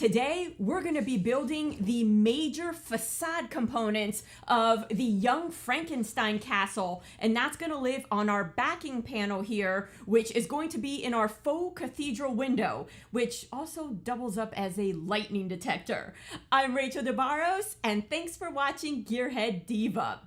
Today, we're going to be building the major facade components of the Young Frankenstein Castle, and that's going to live on our backing panel here, which is going to be in our faux cathedral window, which also doubles up as a lightning detector. I'm Rachel DeBarros, and thanks for watching Gearhead Diva.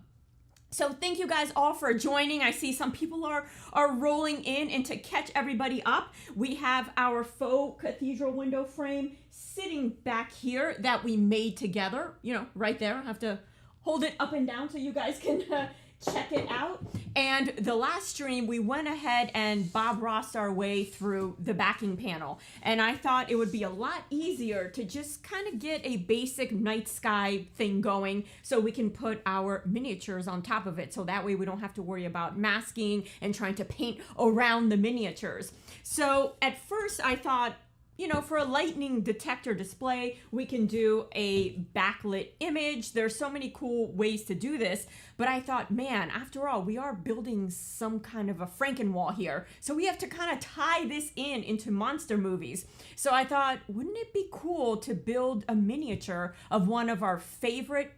So thank you guys all for joining. I see some people are rolling in, and to catch everybody up, we have our faux cathedral window frame sitting back here that we made together, right there. I have to hold it up and down so you guys can check it out. And the last stream, we went ahead and Bob Rossed our way through the backing panel. And I thought it would be a lot easier to just kind of get a basic night sky thing going so we can put our miniatures on top of it. So that way we don't have to worry about masking and trying to paint around the miniatures. So at first I thought, for a lightning detector display, we can do a backlit image. There's so many cool ways to do this, but I thought, man, after all, we are building some kind of a Frankenwall here. So we have to kind of tie this into monster movies. So I thought, wouldn't it be cool to build a miniature of one of our favorite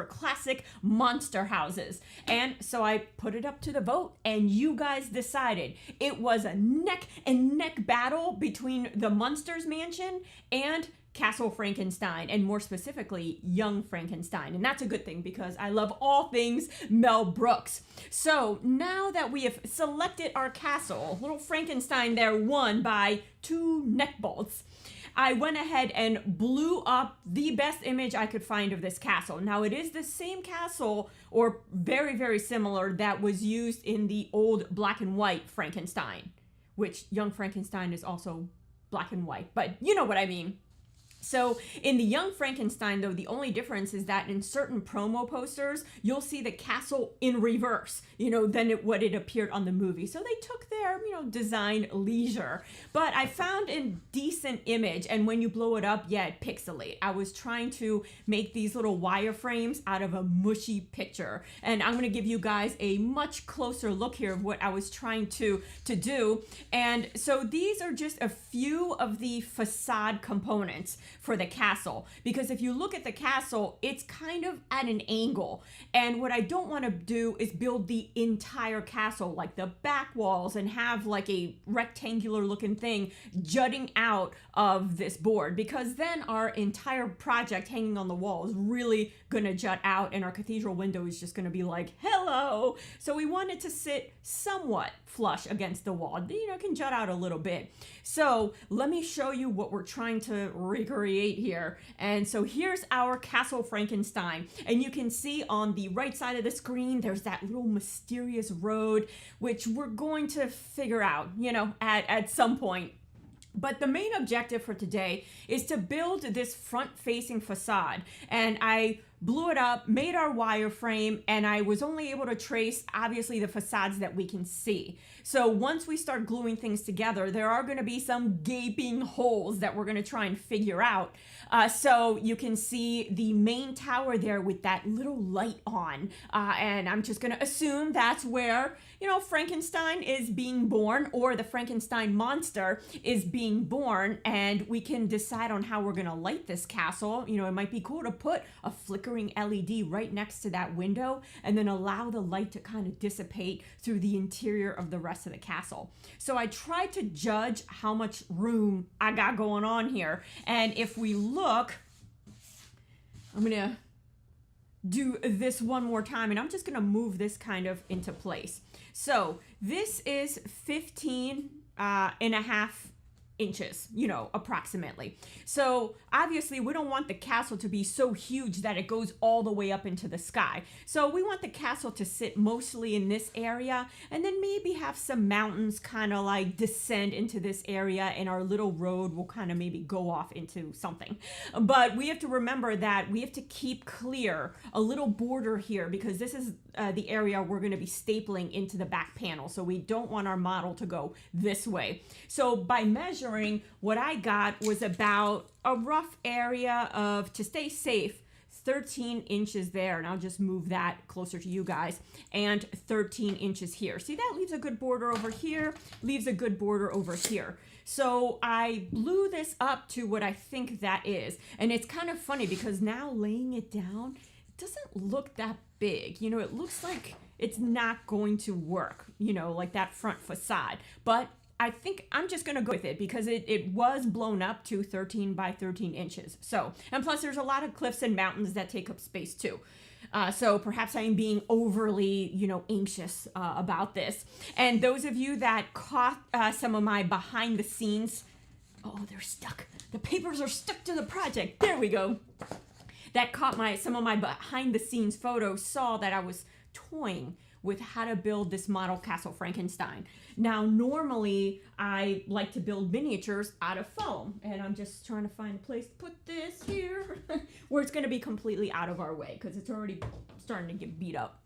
classic monster houses? And so I put it up to the vote, and you guys decided. It was a neck and neck battle between the Munsters mansion and Castle Frankenstein, and more specifically, Young Frankenstein. And that's a good thing because I love all things Mel Brooks. So now that we have selected our castle, little Frankenstein there won by 2 neck bolts. I went ahead and blew up the best image I could find of this castle. Now, it is the same castle, or very, very similar, that was used in the old black and white Frankenstein, which Young Frankenstein is also black and white, but you know what I mean. So in the Young Frankenstein, though, the only difference is that in certain promo posters, you'll see the castle in reverse, than what it appeared on the movie. So they took their, design leisure. But I found a decent image, and when you blow it up, it pixelates. I was trying to make these little wireframes out of a mushy picture. And I'm going to give you guys a much closer look here of what I was trying to do. And so these are just a few of the facade components for the castle, because if you look at the castle, it's kind of at an angle, and what I don't want to do is build the entire castle, like the back walls, and have like a rectangular looking thing jutting out of this board, because then our entire project hanging on the wall is really gonna jut out, and our cathedral window is just gonna be like, hello. So we want it to sit somewhat flush against the wall, it can jut out a little bit. So let me show you what we're trying to recreate here. And so here's our Castle Frankenstein, and you can see on the right side of the screen there's that little mysterious road, which we're going to figure out, at some point. But the main objective for today is to build this front-facing facade, and I blew it up, made our wireframe, and I was only able to trace, obviously, the facades that we can see. So once we start gluing things together, there are going to be some gaping holes that we're going to try and figure out. So you can see the main tower there with that little light on, and I'm just going to assume that's where, Frankenstein is being born, or the Frankenstein monster is being born, and we can decide on how we're going to light this castle. It might be cool to put a flickering LED right next to that window, and then allow the light to kind of dissipate through the interior of the rest of the castle. So I tried to judge how much room I got going on here, and if we look, I'm gonna do this one more time, and I'm just gonna move this kind of into place. So this is 15 and a half inches, approximately. So obviously we don't want the castle to be so huge that it goes all the way up into the sky. So we want the castle to sit mostly in this area, and then maybe have some mountains kind of like descend into this area, and our little road will kind of maybe go off into something. But we have to remember that we have to keep clear a little border here, because this is the area we're going to be stapling into the back panel. So we don't want our model to go this way. So by measuring, what I got was about a rough area of, to stay safe, 13 inches there, and I'll just move that closer to you guys, and 13 inches here. See, that leaves a good border over here, leaves a good border over here. So I blew this up to what I think that is. And it's kind of funny because now laying it down, it doesn't look that big. You know, it looks like it's not going to work, you know, like that front facade. But I think I'm just going to go with it because it was blown up to 13 by 13 inches. So, and plus there's a lot of cliffs and mountains that take up space too. So perhaps I am being overly, you know, anxious about this. And those of you that caught some of my behind the scenes, oh, they're stuck. The papers are stuck to the project. There we go. That caught some of my behind the scenes photos saw that I was toying with how to build this model Castle Frankenstein. Now, normally I like to build miniatures out of foam, and I'm just trying to find a place to put this here where it's going to be completely out of our way because it's already starting to get beat up.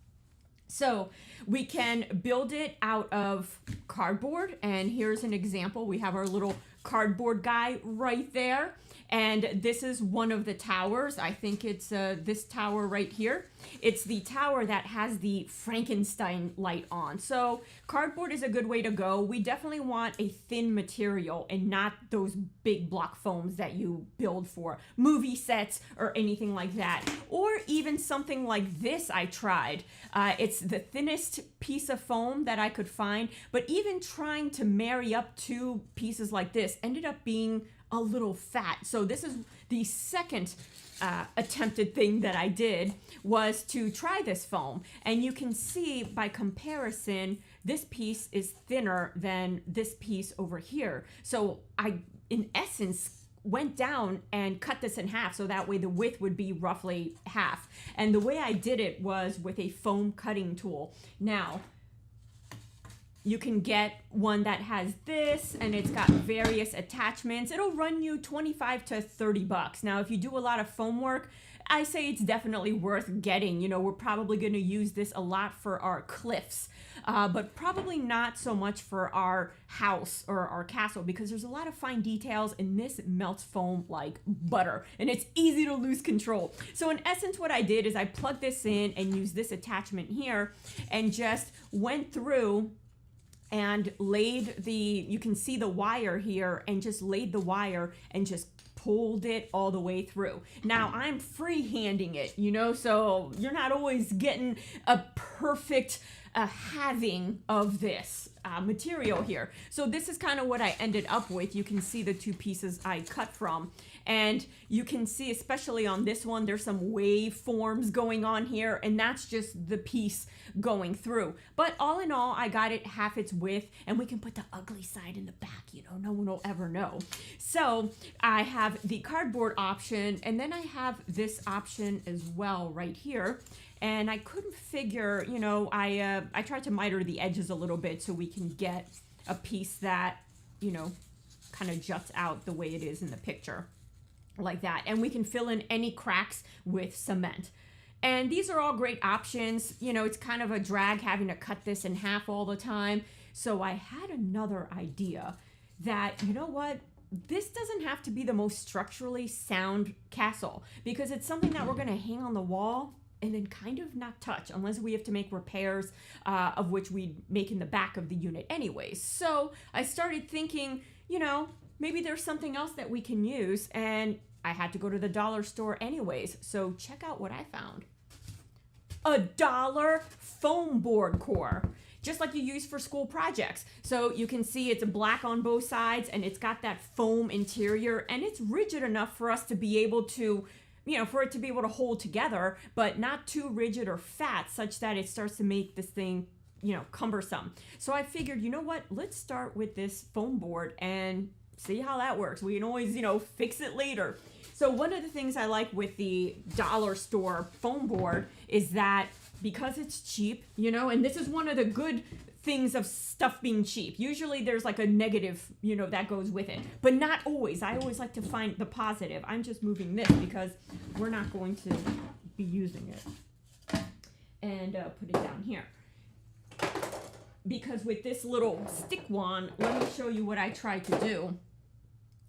So we can build it out of cardboard, and here's an example. We have our little cardboard guy right there. And this is one of the towers. I think it's this tower right here. It's the tower that has the Frankenstein light on. So cardboard is a good way to go. We definitely want a thin material and not those big block foams that you build for movie sets or anything like that. Or even something like this I tried. It's the thinnest piece of foam that I could find. But even trying to marry up two pieces like this ended up being a little fat. So this is the second attempted thing that I did, was to try this foam. And you can see by comparison, this piece is thinner than this piece over here. So I, in essence, went down and cut this in half so that way the width would be roughly half. And the way I did it was with a foam cutting tool. Now, you can get one that has this, and it's got various attachments. It'll run you 25 to 30 bucks. Now, if you do a lot of foam work, I say it's definitely worth getting. You know, we're probably going to use this a lot for our cliffs, but probably not so much for our house or our castle because there's a lot of fine details, and this melts foam like butter, and it's easy to lose control. So in essence, what I did is I plugged this in and used this attachment here and just went through and laid you can see the wire here, and just laid the wire and just pulled it all the way through. Now I'm freehanding it, you know, so you're not always getting a perfect halving of this material here. So this is kind of what I ended up with. You can see the two pieces I cut from, and you can see, especially on this one, there's some wave forms going on here, and that's just the piece going through. But all in all, I got it half its width, and we can put the ugly side in the back, you know, no one will ever know. So I have the cardboard option, and then I have this option as well right here. And I couldn't figure, you know, I tried to miter the edges a little bit so we can get a piece that, you know, kind of juts out the way it is in the picture, like that. And we can fill in any cracks with cement. And these are all great options. You know, it's kind of a drag having to cut this in half all the time. So I had another idea that, you know what? This doesn't have to be the most structurally sound castle, because it's something that we're going to hang on the wall and then kind of not touch unless we have to make repairs, of which we'd make in the back of the unit anyways. So I started thinking, you know, maybe there's something else that we can use, and I had to go to the dollar store anyways. So check out what I found. A $1 foam board core, just like you use for school projects. So you can see it's black on both sides, and it's got that foam interior, and it's rigid enough for us to be able to, you know, for it to be able to hold together, but not too rigid or fat such that it starts to make this thing, you know, cumbersome. So I figured, you know what, let's start with this foam board and see how that works. We can always, you know, fix it later. So one of the things I like with the dollar store foam board is that because it's cheap, you know, and this is one of the good things of stuff being cheap. Usually there's like a negative, you know, that goes with it, but not always. I always like to find the positive. I'm just moving this because we're not going to be using it. And put it down here. Because with this little stick wand, let me show you what I tried to do.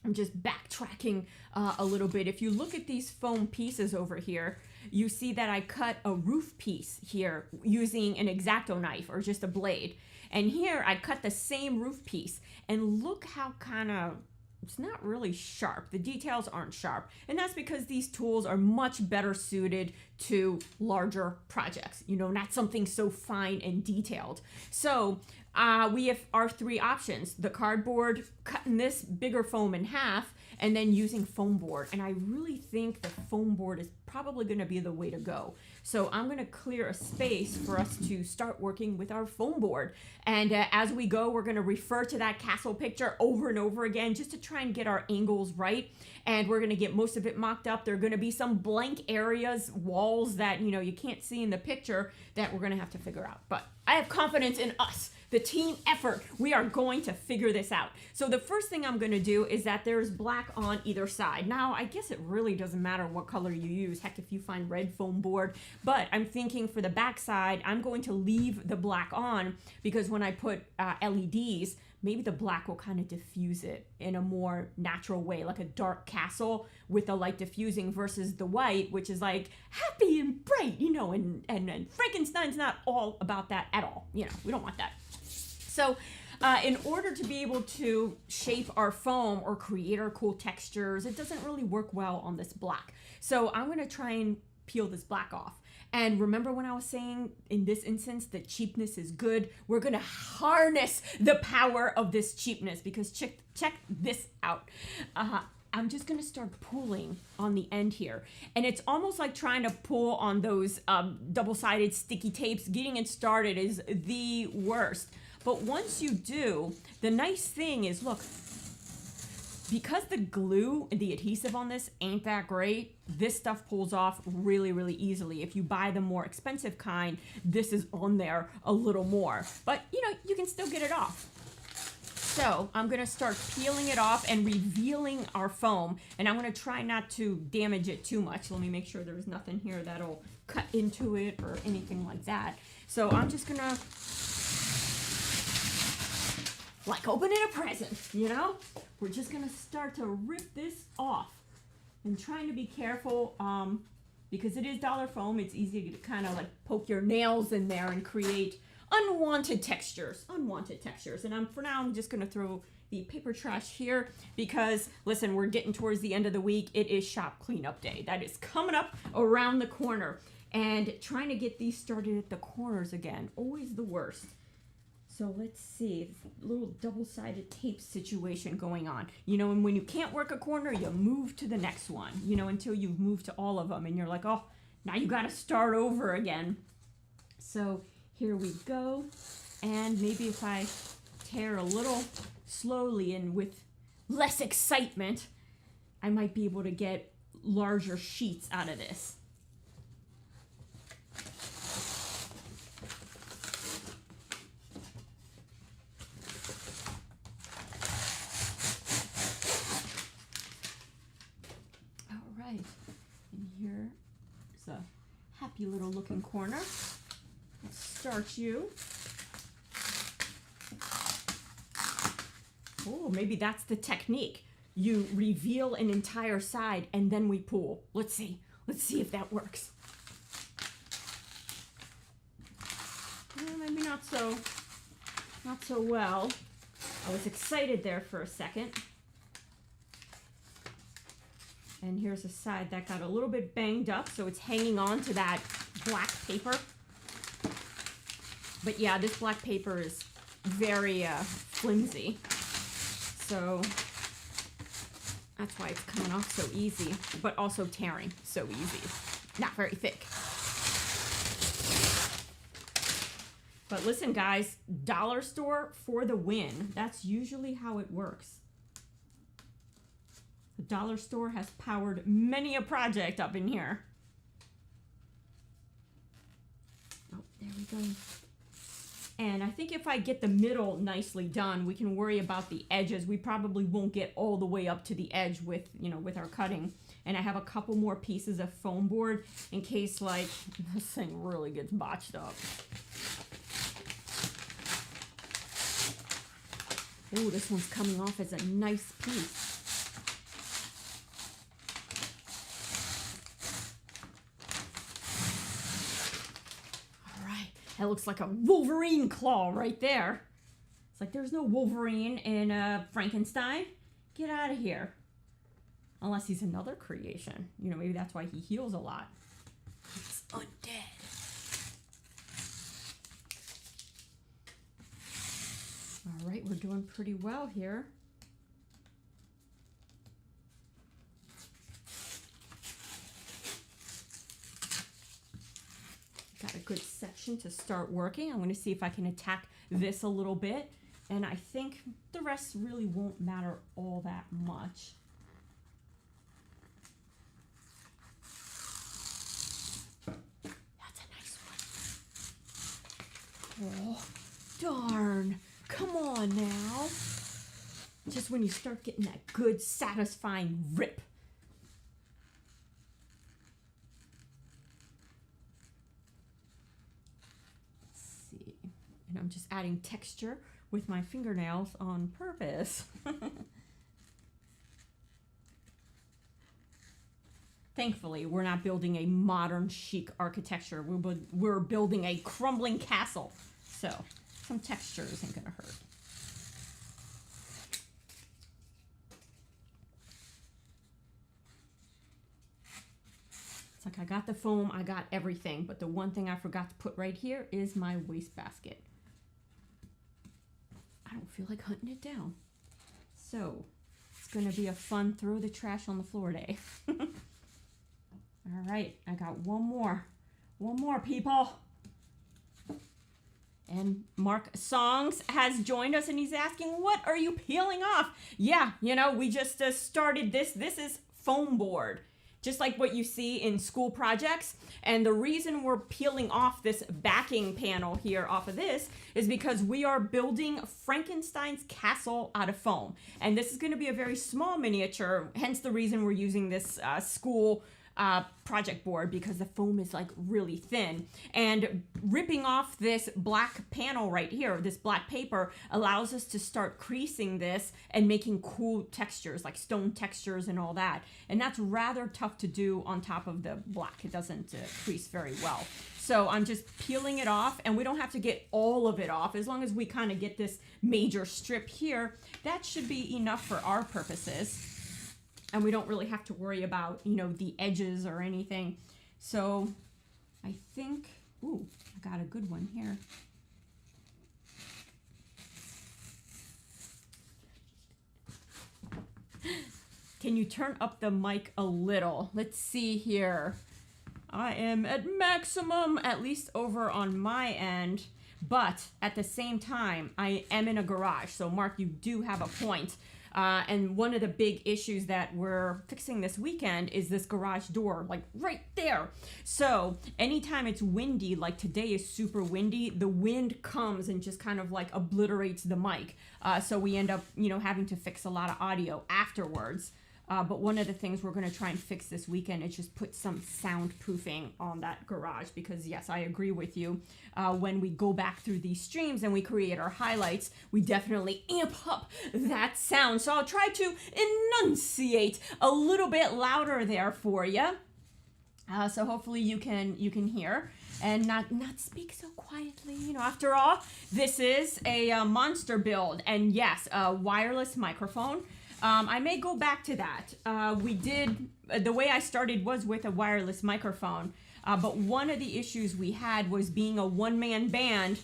I'm just backtracking a little bit. If you look at these foam pieces over here, you see that I cut a roof piece here using an X-Acto knife or just a blade. And here I cut the same roof piece, and look how kind of, it's not really sharp. The details aren't sharp. And that's because these tools are much better suited to larger projects, you know, not something so fine and detailed. So we have our three options: the cardboard, cutting this bigger foam in half, and then using foam board. And I really think the foam board is probably going to be the way to go. So I'm going to clear a space for us to start working with our foam board. And as we go, we're going to refer to that castle picture over and over again just to try and get our angles right. And we're going to get most of it mocked up. There are going to be some blank areas, walls that, you know, you can't see in the picture that we're going to have to figure out. But I have confidence in us. The team effort, we are going to figure this out. So the first thing I'm going to do is that there's black on either side. Now, I guess it really doesn't matter what color you use. Heck, if you find red foam board. But I'm thinking for the back side, I'm going to leave the black on because when I put LEDs, maybe the black will kind of diffuse it in a more natural way, like a dark castle with the light diffusing versus the white, which is like happy and bright, you know, and Frankenstein's not all about that at all. You know, we don't want that. So in order to be able to shape our foam or create our cool textures, it doesn't really work well on this black. So I'm going to try and peel this black off. And remember when I was saying in this instance that cheapness is good? We're going to harness the power of this cheapness because check this out. I'm just going to start pulling on the end here. And it's almost like trying to pull on those double-sided sticky tapes. Getting it started is the worst. But once you do, the nice thing is, look, because the glue and the adhesive on this ain't that great, this stuff pulls off really, really easily. If you buy the more expensive kind, this is on there a little more. But, you know, you can still get it off. So I'm going to start peeling it off and revealing our foam. And I'm going to try not to damage it too much. Let me make sure there's nothing here that'll cut into it or anything like that. So I'm just going to, like opening a present, you know? We're just going to start to rip this off. And trying to be careful because it is dollar foam. It's easy to kind of like poke your nails in there and create unwanted textures. And for now, I'm just going to throw the paper trash here because, listen, we're getting towards the end of the week. It is shop cleanup day. That is coming up around the corner. And trying to get these started at the corners again, always the worst. So let's see, little double-sided tape situation going on. You know, and when you can't work a corner, you move to the next one, you know, until you've moved to all of them. And you're like, oh, now you got to start over again. So here we go. And maybe if I tear a little slowly and with less excitement, I might be able to get larger sheets out of this. And here's a happy little looking corner. Let's start you. Oh, maybe that's the technique. You reveal an entire side and then we pull. Let's see if that works. Maybe not so well. I was excited there for a second. And here's a side that got a little bit banged up, so it's hanging on to that black paper. But yeah, this black paper is very flimsy. So that's why it's coming off so easy, but also tearing so easy. Not very thick. But listen, guys, dollar store for the win. That's usually how it works. The dollar store has powered many a project up in here. Oh, there we go. And I think if I get the middle nicely done, we can worry about the edges. We probably won't get all the way up to the edge with, you know, with our cutting. And I have a couple more pieces of foam board in case, like, this thing really gets botched up. Oh, this one's coming off as a nice piece. That looks like a Wolverine claw right there. It's like there's no Wolverine in Frankenstein. Get out of here. Unless he's another creation. You know, maybe that's why he heals a lot. He's undead. All right, we're doing pretty well here. Got a good section to start working. I'm going to see if I can attack this a little bit. And I think the rest really won't matter all that much. That's a nice one. Oh, darn. Come on now. Just when you start getting that good, satisfying rip. And I'm just adding texture with my fingernails on purpose. Thankfully, we're not building a modern chic architecture. We're building a crumbling castle. So some texture isn't going to hurt. It's like I got the foam, I got everything, but the one thing I forgot to put right here is my wastebasket. I don't feel like hunting it down. So, it's going to be a fun throw the trash on the floor day. All right, I got one more. One more, people. And Mark Songs has joined us and he's asking, what are you peeling off? Yeah, you know, we just started this. This is foam board. Just like what you see in school projects. And the reason we're peeling off this backing panel here off of this is because we are building Frankenstein's Castle out of foam. And this is going to be a very small miniature, hence the reason we're using this school project board, because the foam is like really thin. And ripping off this black panel right here, this black paper, allows us to start creasing this and making cool textures like stone textures and all that. And that's rather tough to do on top of the black. It doesn't crease very well. So I'm just peeling it off, and we don't have to get all of it off. As long as we kind of get this major strip here, that should be enough for our purposes. And we don't really have to worry about, you know, the edges or anything. So I think, ooh, I got a good one here. Can you turn up the mic a little? Let's see here. I am at maximum, at least over on my end. But at the same time, I am in a garage. So Mark, you do have a point. And one of the big issues that we're fixing this weekend is this garage door, like right there. So anytime it's windy, like today is super windy, the wind comes and just kind of like obliterates the mic. So we end up, you know, having to fix a lot of audio afterwards. But one of the things we're going to try and fix this weekend is just put some soundproofing on that garage, because yes, I agree with you. When we go back through these streams and we create our highlights, we definitely amp up that sound. So I'll try to enunciate a little bit louder there for you. So hopefully you can hear and not speak so quietly. You know, after all, this is a monster build, and yes, a wireless microphone. I may go back to that. The way I started was with a wireless microphone, but one of the issues we had was being a one-man band.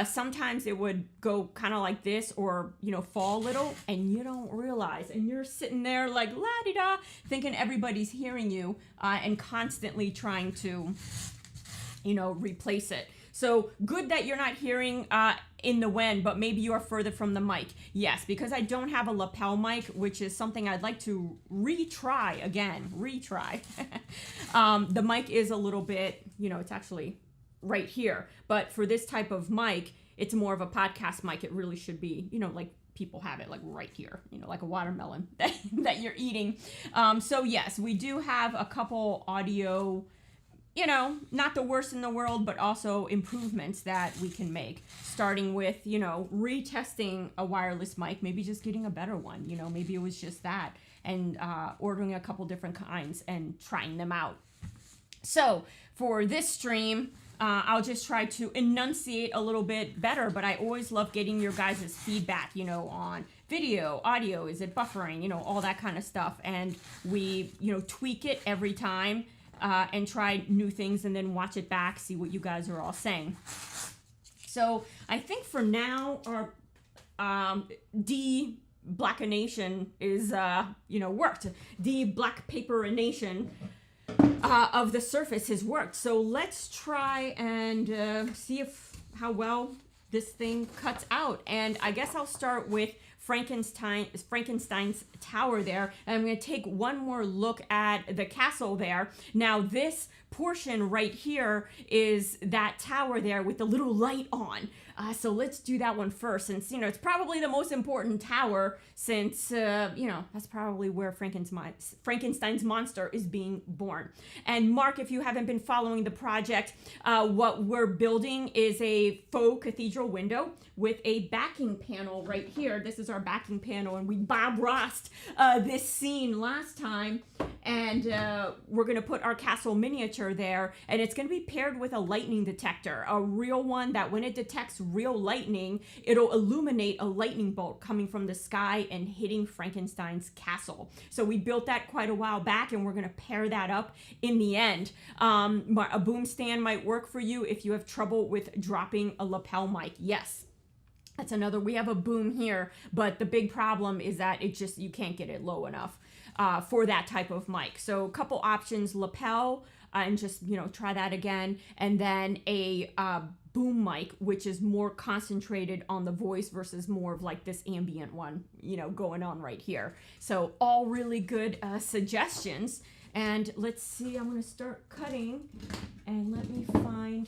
Sometimes it would go kind of like this, or, you know, fall a little, and you don't realize, and you're sitting there like la-di-da, thinking everybody's hearing you, and constantly trying to, you know, replace it. So good that you're not hearing in the wind, but maybe you are further from the mic. Yes, because I don't have a lapel mic, which is something I'd like to retry again. The mic is a little bit, you know, it's actually right here. But for this type of mic, it's more of a podcast mic. It really should be, you know, like people have it like right here, you know, like a watermelon that you're eating. So yes, we do have a couple audio, you know, not the worst in the world, but also improvements that we can make, starting with, you know, retesting a wireless mic, maybe just getting a better one, you know, maybe it was just that, and ordering a couple different kinds and trying them out. So for this stream, I'll just try to enunciate a little bit better, but I always love getting your guys' feedback, you know, on video, audio, is it buffering, you know, all that kind of stuff. And we, you know, tweak it every time and try new things and then watch it back, see what you guys are all saying. So I think for now, our de-blackination is, you know, worked. De-black paperination of the surface has worked. So let's try and see how well this thing cuts out. And I guess I'll start with Frankenstein's tower there. And I'm going to take one more look at the castle there. Now this portion right here is that tower there with the little light on. So let's do that one first, since, you know, it's probably the most important tower, since, you know, that's probably where Frankenstein's monster is being born. And Mark, if you haven't been following the project, what we're building is a faux cathedral window with a backing panel right here. This is our backing panel, and we Bob Rossed this scene last time. And we're going to put our castle miniature there, and it's going to be paired with a lightning detector, a real one that when it detects real lightning, it'll illuminate a lightning bolt coming from the sky and hitting Frankenstein's castle. So we built that quite a while back, and we're going to pair that up in the end. A boom stand might work for you if you have trouble with dropping a lapel mic. Yes. That's another, we have a boom here, but the big problem is that it just, you can't get it low enough for that type of mic. So a couple options, lapel, and just, you know, try that again. And then a boom mic, which is more concentrated on the voice versus more of like this ambient one, you know, going on right here. So all really good suggestions. And let's see, I'm going to start cutting, and let me find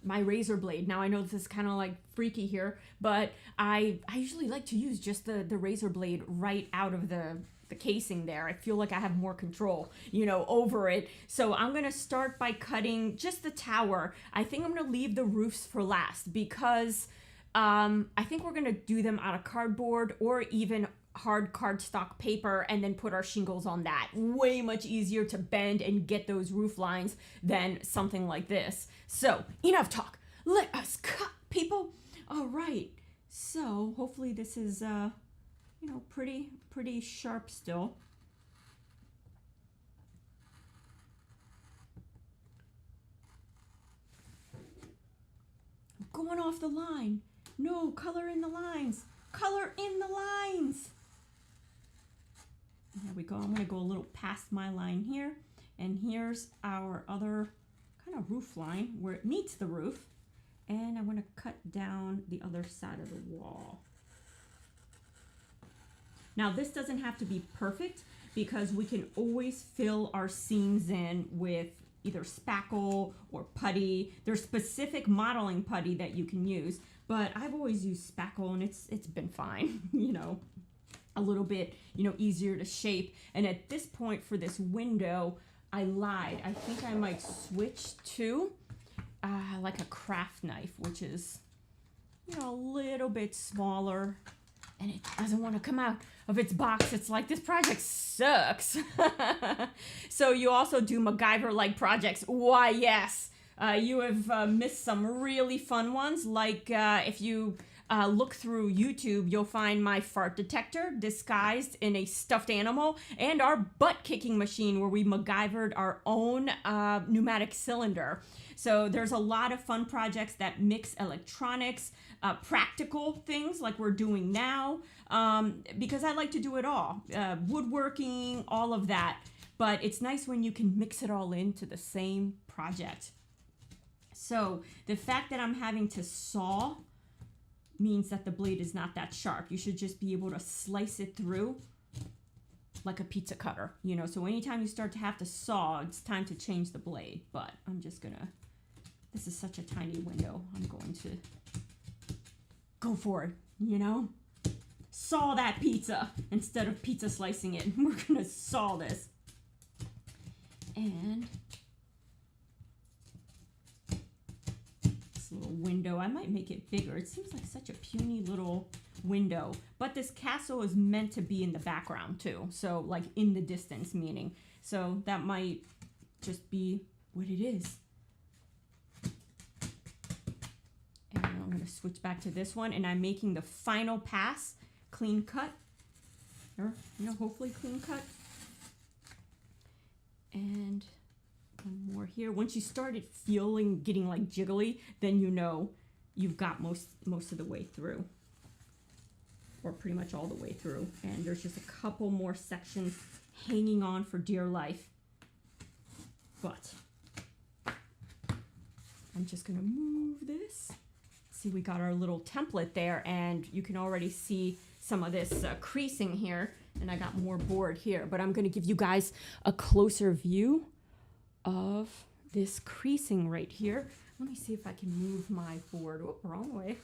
my razor blade. Now I know this is kind of like freaky here, but I usually like to use just the razor blade right out of the casing there. I feel like I have more control, you know, over it. So I'm going to start by cutting just the tower. I think I'm going to leave the roofs for last, because I think we're going to do them out of cardboard or even hard cardstock paper, and then put our shingles on that. Way much easier to bend and get those roof lines than something like this. So enough talk, let us cut, people. All right, so hopefully this is you know, pretty sharp still. I'm going off the line. No, color in the lines. Color in the lines. There we go. I'm going to go a little past my line here. And here's our other kind of roof line where it meets the roof. And I'm going to cut down the other side of the wall. Now this doesn't have to be perfect, because we can always fill our seams in with either spackle or putty. There's specific modeling putty that you can use, but I've always used spackle, and it's been fine, you know, a little bit, you know, easier to shape. And at this point for this window, I lied. I think I might switch to like a craft knife, which is, you know, a little bit smaller, and it doesn't want to come out of its box. It's like, this project sucks. So you also do MacGyver-like projects. Why, yes. You have missed some really fun ones. Like if you look through YouTube, you'll find my fart detector disguised in a stuffed animal, and our butt-kicking machine where we MacGyvered our own pneumatic cylinder. So there's a lot of fun projects that mix electronics, practical things like we're doing now, because I like to do it all. Woodworking, all of that. But it's nice when you can mix it all into the same project. So the fact that I'm having to saw means that the blade is not that sharp. You should just be able to slice it through like a pizza cutter, you know. So anytime you start to have to saw, it's time to change the blade. But I'm just gonna, this is such a tiny window, I'm going to go for it, you know. Saw that pizza instead of pizza slicing it. We're gonna saw this. And this little window, I might make it bigger. It seems like such a puny little window, but this castle is meant to be in the background too. So like in the distance, meaning. So that might just be what it is. I'm going to switch back to this one, and I'm making the final pass, clean cut, or, you know, hopefully clean cut. And one more here. Once you started feeling, getting like jiggly, then you know you've got most of the way through, or pretty much all the way through. And there's just a couple more sections hanging on for dear life. But I'm just gonna move this. See, we got our little template there, and you can already see some of this creasing here, and I got more board here, but I'm gonna give you guys a closer view of this creasing right here. Let me see if I can move my board. Oh, wrong way.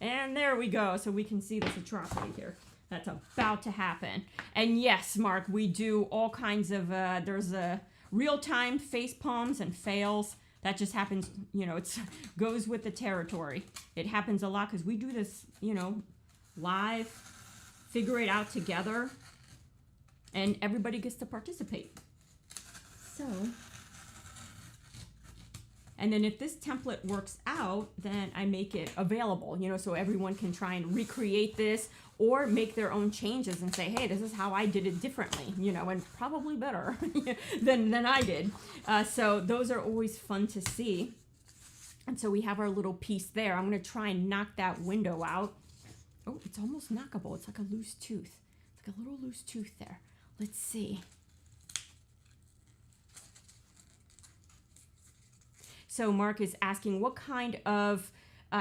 And there we go. So we can see this atrocity here that's about to happen. And yes, Mark, we do all kinds of, there's a real-time face palms and fails. That just happens, you know, it goes with the territory. It happens a lot because we do this, you know, live, figure it out together, and everybody gets to participate. So, and then if this template works out, then I make it available, you know, so everyone can try and recreate this or make their own changes and say, hey, this is how I did it differently, you know, and probably better than I did. So those are always fun to see. And so we have our little piece there. I'm going to try and knock that window out. Oh, it's almost knockable. It's like a loose tooth. It's like a little loose tooth there. Let's see. So Mark is asking, what kind of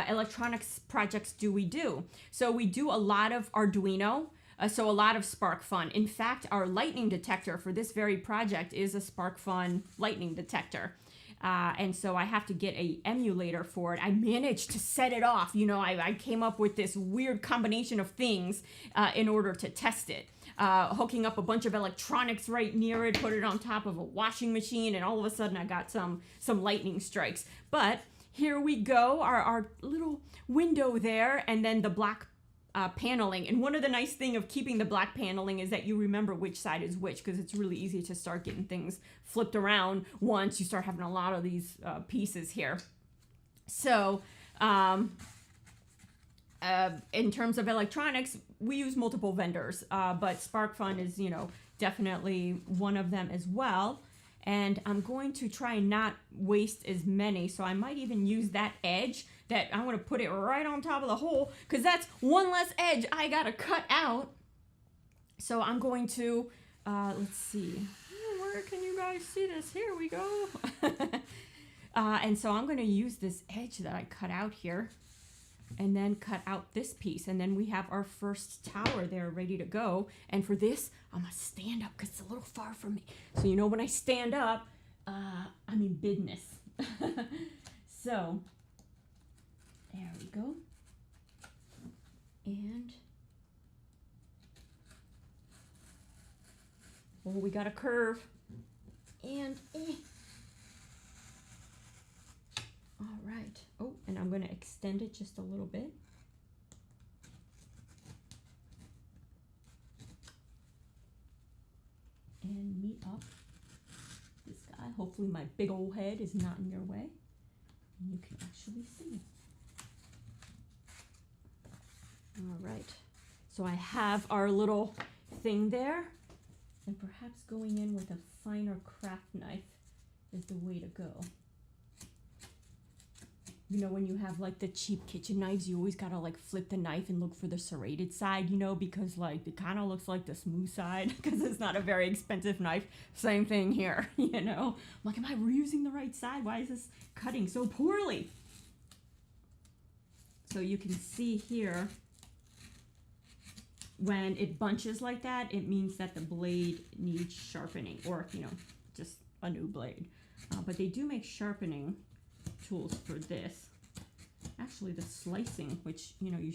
electronics projects do we do? So we do a lot of Arduino, so a lot of SparkFun. In fact, our lightning detector for this very project is a SparkFun lightning detector. And so I have to get a emulator for it. I managed to set it off. You know, I came up with this weird combination of things in order to test it. Hooking up a bunch of electronics right near it, put it on top of a washing machine, and all of a sudden I got some lightning strikes. But here we go, our little window there, and then the black paneling. And one of the nice thing of keeping the black paneling is that you remember which side is which, because it's really easy to start getting things flipped around once you start having a lot of these pieces here. So in terms of electronics, we use multiple vendors, but SparkFun is, you know, definitely one of them as well. And I'm going to try and not waste as many, so I might even use that edge that I'm going to put it right on top of the hole, because that's one less edge I got to cut out. So I'm going to, let's see, where can you guys see this? Here we go. And so I'm going to use this edge that I cut out here, and then cut out this piece, and then we have our first tower there ready to go. And for this, I'm gonna stand up because it's a little far from me. So you know, when I stand up, I'm in business. So there we go. And oh, we got a curve. And all right. Oh, and I'm going to extend it just a little bit. And meet up this guy. Hopefully my big old head is not in your way. And you can actually see. All right. So I have our little thing there. And perhaps going in with a finer craft knife is the way to go. You know, when you have like the cheap kitchen knives, you always gotta like flip the knife and look for the serrated side, you know, because like it kind of looks like the smooth side because it's not a very expensive knife. Same thing here, you know. I'm like, am I reusing the right side? Why is this cutting so poorly? So you can see here, when it bunches like that, it means that the blade needs sharpening, or, you know, just a new blade. But they do make sharpening tools for this. Actually, the slicing, which, you know, you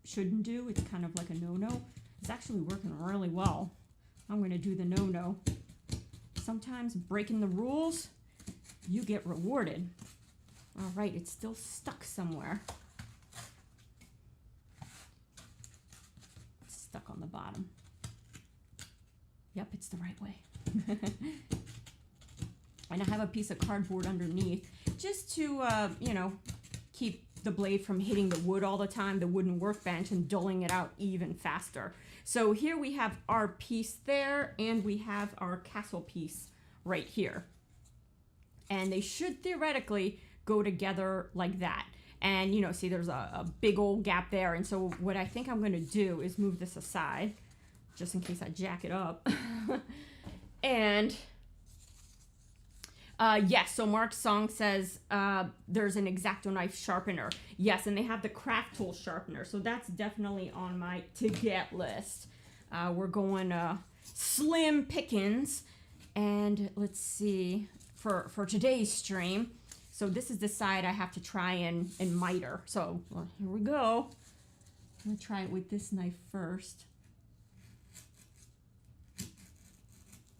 shouldn't do, it's kind of like a no-no, it's actually working really well. I'm going to do the no-no. Sometimes breaking the rules, you get rewarded. All right, it's still stuck somewhere. It's stuck on the bottom. Yep, it's the right way. And I have a piece of cardboard underneath just to, you know, keep the blade from hitting the wood all the time, the wooden workbench, and dulling it out even faster. So here we have our piece there, and we have our castle piece right here. And they should theoretically go together like that. And, you know, see, there's a big old gap there. And so what I think I'm going to do is move this aside, just in case I jack it up. And yes, so Mark's song says there's an X-Acto knife sharpener. Yes, and they have the craft tool sharpener. So that's definitely on my to-get list. We're going slim pickings. And let's see, for today's stream, so this is the side I have to try and miter. So well, here we go. I'm going to try it with this knife first.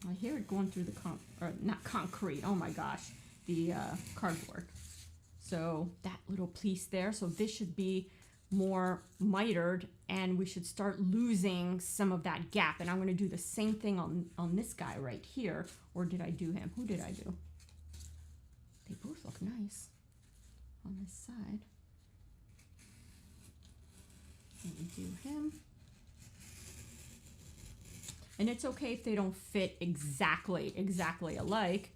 I hear it going through the not concrete, oh my gosh, the cardboard. So that little piece there, so this should be more mitered, and we should start losing some of that gap. And I'm going to do the same thing on this guy right here. Or did I do him? Who did I do? They both look nice on this side. Let me do him. And it's okay if they don't fit exactly alike,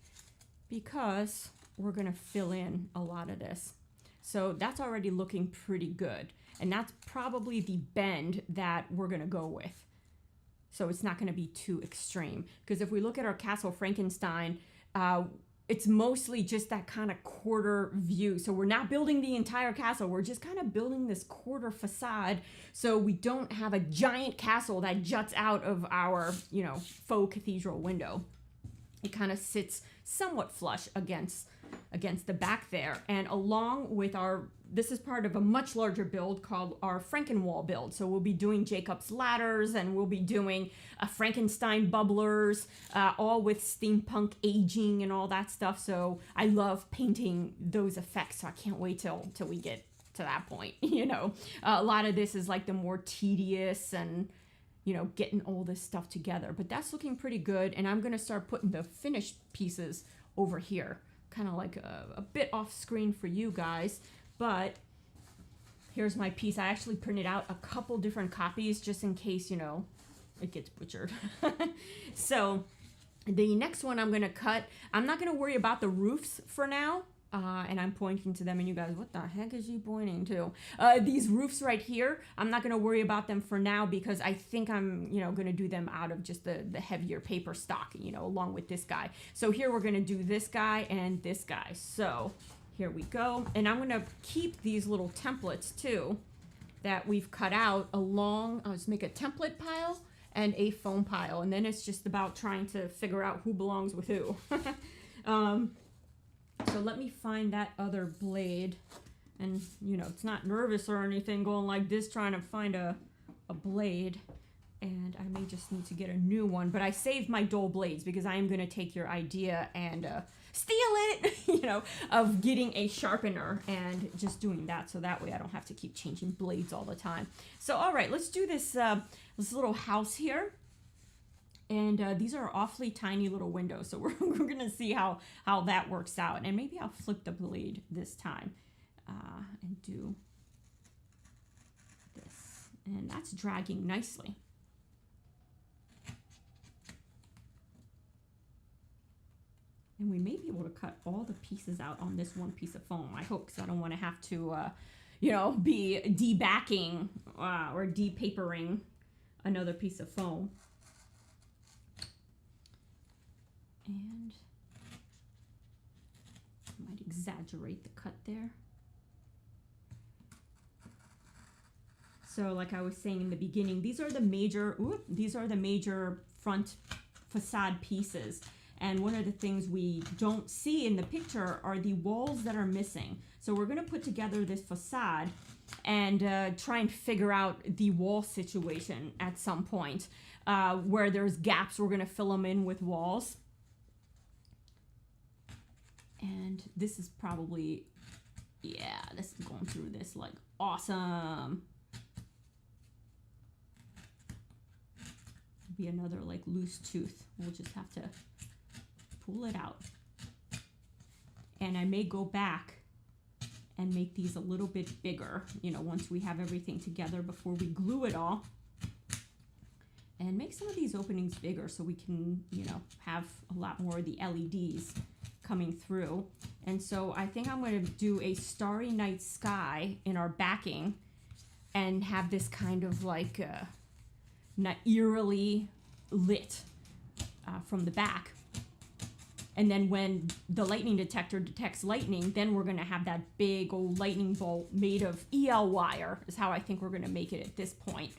because we're going to fill in a lot of this. So that's already looking pretty good. And that's probably the bend that we're going to go with. So it's not going to be too extreme. Because if we look at our Castle Frankenstein, it's mostly just that kind of quarter view. So we're not building the entire castle. We're just kind of building this quarter facade. So we don't have a giant castle that juts out of our, you know, faux cathedral window. It kind of sits somewhat flush against the back there. And along with this is part of a much larger build called our Frankenwall build. So we'll be doing Jacob's ladders, and we'll be doing Frankenstein bubblers, all with steampunk aging and all that stuff. So I love painting those effects. So I can't wait till we get to that point. You know, a lot of this is like the more tedious and, you know, getting all this stuff together. But that's looking pretty good. And I'm going to start putting the finished pieces over here, kind of like a bit off screen for you guys. But here's my piece. I actually printed out a couple different copies just in case, you know, it gets butchered. So the next one I'm going to cut, I'm not going to worry about the roofs for now. And I'm pointing to them, and you guys, what the heck is she pointing to? These roofs right here, I'm not going to worry about them for now, because I think I'm, you know, going to do them out of just the heavier paper stock, you know, along with this guy. So here we're going to do this guy and this guy. So here we go. And I'm going to keep these little templates too that we've cut out along. I'll just make a template pile and a foam pile. And then it's just about trying to figure out who belongs with who. So let me find that other blade. And, you know, it's not nervous or anything going like this trying to find a blade. And I may just need to get a new one. But I saved my dull blades because I am going to take your idea and steal it, you know, of getting a sharpener and just doing that. So that way I don't have to keep changing blades all the time. So, all right, let's do this little house here. And these are awfully tiny little windows. So we're going to see how that works out. And maybe I'll flip the blade this time and do this. And that's dragging nicely. And we may be able to cut all the pieces out on this one piece of foam. I hope, because I don't want to have to, you know, be debacking or depapering another piece of foam. And I might exaggerate the cut there. So like I was saying in the beginning, these are the major front facade pieces. And one of the things we don't see in the picture are the walls that are missing. So we're going to put together this facade and try and figure out the wall situation at some point. Where there's gaps, we're going to fill them in with walls. And this is probably, yeah, this is going through this like awesome. Be another like loose tooth. We'll just have to pull it out. And I may go back and make these a little bit bigger, you know, once we have everything together before we glue it all. And make some of these openings bigger so we can, you know, have a lot more of the LEDs coming through. And so I think I'm going to do a starry night sky in our backing and have this kind of like not eerily lit from the back. And then when the lightning detector detects lightning, then we're going to have that big old lightning bolt made of EL wire is how I think we're going to make it at this point.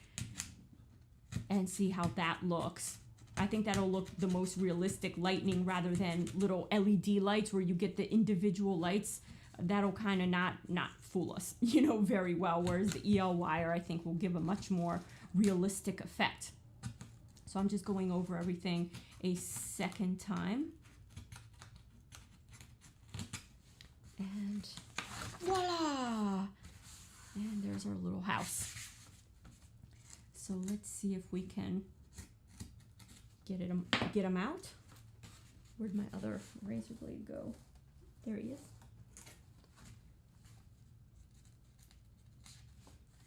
And see how that looks. I think that'll look the most realistic lightning rather than little LED lights where you get the individual lights. That'll kind of not fool us, you know, very well. Whereas the EL wire, I think, will give a much more realistic effect. So I'm just going over everything a second time. And voila! And there's our little house. So let's see if we can get him out. Where'd my other razor blade go? There he is.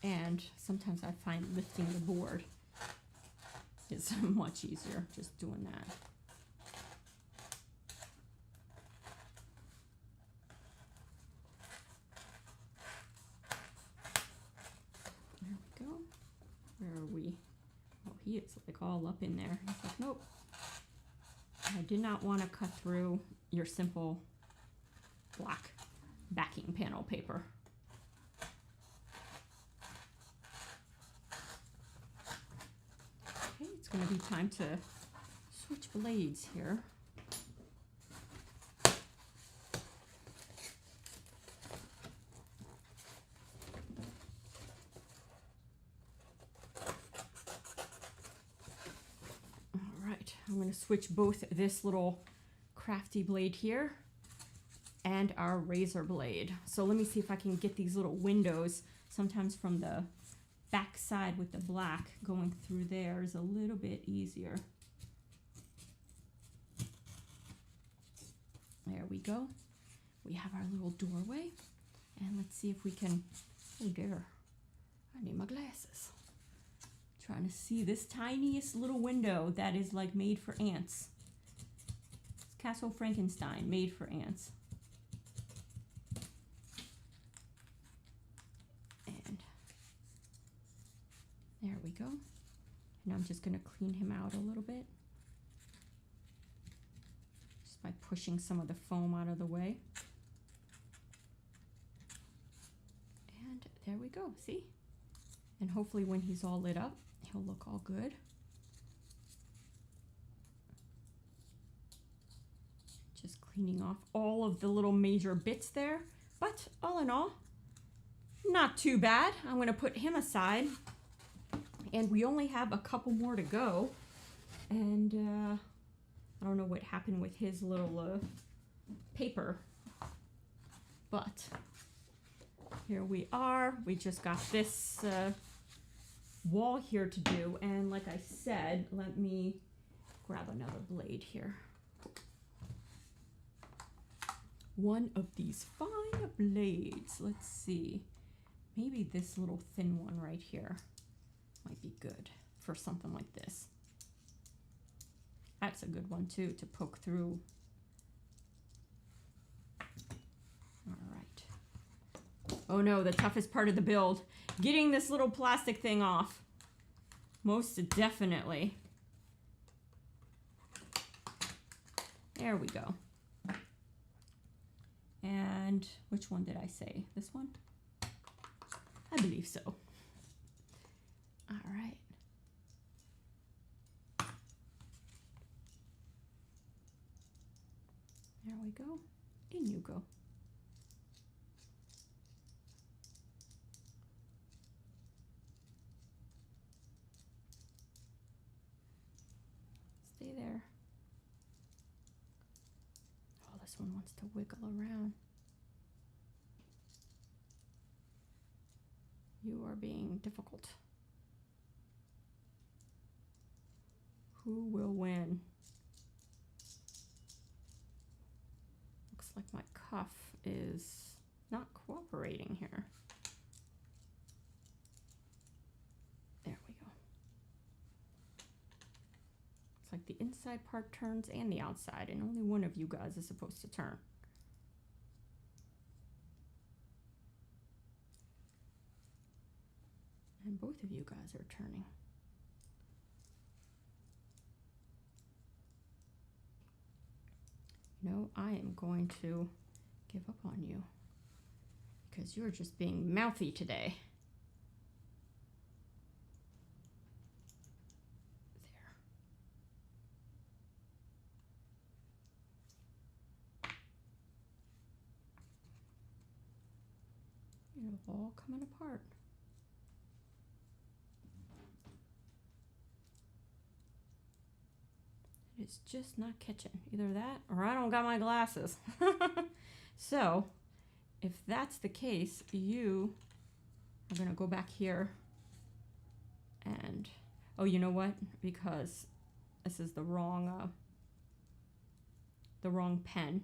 And sometimes I find lifting the board is much easier, just doing that. There we go. Where are we? Oh, he is like all up in there. He's like, nope. I did not want to cut through your simple black backing panel paper. Okay, it's going to be time to switch blades here. I'm going to switch both this little crafty blade here and our razor blade. So let me see if I can get these little windows. Sometimes from the back side with the black going through there is a little bit easier. There we go. We have our little doorway. And let's see if we can, oh dear, I need my glasses. Trying to see this tiniest little window that is like made for ants. It's Castle Frankenstein, made for ants. And there we go. And I'm just going to clean him out a little bit. Just by pushing some of the foam out of the way. And there we go, see? And hopefully when he's all lit up, he'll look all good. Just cleaning off all of the little major bits there. But all in all, not too bad. I'm going to put him aside. And we only have a couple more to go. And I don't know what happened with his little paper. But here we are. We just got this wall here to do, and like I said, let me grab another blade here. One of these fine blades. Let's see. Maybe this little thin one right here might be good for something like this. That's a good one too to poke through. All right. Oh no, the toughest part of the build. Getting this little plastic thing off. Most definitely. There we go. And which one did I say? This one? I believe so. All right. There we go. In you go. Stay there. Oh, this one wants to wiggle around. You are being difficult. Who will win? Looks like my cuff is not cooperating here. There we go. It's like the inside part turns and the outside, and only one of you guys is supposed to turn. And both of you guys are turning. No, I am going to give up on you because you're just being mouthy today. There. You're all coming apart. It's just not catching. Either that or I don't got my glasses. So, if that's the case, you are going to go back here and, oh, you know what? Because this is the wrong pen.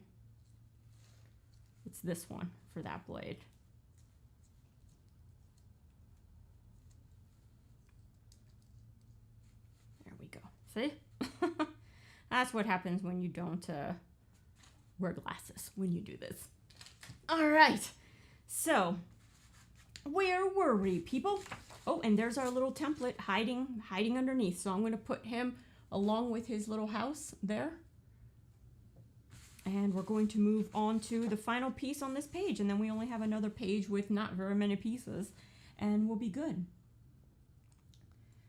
It's this one for that blade. There we go. See? That's what happens when you don't wear glasses when you do this. All right. So, where were we, people? Oh, and there's our little template hiding underneath. So I'm going to put him along with his little house there. And we're going to move on to the final piece on this page. And then we only have another page with not very many pieces. And we'll be good.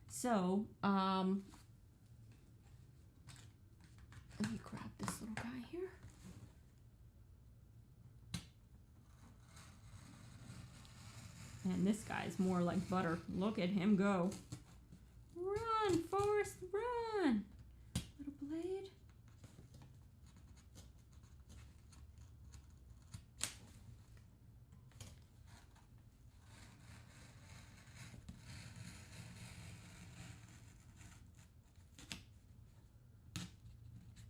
So, let me grab this little guy here. And this guy's more like butter. Look at him go. Run, Forrest, run. Little blade.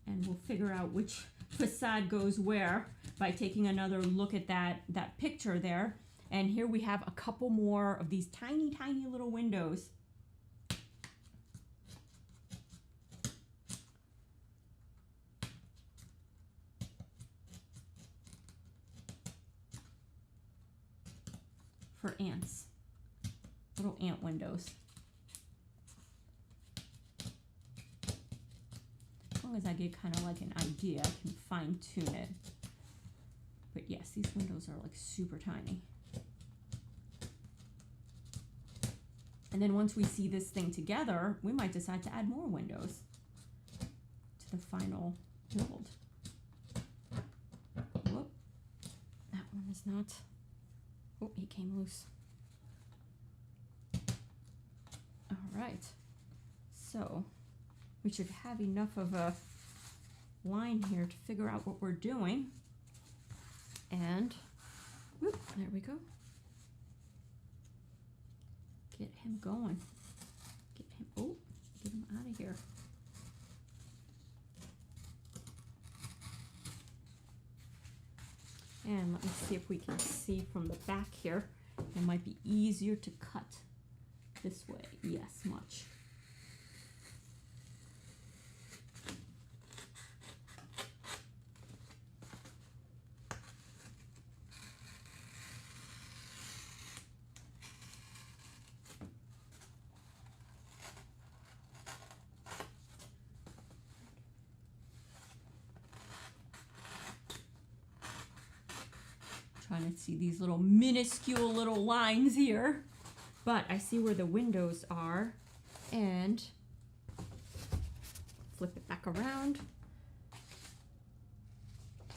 And we'll figure out which facade goes where by taking another look at that picture there. And here we have a couple more of these tiny, tiny little windows. For ants. Little ant windows. As long as I get kind of like an idea, I can fine tune it. But yes, these windows are like super tiny. And then once we see this thing together, we might decide to add more windows to the final build. Whoop. That one is not. Oh, he came loose. All right. So we should have enough of a line here to figure out what we're doing. And whoop, there we go. Get him going. Get him, oh, get him out of here. And let me see if we can see from the back here. It might be easier to cut this way. Yes, much. Trying to see these little minuscule little lines here, but I see where the windows are, and flip it back around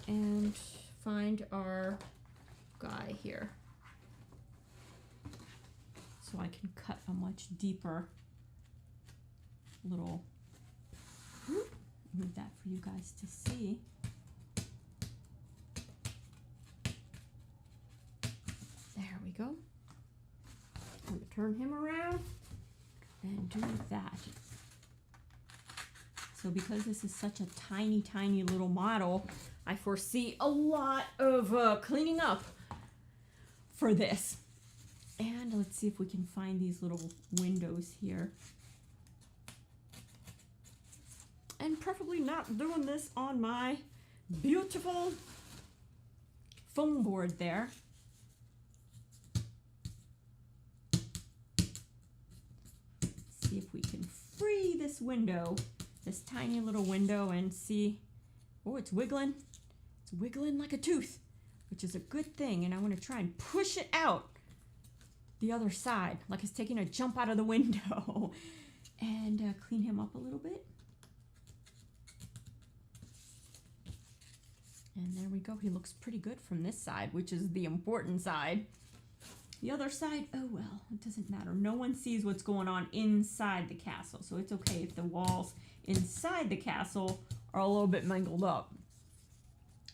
and find our guy here so I can cut a much deeper little, move that for you guys to see. There we go. I'm going to turn him around and do that. So because this is such a tiny, tiny little model, I foresee a lot of cleaning up. for this. And let's see if we can find these little windows here. And preferably not doing this on my beautiful foam board there. Let's see if we can free this window, this tiny little window, and see. Oh, it's wiggling. It's wiggling like a tooth, which is a good thing. And I want to try and push it out the other side, like it's taking a jump out of the window. And clean him up a little bit. And there we go. He looks pretty good from this side, which is the important side. The other side, oh well, it doesn't matter. No one sees what's going on inside the castle, so it's okay if the walls inside the castle are a little bit mangled up.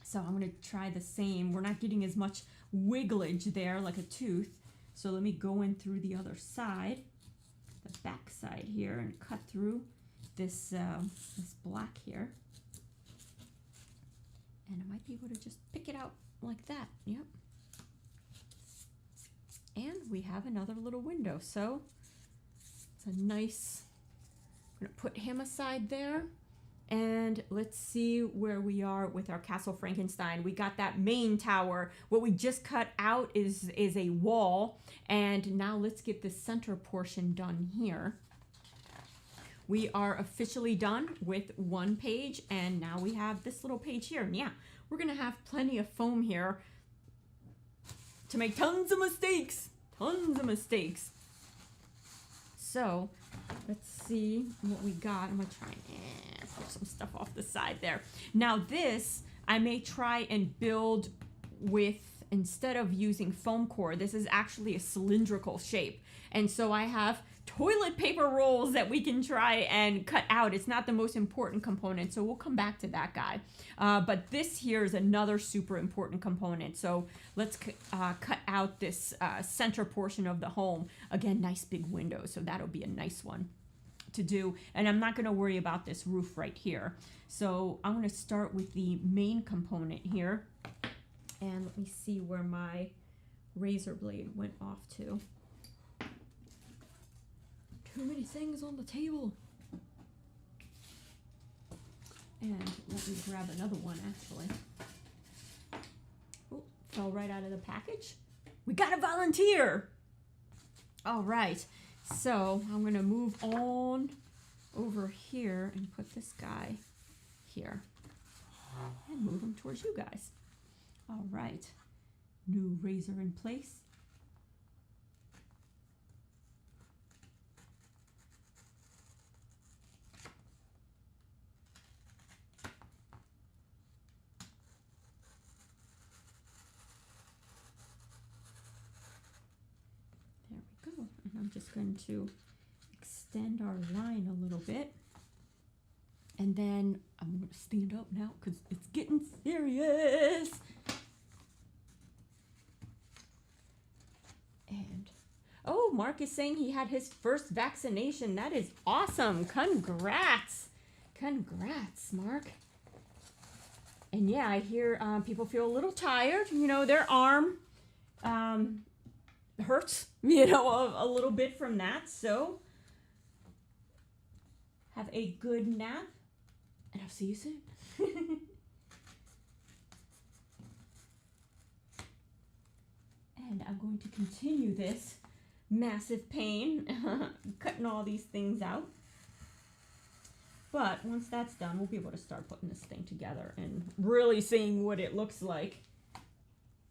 So I'm going to try the same. We're not getting as much wigglage there like a tooth. So let me go in through the other side, the back side here, and cut through this, this black here. And I might be able to just pick it out like that. Yep. And we have another little window. So it's a nice, I'm going to put him aside there. And let's see where we are with our Castle Frankenstein. We got that main tower. What we just cut out is a wall. And now let's get the center portion done here. We are officially done with one page, and now we have this little page here. And yeah, we're gonna have plenty of foam here to make tons of mistakes. Tons of mistakes. So let's see what we got. I'm gonna try and put some stuff off the side there. Now this, I may try and build with, instead of using foam core, this is actually a cylindrical shape. And so I have toilet paper rolls that we can try and cut out. It's not the most important component, so we'll come back to that guy. But this here is another super important component. So let's cut out this center portion of the home. Again, nice big window, so that'll be a nice one to do. And I'm not gonna worry about this roof right here. So I'm gonna start with the main component here. And let me see where my razor blade went off to. Too many things on the table. And let me grab another one, actually. Oh, fell right out of the package. We got a volunteer. All right, so I'm gonna move on over here and put this guy here and move him towards you guys. All right, new razor in place. I'm just going to extend our line a little bit. And then I'm going to stand up now because it's getting serious. And, oh, Mark is saying he had his first vaccination. That is awesome. Congrats. Congrats, Mark. And yeah, I hear people feel a little tired. You know, their arm hurts, you know, a little bit from that. So have a good nap, and I'll see you soon. And I'm going to continue this massive pain, cutting all these things out. But once that's done, we'll be able to start putting this thing together and really seeing what it looks like.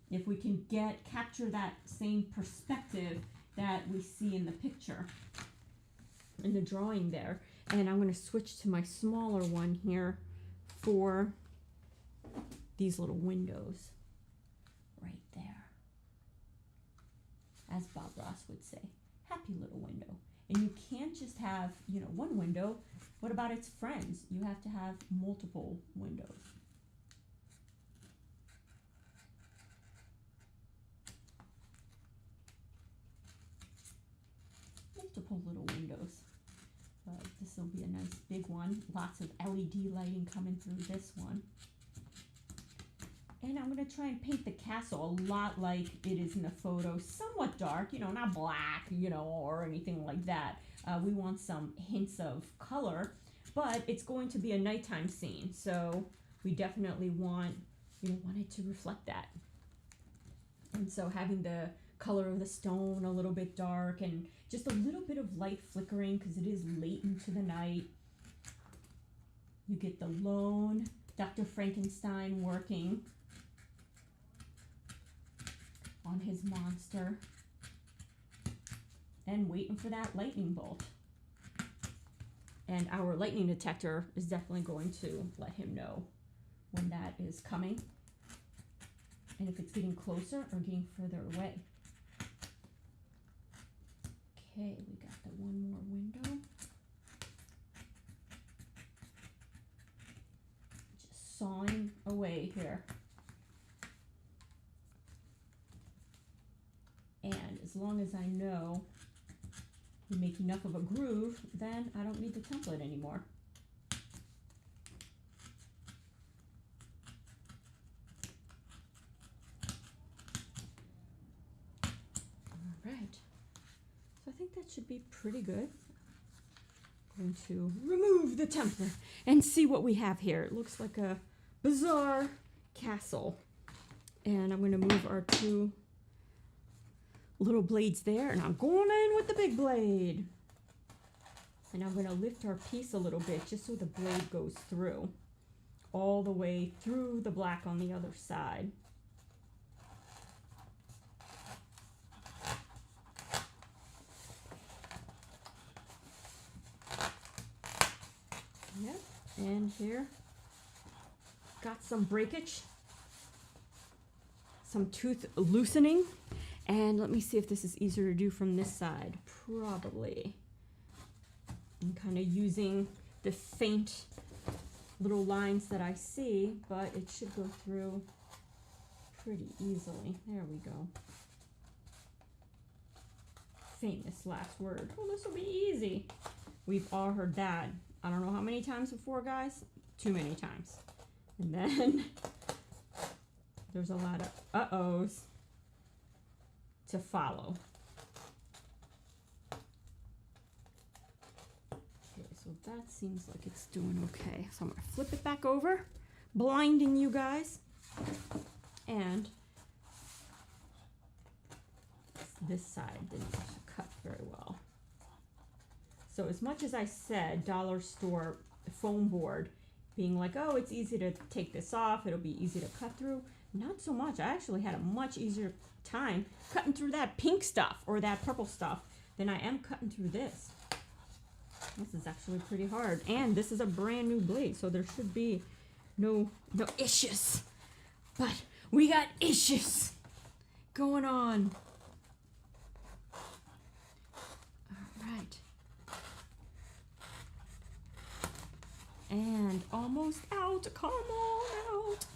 If we can capture that same perspective that we see in the picture, in the drawing there. And I'm going to switch to my smaller one here for these little windows right there. As Bob Ross would say, happy little window. And you can't just have, you know, one window. What about its friends? You have to have multiple windows. Multiple little windows. This will be a nice big one. Lots of LED lighting coming through this one. And I'm going to try and paint the castle a lot like it is in the photo. Somewhat dark, you know, not black, you know, or anything like that. We want some hints of color, but it's going to be a nighttime scene. So we definitely want, you know, want it to reflect that. And so having the color of the stone a little bit dark and just a little bit of light flickering because it is late into the night. You get the lone Dr. Frankenstein working on his monster and waiting for that lightning bolt. And our lightning detector is definitely going to let him know when that is coming and if it's getting closer or getting further away. Okay, we got the one more window. Just sawing away here. And as long as I know we make enough of a groove, then I don't need the template anymore. All right. So I think that should be pretty good. I'm going to remove the template and see what we have here. It looks like a bizarre castle. And I'm going to move our two little blades there, and I'm going in with the big blade. And I'm going to lift our piece a little bit just so the blade goes through, all the way through the black on the other side. Yep, and here, got some breakage, some tooth loosening. And let me see if this is easier to do from this side. Probably. I'm kind of using the faint little lines that I see, but it should go through pretty easily. There we go. Famous last word. Oh, this will be easy. We've all heard that. I don't know how many times before, guys. Too many times. And then there's a lot of uh-ohs to follow. Okay, so that seems like it's doing okay. So I'm gonna flip it back over, blinding you guys. And this side didn't cut very well. So as much as I said dollar store foam board being like, oh, it's easy to take this off, it'll be easy to cut through, not so much. I actually had a much easier time cutting through that pink stuff or that purple stuff than I am cutting through this. This is actually pretty hard, and this is a brand new blade, so there should be no issues, but we got issues going on. All right, and almost out. Come on out.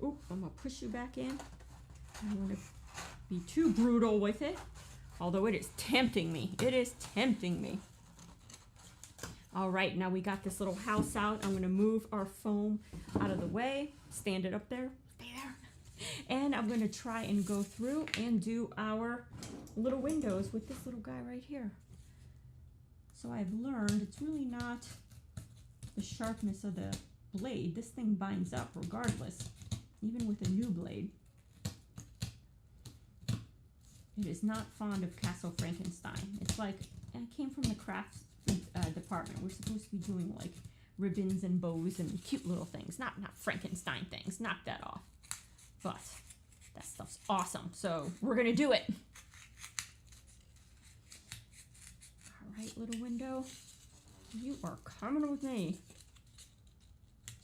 Oop, I'm gonna push you back in. I don't want to be too brutal with it, although it is tempting me. It is tempting me. All right, now we got this little house out. I'm gonna move our foam out of the way, stand it up there, stay there. And I'm gonna try and go through and do our little windows with this little guy right here. So I've learned it's really not the sharpness of the blade. This thing binds up regardless. Even with a new blade. It is not fond of Castle Frankenstein. It's like, it came from the crafts department. We're supposed to be doing like ribbons and bows and cute little things, not Frankenstein things. Knock that off. But that stuff's awesome, so we're gonna do it. All right, little window, you are coming with me.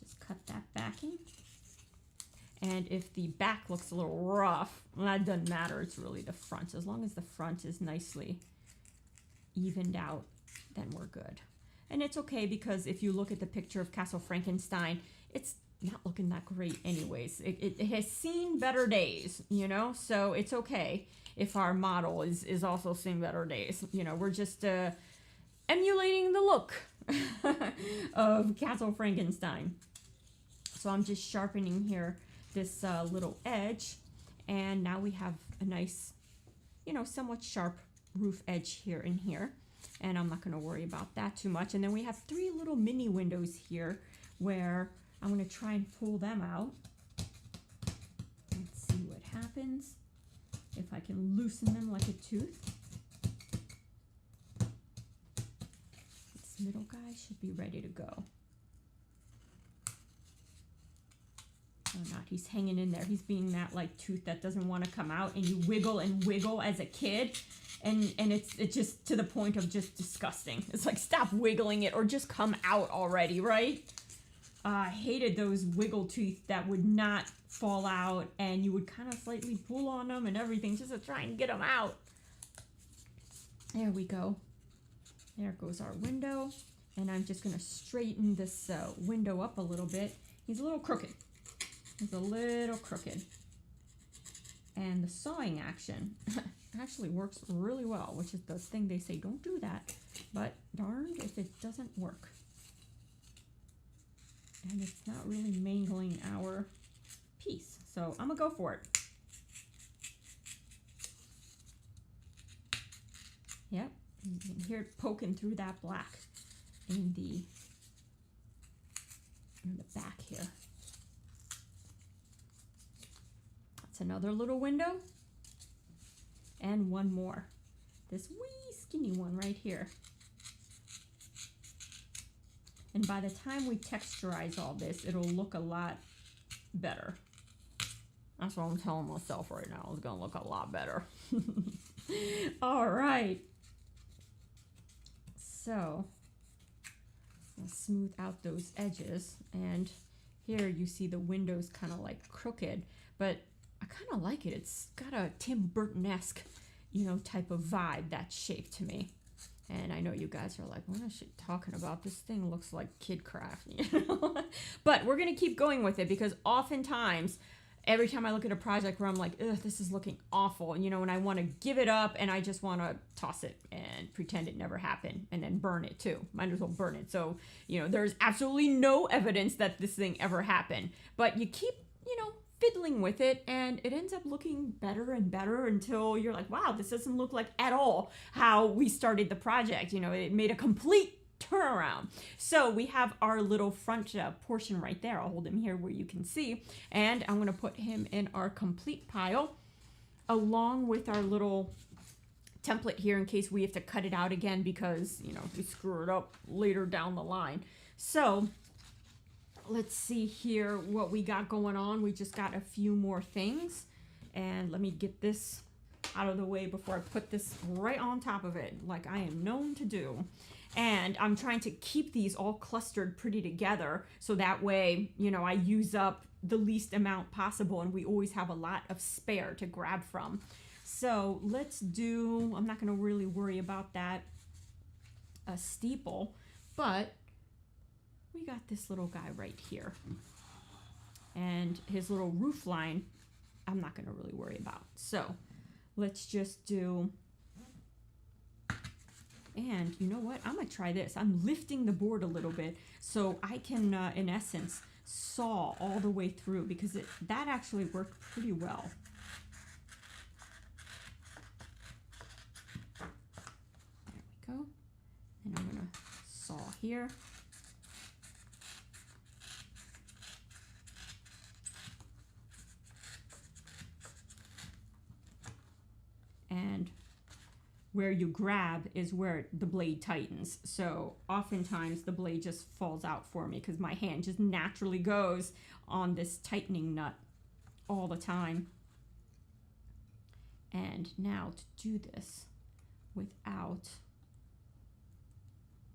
Just cut that backing. And if the back looks a little rough, well, that doesn't matter. It's really the front. As long as the front is nicely evened out, then we're good. And it's okay because if you look at the picture of Castle Frankenstein, it's not looking that great anyways. It has seen better days, you know? So it's okay if our model is also seeing better days. You know, we're just emulating the look of Castle Frankenstein. So I'm just sharpening here this little edge, and now we have a nice, you know, somewhat sharp roof edge here and here, and I'm not going to worry about that too much. And then we have 3 little mini windows here where I'm going to try and pull them out. Let's see what happens if I can loosen them like a tooth. This middle guy should be ready to go. Oh, not. He's hanging in there. He's being that like tooth that doesn't want to come out, and you wiggle and wiggle as a kid, and it's just to the point of just disgusting. It's like, stop wiggling it or just come out already, right? I hated those wiggle teeth that would not fall out, and you would kind of slightly pull on them and everything just to try and get them out. There we go. There goes our window, and I'm just going to straighten this window up a little bit. He's a little crooked. He's a little crooked. And the sawing action actually works really well, which is the thing they say, don't do that. But darned if it doesn't work. And it's not really mangling our piece. So I'm going to go for it. Yep, you can hear it poking through that black in the back here. That's another little window. And one more. This wee skinny one right here. And by the time we texturize all this, it'll look a lot better. That's what I'm telling myself right now. It's going to look a lot better. All right. So, I'll smooth out those edges. And here you see the windows kind of like crooked. But I kind of like it. It's got a Tim Burton-esque, you know, type of vibe, that shape to me. And I know you guys are like, what is she talking about? This thing looks like kid craft, you know? But we're going to keep going with it, because oftentimes, every time I look at a project where I'm like, ugh, this is looking awful, you know, and I want to give it up, and I just want to toss it and pretend it never happened, and then burn it too. Might as well burn it. So, you know, there's absolutely no evidence that this thing ever happened. But you keep, you know, fiddling with it, and it ends up looking better and better until you're like, wow, this doesn't look like at all how we started the project. You know, it made a complete turnaround. So we have our little front portion right there. I'll hold him here where you can see, and I'm going to put him in our complete pile along with our little template here in case we have to cut it out again because, you know, we screw it up later down the line. So let's see here what we got going on. We just got a few more things, and let me get this out of the way before I put this right on top of it like I am known to do. And I'm trying to keep these all clustered pretty together so that way, you know, I use up the least amount possible and we always have a lot of spare to grab from. So let's do, I'm not going to really worry about that steeple, but we got this little guy right here, and his little roof line I'm not going to really worry about. So let's just do, and you know what, I'm going to try this. I'm lifting the board a little bit so I can in essence saw all the way through, because that actually worked pretty well. There we go. And I'm going to saw here. And where you grab is where the blade tightens. So oftentimes the blade just falls out for me because my hand just naturally goes on this tightening nut all the time. And now to do this without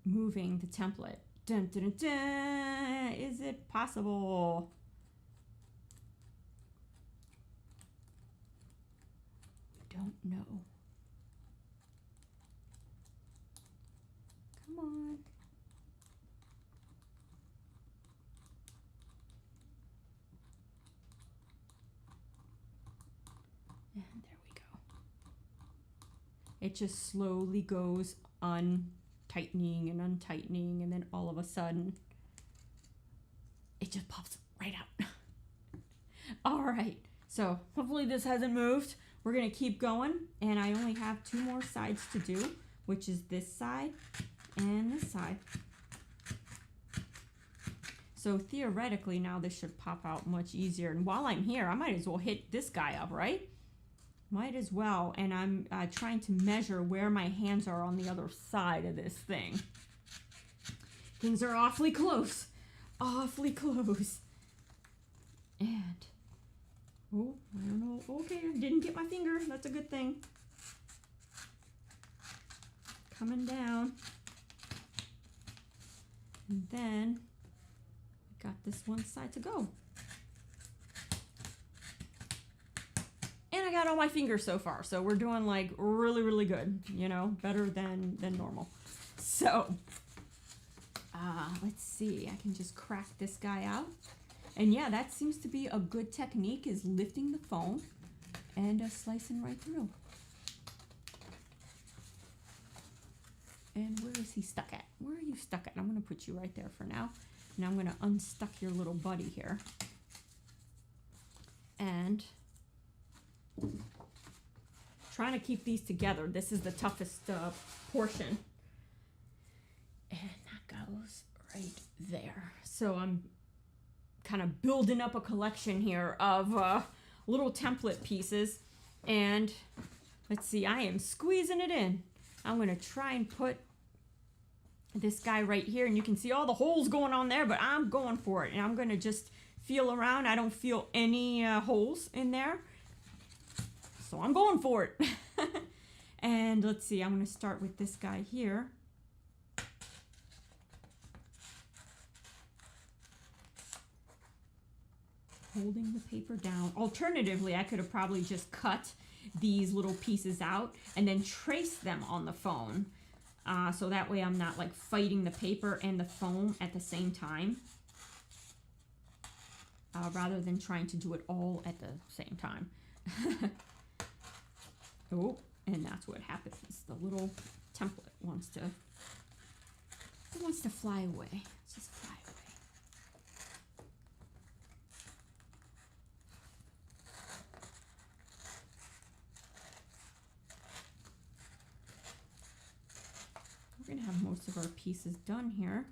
moving the template. Dun, dun, dun, dun. Is it possible? Don't know. Come on. And there we go. It just slowly goes untightening tightening and untightening, and then all of a sudden it just pops right out. All right, so hopefully this hasn't moved. We're gonna keep going, and I only have 2 more sides to do, which is this side and this side. So theoretically now this should pop out much easier. And while I'm here, I might as well hit this guy up, right? Might as well. And I'm trying to measure where my hands are on the other side of this thing. Things are awfully close. Awfully close. And, oh, I don't know. Okay, I didn't get my finger. That's a good thing. Coming down. And then got this one side to go. And I got all my fingers so far, so we're doing like really, really good, you know, better than normal. So, let's see, I can just crack this guy out. And yeah, that seems to be a good technique, is lifting the foam and slicing right through. And where is he stuck at? Where are you stuck at? I'm gonna put you right there for now. Now I'm going to unstuck your little buddy here. And trying to keep these together. This is the toughest portion. And that goes right there. So I'm kind of building up a collection here of little template pieces. And let's see, I am squeezing it in. I'm going to try and put this guy right here, and you can see all the holes going on there, but I'm going for it, and I'm going to just feel around. I don't feel any holes in there, so I'm going for it. And let's see, I'm going to start with this guy here. Holding the paper down. Alternatively, I could have probably just cut these little pieces out and then trace them on the phone. So that way I'm not like fighting the paper and the foam at the same time. Rather than trying to do it all at the same time. Oh, and that's what happens. The little template wants to fly away. It's just fly away. We're going to have most of our pieces done here.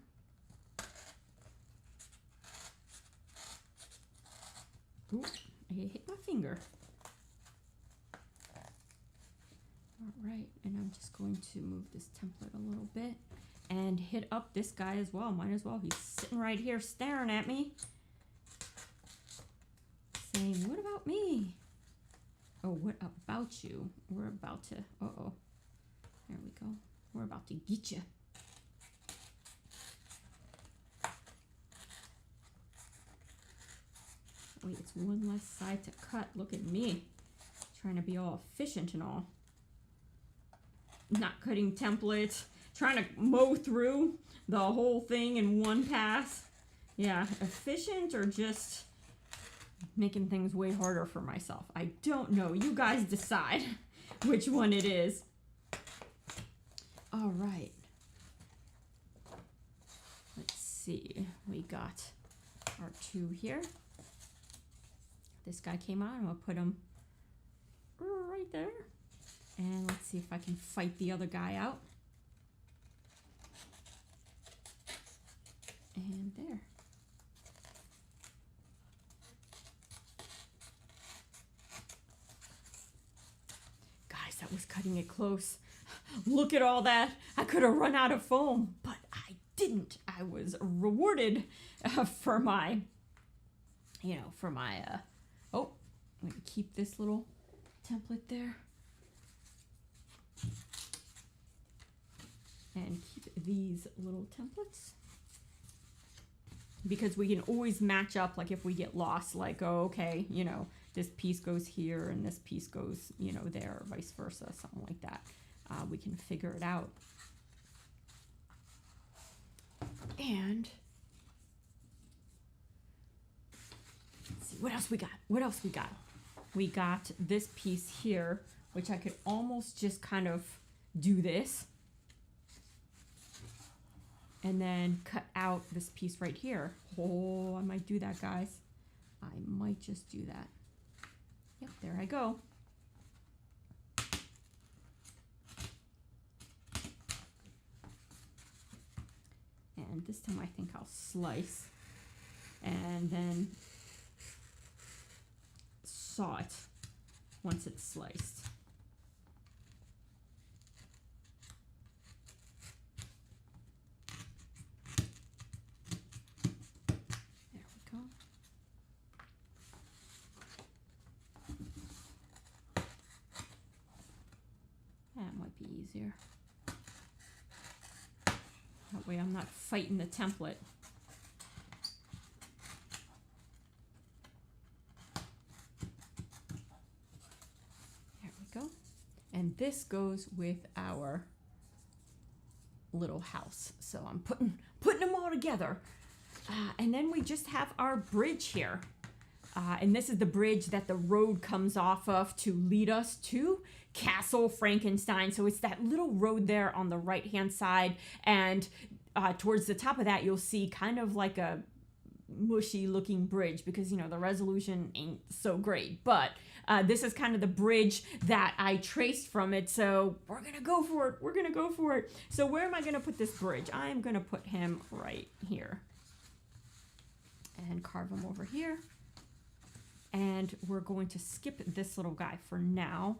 Ooh, I hit my finger. All right, and I'm just going to move this template a little bit and hit up this guy as well. Might as well. He's sitting right here staring at me, saying, "What about me?" Oh, what about you? We're about to, uh-oh. There we go. We're about to get you. Wait, it's one less side to cut. Look at me. Trying to be all efficient and all. Not cutting templates. Trying to mow through the whole thing in one pass. Yeah, efficient or just making things way harder for myself. I don't know. You guys decide which one it is. All right. Let's see. We got our 2 here. This guy came out. I'm going to put him right there. And let's see if I can fight the other guy out. And there. Guys, that was cutting it close. Look at all that. I could have run out of foam, but I didn't. I was rewarded for my, oh, I'm going to keep this little template there. And keep these little templates. Because we can always match up, like if we get lost, like, oh, okay, this piece goes here and this piece goes, there, or vice versa, something like that. We can figure it out. And let's see, what else we got? What else we got? We got this piece here, which I could almost just kind of do this. and then cut out this piece right here. Oh, I might do that, guys. I might just do that. Yep, there I go. And this time I think I'll slice and then saw it once it's sliced. There we go. That might be easier. That way I'm not fighting the template. There we go. And this goes with our little house. So I'm putting them all together. And then we just have our bridge here. And this is the bridge that the road comes off of to lead us to Castle Frankenstein. So it's that little road there on the right-hand side. And towards the top of that, you'll see kind of like a mushy looking bridge because, you know, the resolution ain't so great. But this is kind of the bridge that I traced from it. So we're going to go for it. We're going to go for it. So where am I going to put this bridge? I'm going to put him right here. And carve him over here. And we're going to skip this little guy for now.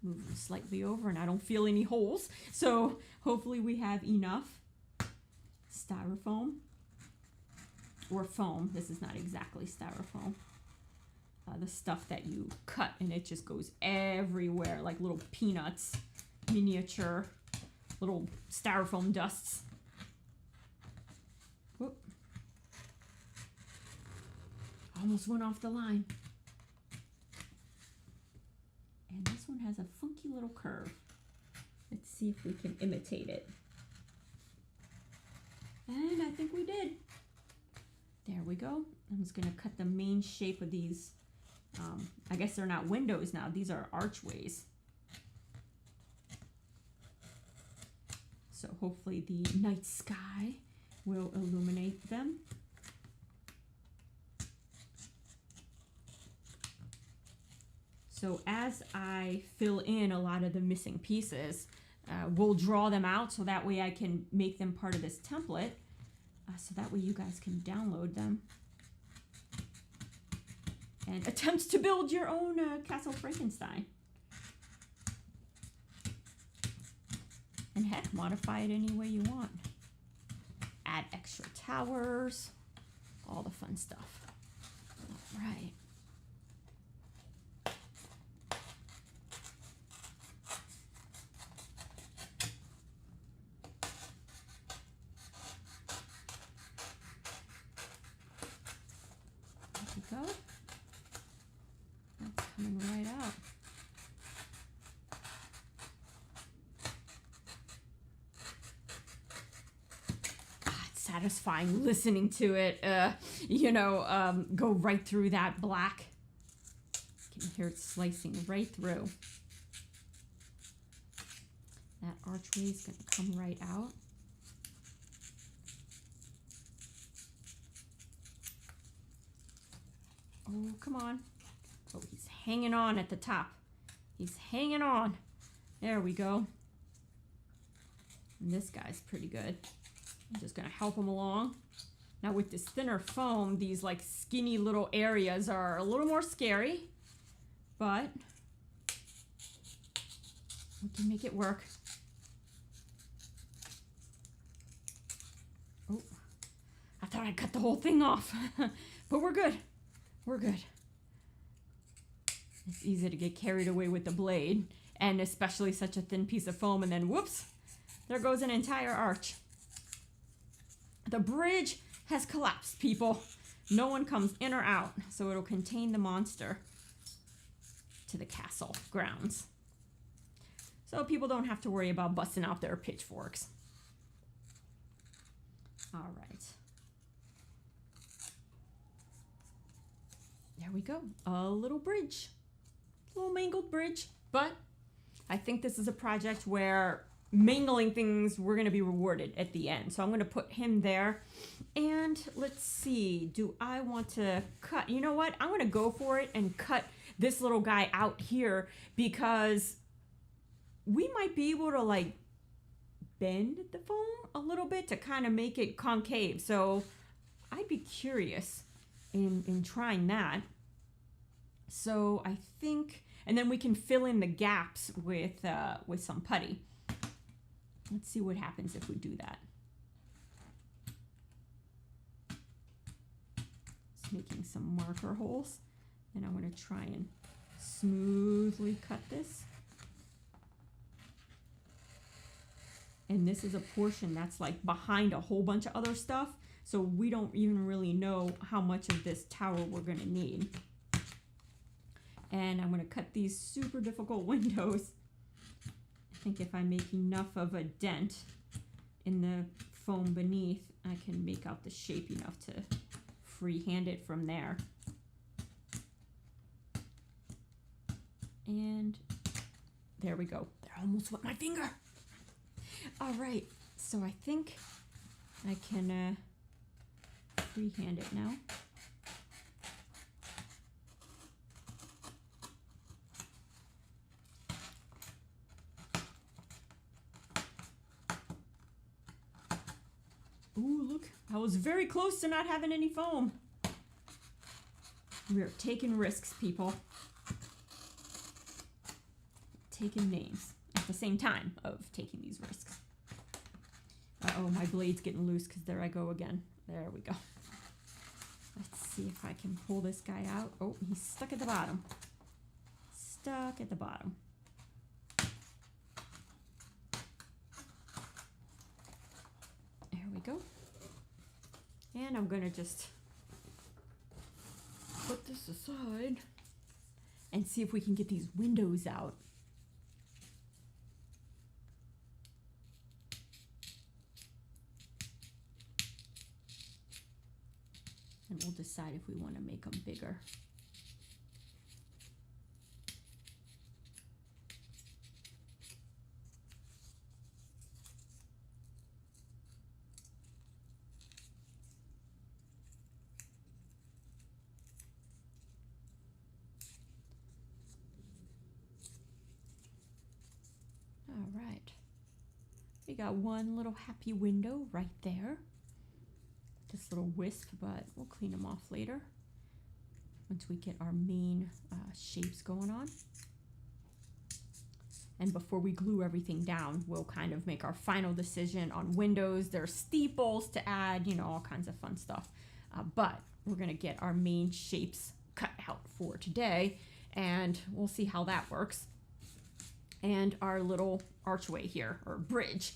Move him slightly over, and I don't feel any holes. So hopefully we have enough styrofoam or foam. This is not exactly styrofoam. The stuff that you cut and it just goes everywhere, like little peanuts, miniature, little styrofoam dusts. Whoop. Almost went off the line. And this one has a funky little curve. Let's see if we can imitate it. And I think we did. There we go. I'm just going to cut the main shape of these. I guess they're not windows now. These are archways. So hopefully the night sky will illuminate them. So as I fill in a lot of the missing pieces, we'll draw them out so that way I can make them part of this template. So that way you guys can download them and attempt to build your own Castle Frankenstein. And heck, modify it any way you want. Add extra towers, all the fun stuff. All right. Go. That's coming right out. It's satisfying listening to it, go right through that black. You can hear it slicing right through. That archway is going to come right out. Oh, come on. Oh, he's hanging on at the top. He's hanging on. There we go. And this guy's pretty good. I'm just going to help him along. Now with this thinner foam, these like skinny little areas are a little more scary, but we can make it work. Oh, I thought I'd cut the whole thing off, but we're good. We're good. It's easy to get carried away with the blade, and especially such a thin piece of foam, and then whoops, there goes an entire arch. The bridge has collapsed, people. No one comes in or out, so it'll contain the monster to the castle grounds. So people don't have to worry about busting out their pitchforks. All right. There we go, a little bridge, a little mangled bridge, but I think this is a project where mangling things, we're going to be rewarded at the end. So I'm going to put him there. And let's see, do I want to cut? You know what? I'm going to go for it and cut this little guy out here because we might be able to like bend the foam a little bit to kind of make it concave. So I'd be curious in trying that. So I think, and then we can fill in the gaps with some putty. Let's see what happens if we do that. Just making some marker holes. And I'm going to try and smoothly cut this. And this is a portion that's like behind a whole bunch of other stuff. So we don't even really know how much of this tower we're going to need. And I'm going to cut these super difficult windows. I think if I make enough of a dent in the foam beneath, I can make out the shape enough to freehand it from there. And there we go. There, almost wet my finger. All right, so I think I can freehand it now. Ooh, look, I was very close to not having any foam. We're taking risks, people. Taking names at the same time of taking these risks. Uh-oh, my blade's getting loose because there I go again. There we go. Let's see if I can pull this guy out. Oh, he's stuck at the bottom. Stuck at the bottom. There we go. And I'm gonna just put this aside and see if we can get these windows out. And we'll decide if we want to make them bigger. All right. We got one little happy window right there. This little wisp, but we'll clean them off later once we get our main shapes going on. And before we glue everything down, we'll kind of make our final decision on windows. There's steeples to add, you know, all kinds of fun stuff. But we're gonna get our main shapes cut out for today, and we'll see how that works. And our little archway here, or bridge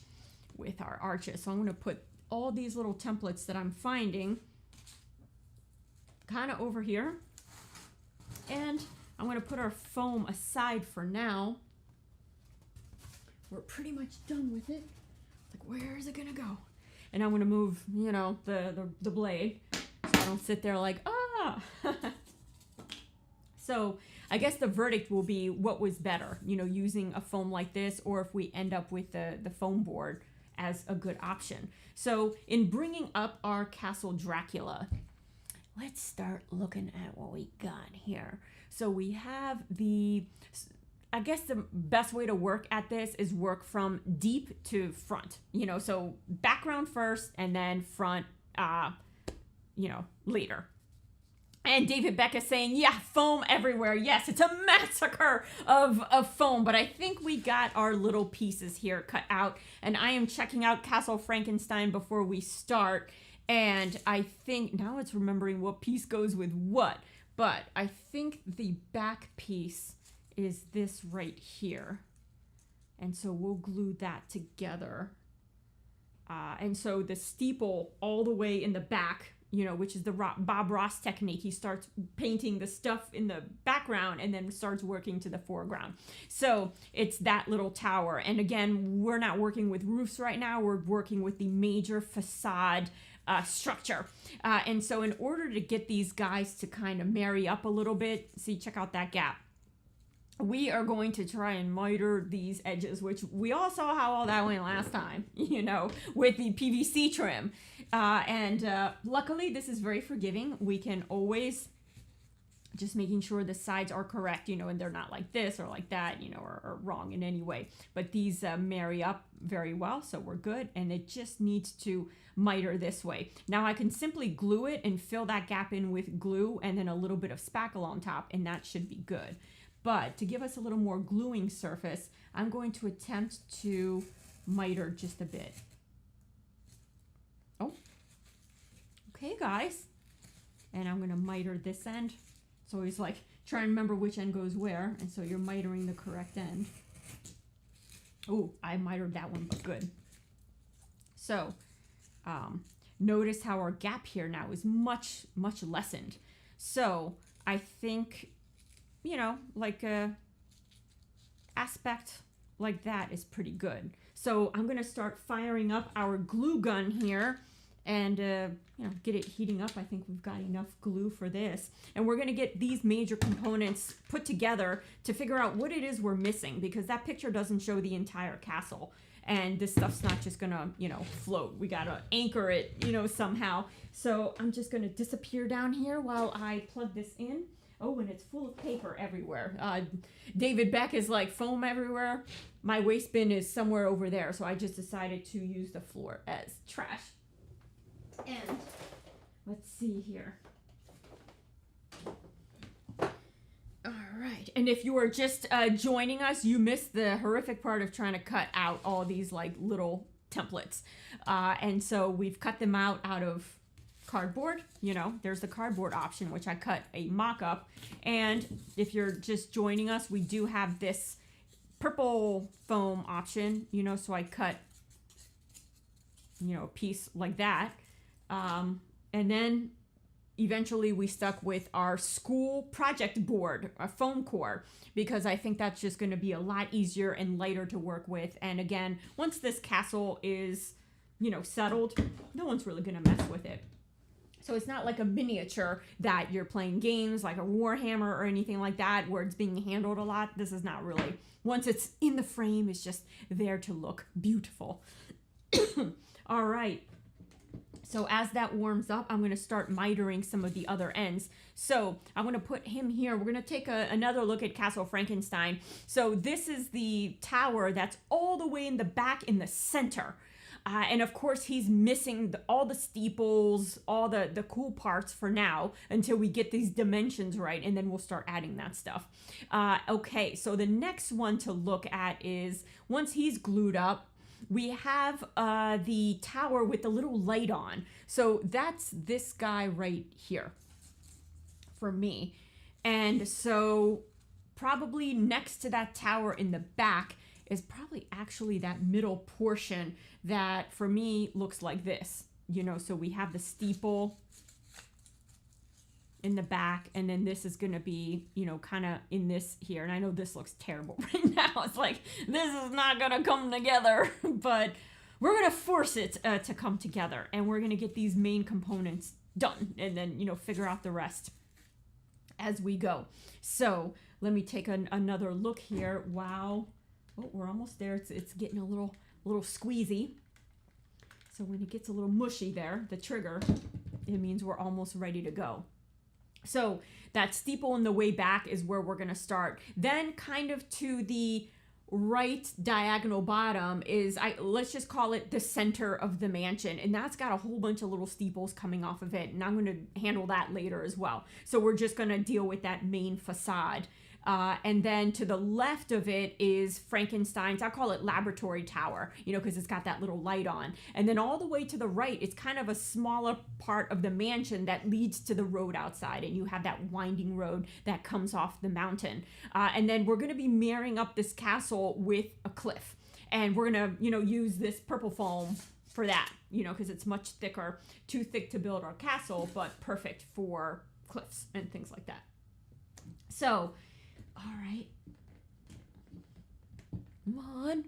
with our arches. So I'm gonna put all these little templates that I'm finding kind of over here. And I'm going to put our foam aside for now. We're pretty much done with it. Like, where is it going to go? And I'm going to move, you know, the blade so I don't sit there like, ah! So I guess the verdict will be what was better, you know, using a foam like this, or if we end up with the foam board as a good option. So in bringing up our Castle Dracula, let's start looking at what we got here. So we have I guess the best way to work at this is work from deep to front, you know, so background first and then front, you know, later. And David Beck is saying, yeah, foam everywhere. Yes, it's a massacre of foam, but I think we got our little pieces here cut out. And I am checking out Castle Frankenstein before we start. And I think, now it's remembering what piece goes with what. But I think the back piece is this right here. And so we'll glue that together. And so the steeple all the way in the back, you know, which is the Bob Ross technique. He starts painting the stuff in the background and then starts working to the foreground. So it's that little tower. And again, we're not working with roofs right now. We're working with the major facade structure. And so in order to get these guys to kind of marry up a little bit, see, check out that gap. we are going to try and miter these edges, which we all saw how all that went last time, you know, with the PVC trim. Luckily, this is very forgiving. We can always just making sure the sides are correct, you know, and they're not like this or like that, you know, or wrong in any way. But these marry up very well, so we're good. And it just needs to miter this way. Now I can simply glue it and fill that gap in with glue and then a little bit of spackle on top, and that should be good. But to give us a little more gluing surface, I'm going to attempt to miter just a bit. Oh, okay, guys. And I'm going to miter this end. It's always like, try and remember which end goes where, and so you're mitering the correct end. Oh, I mitered that one, but good. So, notice how our gap here now is much, much lessened. So, I think, you know, like a aspect like that is pretty good. So, I'm going to start firing up our glue gun here and, you know, get it heating up. I think we've got enough glue for this. And we're going to get these major components put together to figure out what it is we're missing, because that picture doesn't show the entire castle. And this stuff's not just going to, you know, float. We got to anchor it, you know, somehow. So I'm just going to disappear down here while I plug this in. Oh, and it's full of paper everywhere. David Beck is like, foam everywhere. My waste bin is somewhere over there. So I just decided to use the floor as trash. And let's see here. All right. And if you are just joining us, you missed the horrific part of trying to cut out all these like little templates. And so we've cut them out of cardboard. You know, there's the cardboard option, which I cut a mock-up. And if you're just joining us, we do have this purple foam option, you know, so I cut, you know, a piece like that. And then eventually we stuck with our school project board, a foam core, because I think that's just going to be a lot easier and lighter to work with. And again, once this castle is, you know, settled, no one's really going to mess with it. So it's not like a miniature that you're playing games like a Warhammer or anything like that where it's being handled a lot. This is not really. Once it's in the frame, it's just there to look beautiful. All right. So as that warms up, I'm going to start mitering some of the other ends. So I'm going to put him here. We're going to take another look at Castle Frankenstein. So this is the tower that's all the way in the back in the center. And of course, he's missing all the steeples, all the cool parts for now until we get these dimensions right. And then we'll start adding that stuff. Okay, so the next one to look at is once he's glued up, we have the tower with the little light on. So that's this guy right here for me. And so probably next to that tower in the back is probably actually that middle portion that for me looks like this. You know, so we have the steeple in the back, and then this is going to be, you know, kind of in this here. And I know this looks terrible right now. It's like, this is not going to come together, but we're going to force it to come together, and we're going to get these main components done and then, you know, figure out the rest as we go. So let me take another look here. Wow. Oh, we're almost there. It's getting a little squeezy. So when it gets a little mushy there, the trigger, it means we're almost ready to go. So that steeple in the way back is where we're going to start. Then kind of to the right diagonal bottom is, let's just call it the center of the mansion. And that's got a whole bunch of little steeples coming off of it. And I'm going to handle that later as well. So we're just going to deal with that main facade. And then to the left of it is Frankenstein's, I call it laboratory tower, you know, because it's got that little light on. And then all the way to the right, it's kind of a smaller part of the mansion that leads to the road outside. And you have that winding road that comes off the mountain. And then we're going to be marrying up this castle with a cliff. And we're going to, you know, use this purple foam for that, you know, because it's much thicker, too thick to build our castle, but perfect for cliffs and things like that. So, all right. Come on.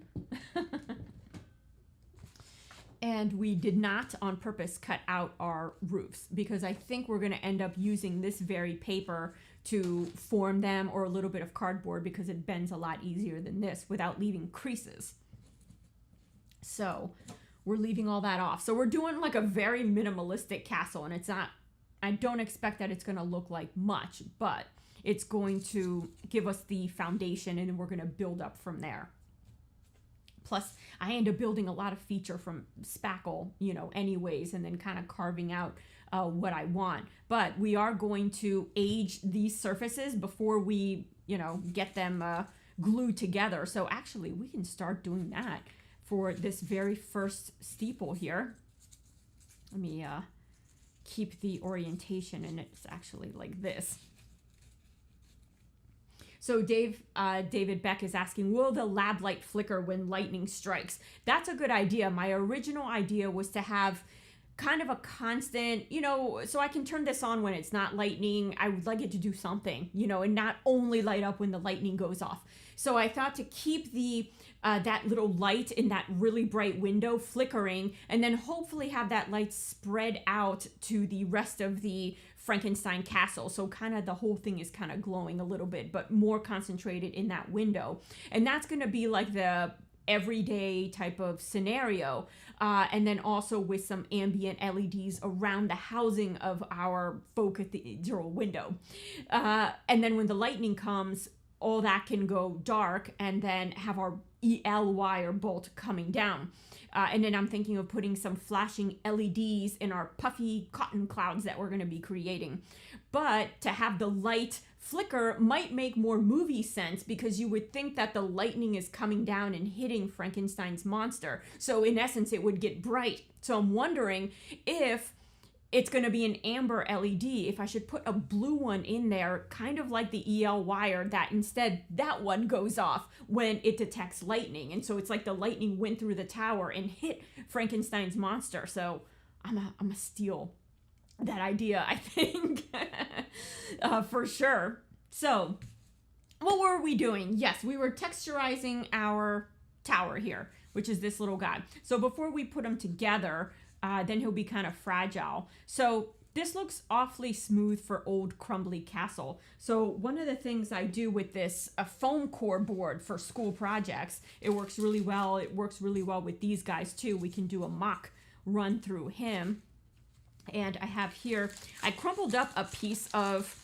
And we did not on purpose cut out our roofs because I think we're going to end up using this very paper to form them, or a little bit of cardboard because it bends a lot easier than this without leaving creases. So we're leaving all that off. So we're doing like a very minimalistic castle, and it's not, I don't expect that it's going to look like much, but it's going to give us the foundation, and then we're going to build up from there. Plus, I end up building a lot of feature from spackle, you know, anyways, and then kind of carving out what I want. But we are going to age these surfaces before we, you know, get them glued together. So actually, we can start doing that for this very first steeple here. Let me keep the orientation, and it's actually like this. So David Beck is asking, will the lab light flicker when lightning strikes? That's a good idea. My original idea was to have kind of a constant, you know, so I can turn this on when it's not lightning. I would like it to do something, you know, and not only light up when the lightning goes off. So I thought to keep the that little light in that really bright window flickering, and then hopefully have that light spread out to the rest of the Frankenstein Castle. So kind of the whole thing is kind of glowing a little bit, but more concentrated in that window. And that's going to be like the everyday type of scenario. And then also with some ambient LEDs around the housing of our faux cathedral window. And then when the lightning comes, all that can go dark, and then have our EL wire bolt coming down. And then I'm thinking of putting some flashing LEDs in our puffy cotton clouds that we're going to be creating. But to have the light flicker might make more movie sense, because you would think that the lightning is coming down and hitting Frankenstein's monster. So in essence, it would get bright. So I'm wondering if it's going to be an amber LED, if I should put a blue one in there, kind of like the EL wire, that instead that one goes off when it detects lightning. And so it's like the lightning went through the tower and hit Frankenstein's monster. So I'm a steal that idea, I think, for sure. So what were we doing? Yes, we were texturizing our tower here, which is this little guy. So before we put them together, then he'll be kind of fragile. So this looks awfully smooth for old crumbly castle. So one of the things I do with this foam core board for school projects, it works really well. It works really well with these guys too. We can do a mock run through him. And I have here, I crumpled up a piece of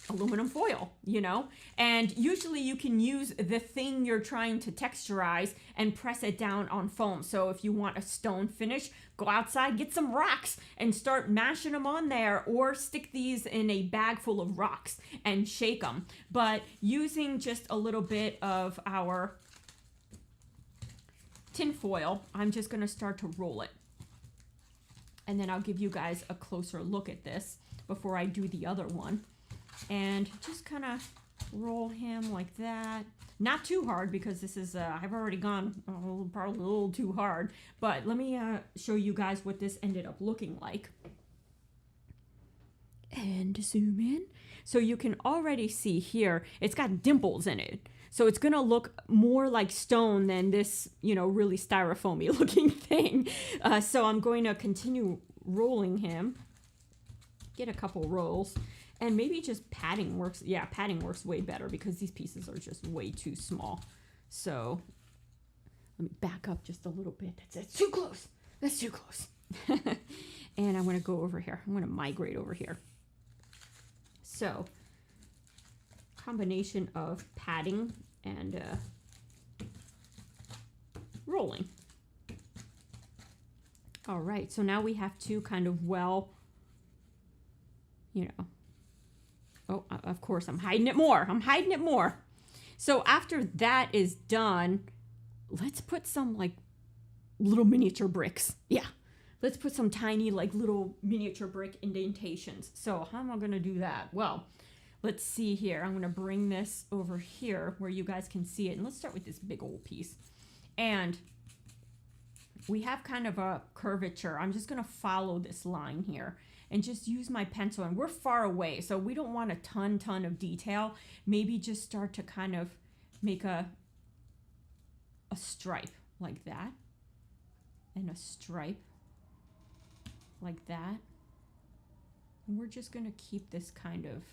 aluminum foil, you know, and usually you can use the thing you're trying to texturize and press it down on foam. So if you want a stone finish, go outside, get some rocks and start mashing them on there, or stick these in a bag full of rocks and shake them. But using just a little bit of our tin foil, I'm just going to start to roll it. And then I'll give you guys a closer look at this before I do the other one. And just kind of roll him like that. Not too hard, because this is, I've already gone probably a little too hard. But let me show you guys what this ended up looking like. And zoom in. So you can already see here, it's got dimples in it. So it's going to look more like stone than this, you know, really styrofoamy looking thing. So I'm going to continue rolling him. Get a couple rolls. And maybe just padding works. Yeah, padding works way better, because these pieces are just way too small. So let me back up just a little bit. That's too close. That's too close. And I'm going to go over here. I'm going to migrate over here. So combination of padding and rolling. All right. So now we have two kind of well, you know. Oh, of course, I'm hiding it more. I'm hiding it more. So after that is done, let's put some like little miniature bricks. Yeah, let's put some tiny like little miniature brick indentations. So how am I going to do that? Well, let's see here. I'm going to bring this over here where you guys can see it. And let's start with this big old piece. And we have kind of a curvature. I'm just going to follow this line here and just use my pencil. And we're far away, so we don't want a ton of detail. Maybe just start to kind of make a stripe like that, and a stripe like that. And we're just gonna keep this kind of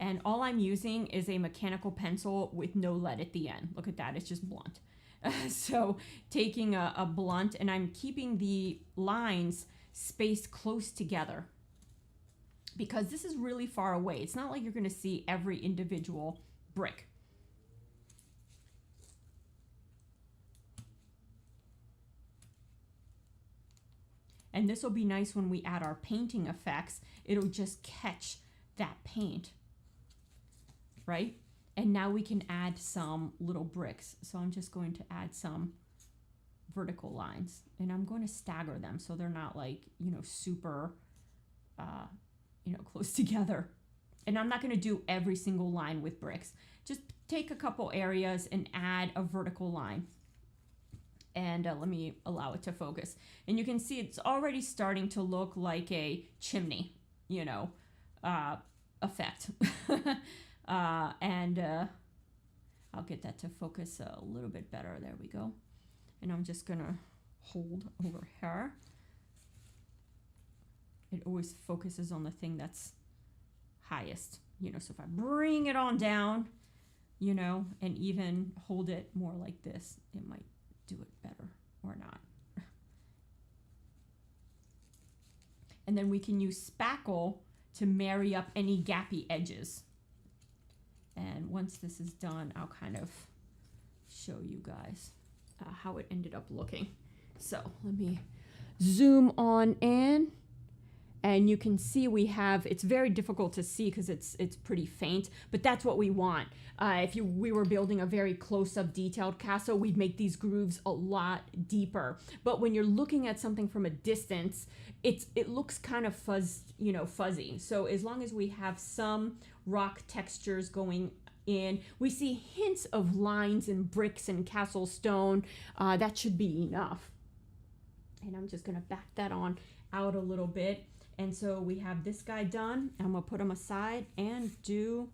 And all I'm using is a mechanical pencil with no lead at the end. Look at that, it's just blunt. So taking a blunt, and I'm keeping the lines spaced close together because this is really far away. It's not like you're going to see every individual brick. And this will be nice when we add our painting effects. It'll just catch that paint, right? And now we can add some little bricks. So I'm just going to add some vertical lines, and I'm going to stagger them so they're not like, you know, super, you know, close together. And I'm not going to do every single line with bricks. Just take a couple areas and add a vertical line. And let me allow it to focus. And you can see it's already starting to look like a chimney, you know, effect. And I'll get that to focus a little bit better. There we go. And I'm just gonna hold over here. It always focuses on the thing that's highest, you know, so if I bring it on down, you know, and even hold it more like this, it might do it better or not. And then we can use spackle to marry up any gappy edges. And once this is done, I'll kind of show you guys how it ended up looking. So let me zoom on in. And you can see we have, it's very difficult to see because it's pretty faint, but that's what we want. If we were building a very close-up detailed castle, we'd make these grooves a lot deeper. But when you're looking at something from a distance, it looks kind of fuzzy. So as long as we have some rock textures going in, we see hints of lines and bricks and castle stone, that should be enough. And I'm just gonna back that on out a little bit. And so we have this guy done. I'm gonna put him aside and do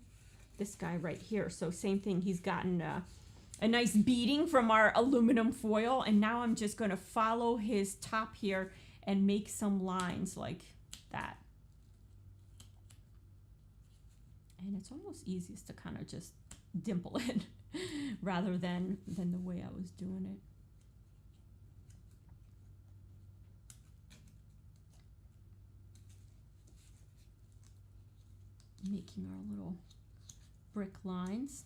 this guy right here. So same thing, he's gotten a nice beating from our aluminum foil. And now I'm just gonna follow his top here and make some lines like that. And it's almost easiest to kind of just dimple it rather than the way I was doing it. Making our little brick lines.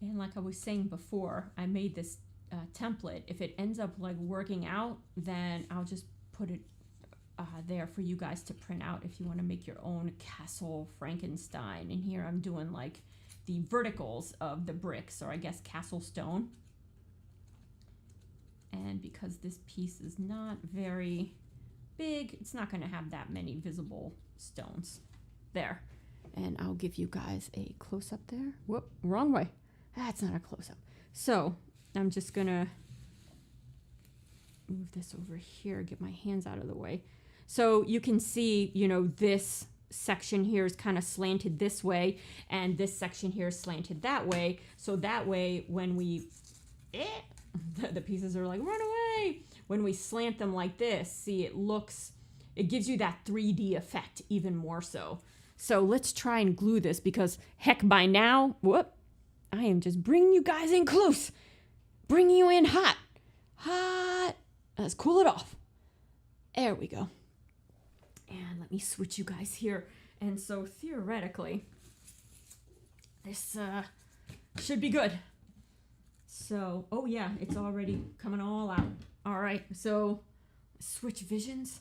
And like I was saying before, I made this template. If it ends up like working out, then I'll just put it there for you guys to print out if you want to make your own castle Frankenstein. And here I'm doing like the verticals of the bricks, or I guess castle stone. And because this piece is not very big, it's not going to have that many visible stones there. And I'll give you guys a close-up there. Whoop, wrong way. That's not a close-up. So I'm just going to move this over here, get my hands out of the way. So you can see, you know, this section here is kind of slanted this way, and this section here is slanted that way. So that way, when we... the pieces are like, run away. When we slant them like this, see, it gives you that 3D effect even more so. So let's try and glue this because heck, by now, I am just bringing you guys in close, bringing you in hot. Let's cool it off. There we go. And let me switch you guys here. And so theoretically, this should be good. So, oh yeah, it's already coming all out. All right, so switch visions,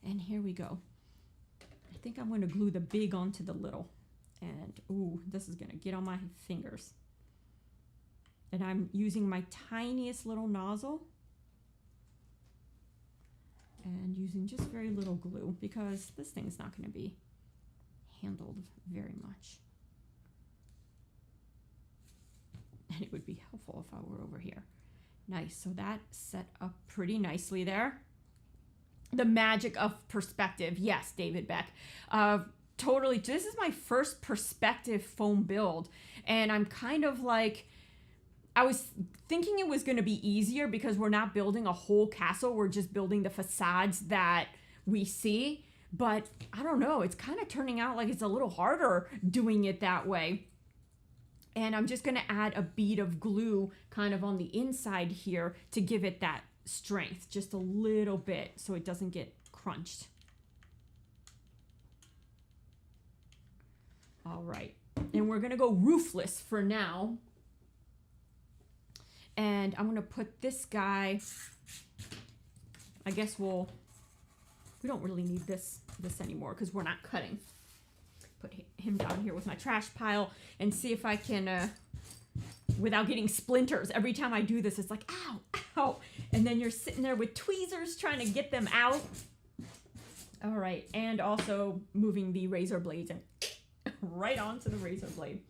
and here we go. I think I'm going to glue the big onto the little. And, ooh, this is going to get on my fingers. And I'm using my tiniest little nozzle. And using just very little glue, because this thing's not going to be handled very much. And it would be helpful if I were over here. Nice, so that set up pretty nicely there. The magic of perspective. Yes, David Beck. Totally, this is my first perspective foam build. And I'm kind of like, I was thinking it was going to be easier because we're not building a whole castle. We're just building the facades that we see. But I don't know. It's kind of turning out like it's a little harder doing it that way. And I'm just going to add a bead of glue kind of on the inside here to give it that strength just a little bit so it doesn't get crunched. All right. And we're going to go roofless for now. And I'm going to put this guy, I guess we don't really need this anymore because we're not cutting. Put him down here with my trash pile and see if I can, without getting splinters. Every time I do this, it's like, ow, ow. And then you're sitting there with tweezers trying to get them out. All right. And also moving the razor blades in right onto the razor blade.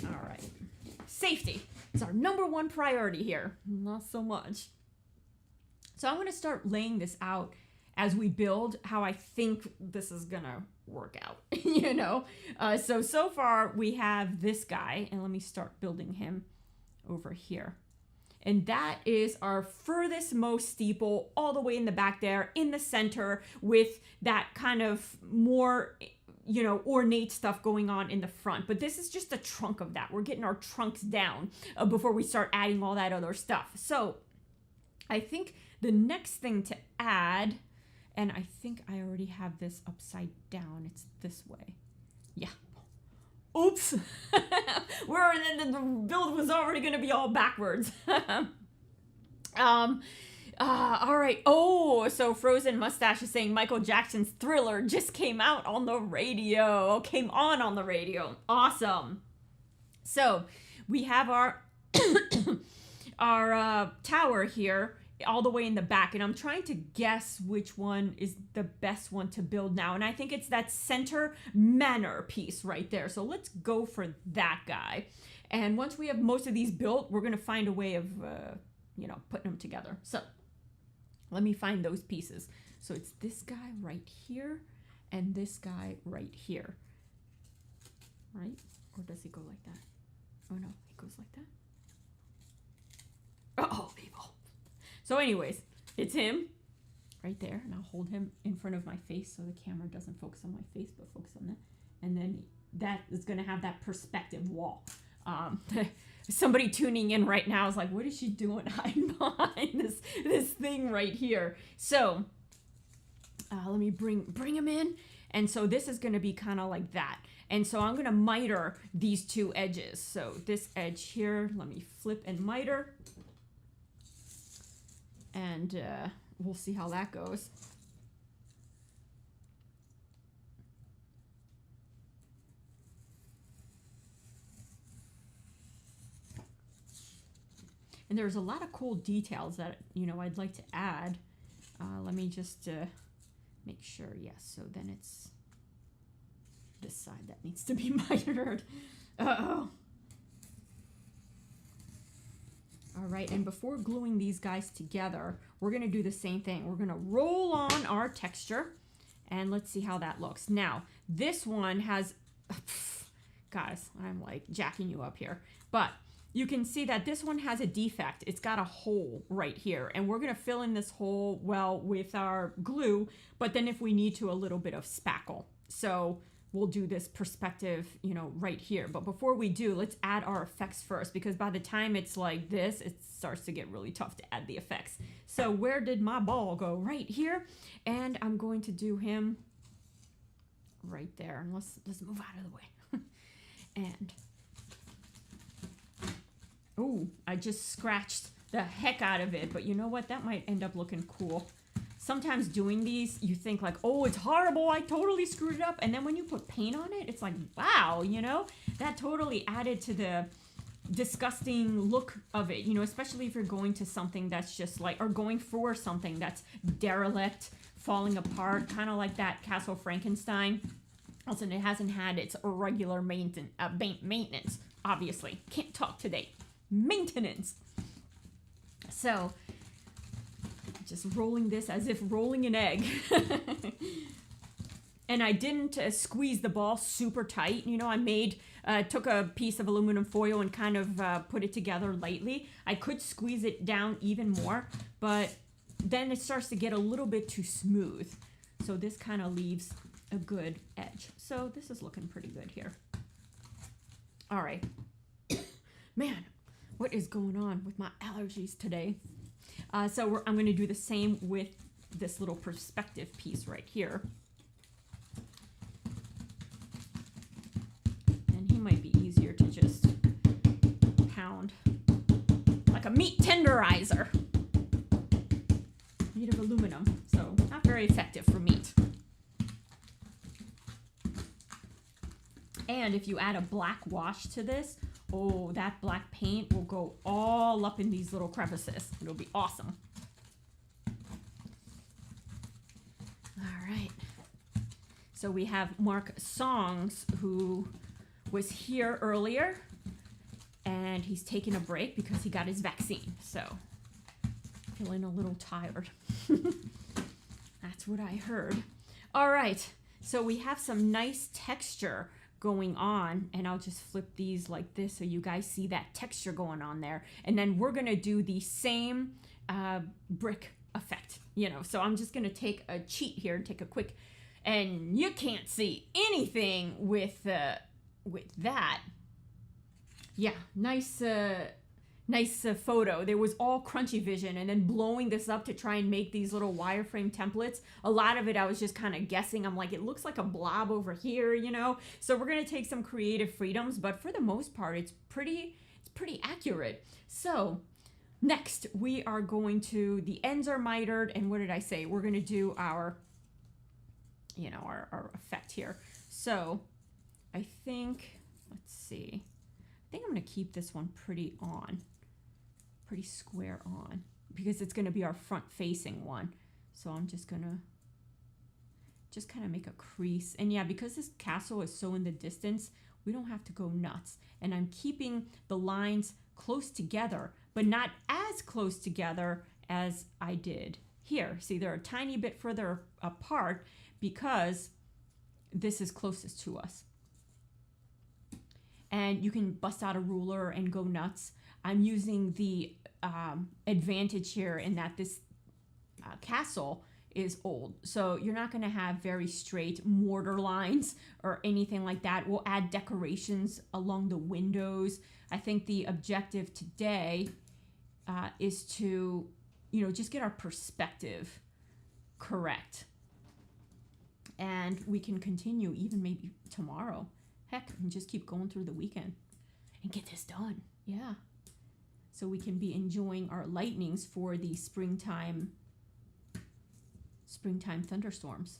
All right. Safety is our #1 priority here. Not so much. So I'm going to start laying this out as we build how I think this is going to work out, you know? So far we have this guy, and let me start building him over here. And that is our furthest most steeple all the way in the back there in the center with that kind of more, you know, ornate stuff going on in the front. But this is just a trunk of that. We're getting our trunks down before we start adding all that other stuff. So I think the next thing to add, and I think I already have this upside down. It's this way. Yeah. Oops. The build was already going to be all backwards. All right. Oh, so Frozen Mustache is saying Michael Jackson's Thriller just came out on the radio. Came on the radio. Awesome. So we have our our tower here all the way in the back, and I'm trying to guess which one is the best one to build now, and I think it's that center manor piece right there. So let's go for that guy, and once we have most of these built, we're gonna find a way of you know, putting them together. So let me find those pieces. So it's this guy right here and this guy right here, right? Or does he go like that? Oh no, he goes like that. Oh, people. So anyways, it's him right there, and I'll hold him in front of my face so the camera doesn't focus on my face, but focus on that. And then that is going to have that perspective wall. Somebody tuning in right now is like, what is she doing hiding behind this thing right here? So let me bring him in. And so this is going to be kind of like that. And so I'm going to miter these two edges. So this edge here, let me flip and miter. And we'll see how that goes. And there's a lot of cool details that, you know, I'd like to add. Let me just make sure. Yes, so then it's this side that needs to be mitered. Uh-oh. All right, and before gluing these guys together, we're going to do the same thing. We're going to roll on our texture, and let's see how that looks. Now, this one has, guys, I'm like jacking you up here, but you can see that this one has a defect. It's got a hole right here, and we're going to fill in this hole, well, with our glue, but then if we need to, a little bit of spackle. So we'll do this perspective, you know, right here. But before we do, let's add our effects first, because by the time it's like this, it starts to get really tough to add the effects. So where did my ball go? Right here. And I'm going to do him right there. And let's move out of the way. And, oh, I just scratched the heck out of it. But you know what? That might end up looking cool. Sometimes doing these, you think like, oh, it's horrible, I totally screwed it up. And then when you put paint on it, it's like, wow, you know, that totally added to the disgusting look of it, you know, especially if you're going to something that's just like, or going for something that's derelict, falling apart, kind of like that Castle Frankenstein. Also, it hasn't had its regular maintenance, obviously. Can't talk today. Maintenance. So just rolling this as if rolling an egg. And I didn't squeeze the ball super tight. You know, I took a piece of aluminum foil and kind of put it together lightly. I could squeeze it down even more, but then it starts to get a little bit too smooth. So this kind of leaves a good edge. So this is looking pretty good here. All right. Man, what is going on with my allergies today? I'm going to do the same with this little perspective piece right here. And he might be easier to just pound like a meat tenderizer. Made of aluminum, so not very effective for meat. And if you add a black wash to this, oh, that black paint will go all up in these little crevices. It'll be awesome. All right. So we have Mark Songs, who was here earlier, and he's taking a break because he got his vaccine. So feeling a little tired. That's what I heard. All right. So we have some nice texture going on, and I'll just flip these like this so you guys see that texture going on there. And then we're gonna do the same brick effect, you know. So I'm just gonna take a cheat here and take a quick, and you can't see anything with that. Yeah, nice photo. There was all crunchy vision, and then blowing this up to try and make these little wireframe templates. A lot of it I was just kind of guessing. I'm like, it looks like a blob over here, you know? So we're gonna take some creative freedoms, but for the most part, it's pretty accurate. So next we are going to, the ends are mitered, and what did I say? We're gonna do our, you know, our effect here. So I think, let's see. I think I'm gonna keep this one pretty square on, because it's going to be our front facing one. So I'm just gonna kind of make a crease, and yeah, because this castle is so in the distance, we don't have to go nuts. And I'm keeping the lines close together, but not as close together as I did here. See, they're a tiny bit further apart because this is closest to us. And you can bust out a ruler and go nuts. I'm using the advantage here in that this castle is old. So you're not going to have very straight mortar lines or anything like that. We'll add decorations along the windows. I think the objective today is to, you know, just get our perspective correct. And we can continue even maybe tomorrow. Heck, and just keep going through the weekend and get this done. Yeah. So we can be enjoying our lightnings for the springtime thunderstorms.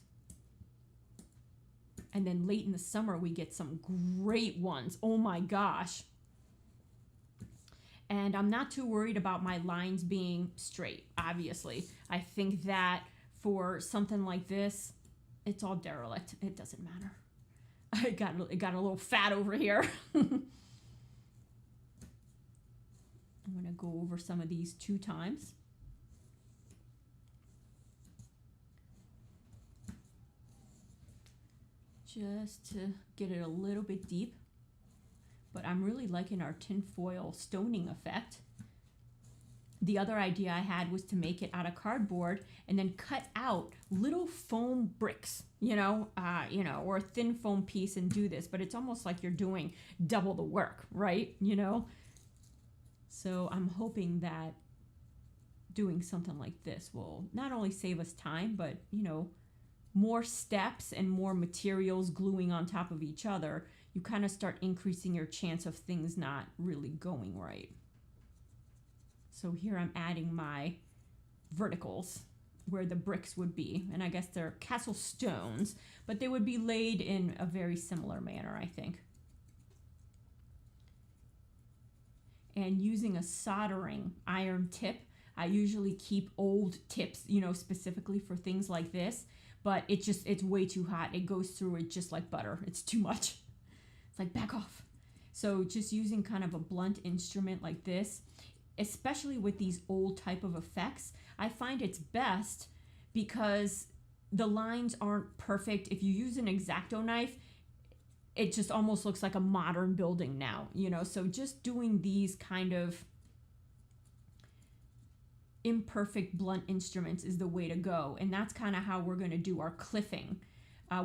And then late in the summer, we get some great ones. Oh my gosh. And I'm not too worried about my lines being straight, obviously. I think that for something like this, it's all derelict. It doesn't matter. It got a little fat over here. I'm going to go over some of these 2 times. Just to get it a little bit deep. But I'm really liking our tinfoil stoning effect. The other idea I had was to make it out of cardboard and then cut out little foam bricks, or a thin foam piece and do this. But it's almost like you're doing double the work, right? So I'm hoping that doing something like this will not only save us time, but, more steps and more materials gluing on top of each other. You kind of start increasing your chance of things not really going right. So here I'm adding my verticals where the bricks would be. And I guess they're castle stones, but they would be laid in a very similar manner, I think. And using a soldering iron tip, I usually keep old tips, specifically for things like this. But it's way too hot. It goes through it just like butter. It's too much. It's like, back off. So just using kind of a blunt instrument like this, especially with these old type of effects, I find it's best because the lines aren't perfect. If you use an X-Acto knife, it just almost looks like a modern building now, you know? So just doing these kind of imperfect blunt instruments is the way to go. And that's kind of how we're going to do our cliffing.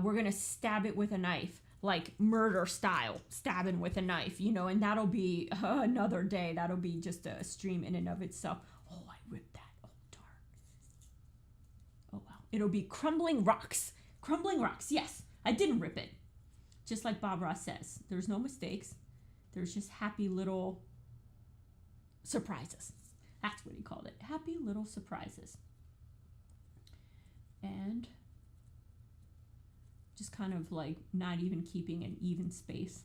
We're going to stab it with a knife, like murder style, stabbing with a knife, you know, and that'll be another day. That'll be just a stream in and of itself. Oh, I ripped that. Oh, darn. Oh, wow. It'll be crumbling rocks. Crumbling rocks. Yes, I didn't rip it. Just like Bob Ross says, there's no mistakes. There's just happy little surprises. That's what he called it. Happy little surprises. And just kind of like not even keeping an even space.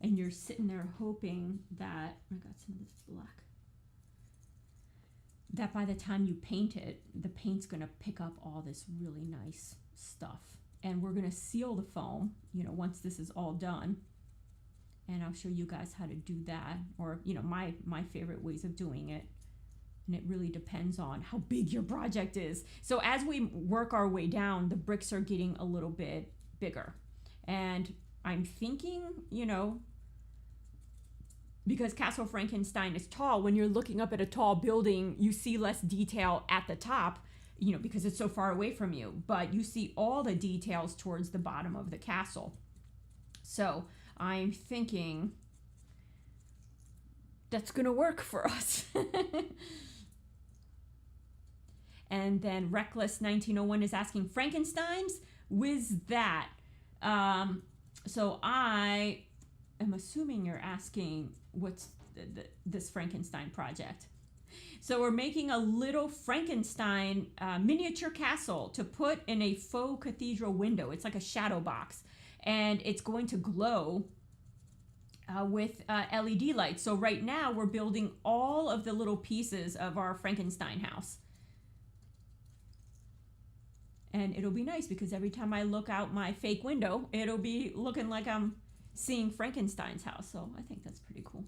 And you're sitting there hoping that, I got some of this black, that by the time you paint it, the paint's gonna pick up all this really nice stuff. And we're gonna seal the foam, you know, once this is all done. And I'll show you guys how to do that, or, you know, my favorite ways of doing it. And it really depends on how big your project is. So as we work our way down, the bricks are getting a little bit bigger. And I'm thinking, you know, because Castle Frankenstein is tall, when you're looking up at a tall building, you see less detail at the top, you know, because it's so far away from you. But you see all the details towards the bottom of the castle. So I'm thinking that's gonna work for us. And then Reckless 1901 is asking, Frankenstein's? Whiz that. So I am assuming you're asking what's this Frankenstein project. So we're making a little Frankenstein miniature castle to put in a faux cathedral window. It's like a shadow box. And it's going to glow with LED lights. So right now we're building all of the little pieces of our Frankenstein house. And it'll be nice because every time I look out my fake window, it'll be looking like I'm seeing Frankenstein's house. So I think that's pretty cool.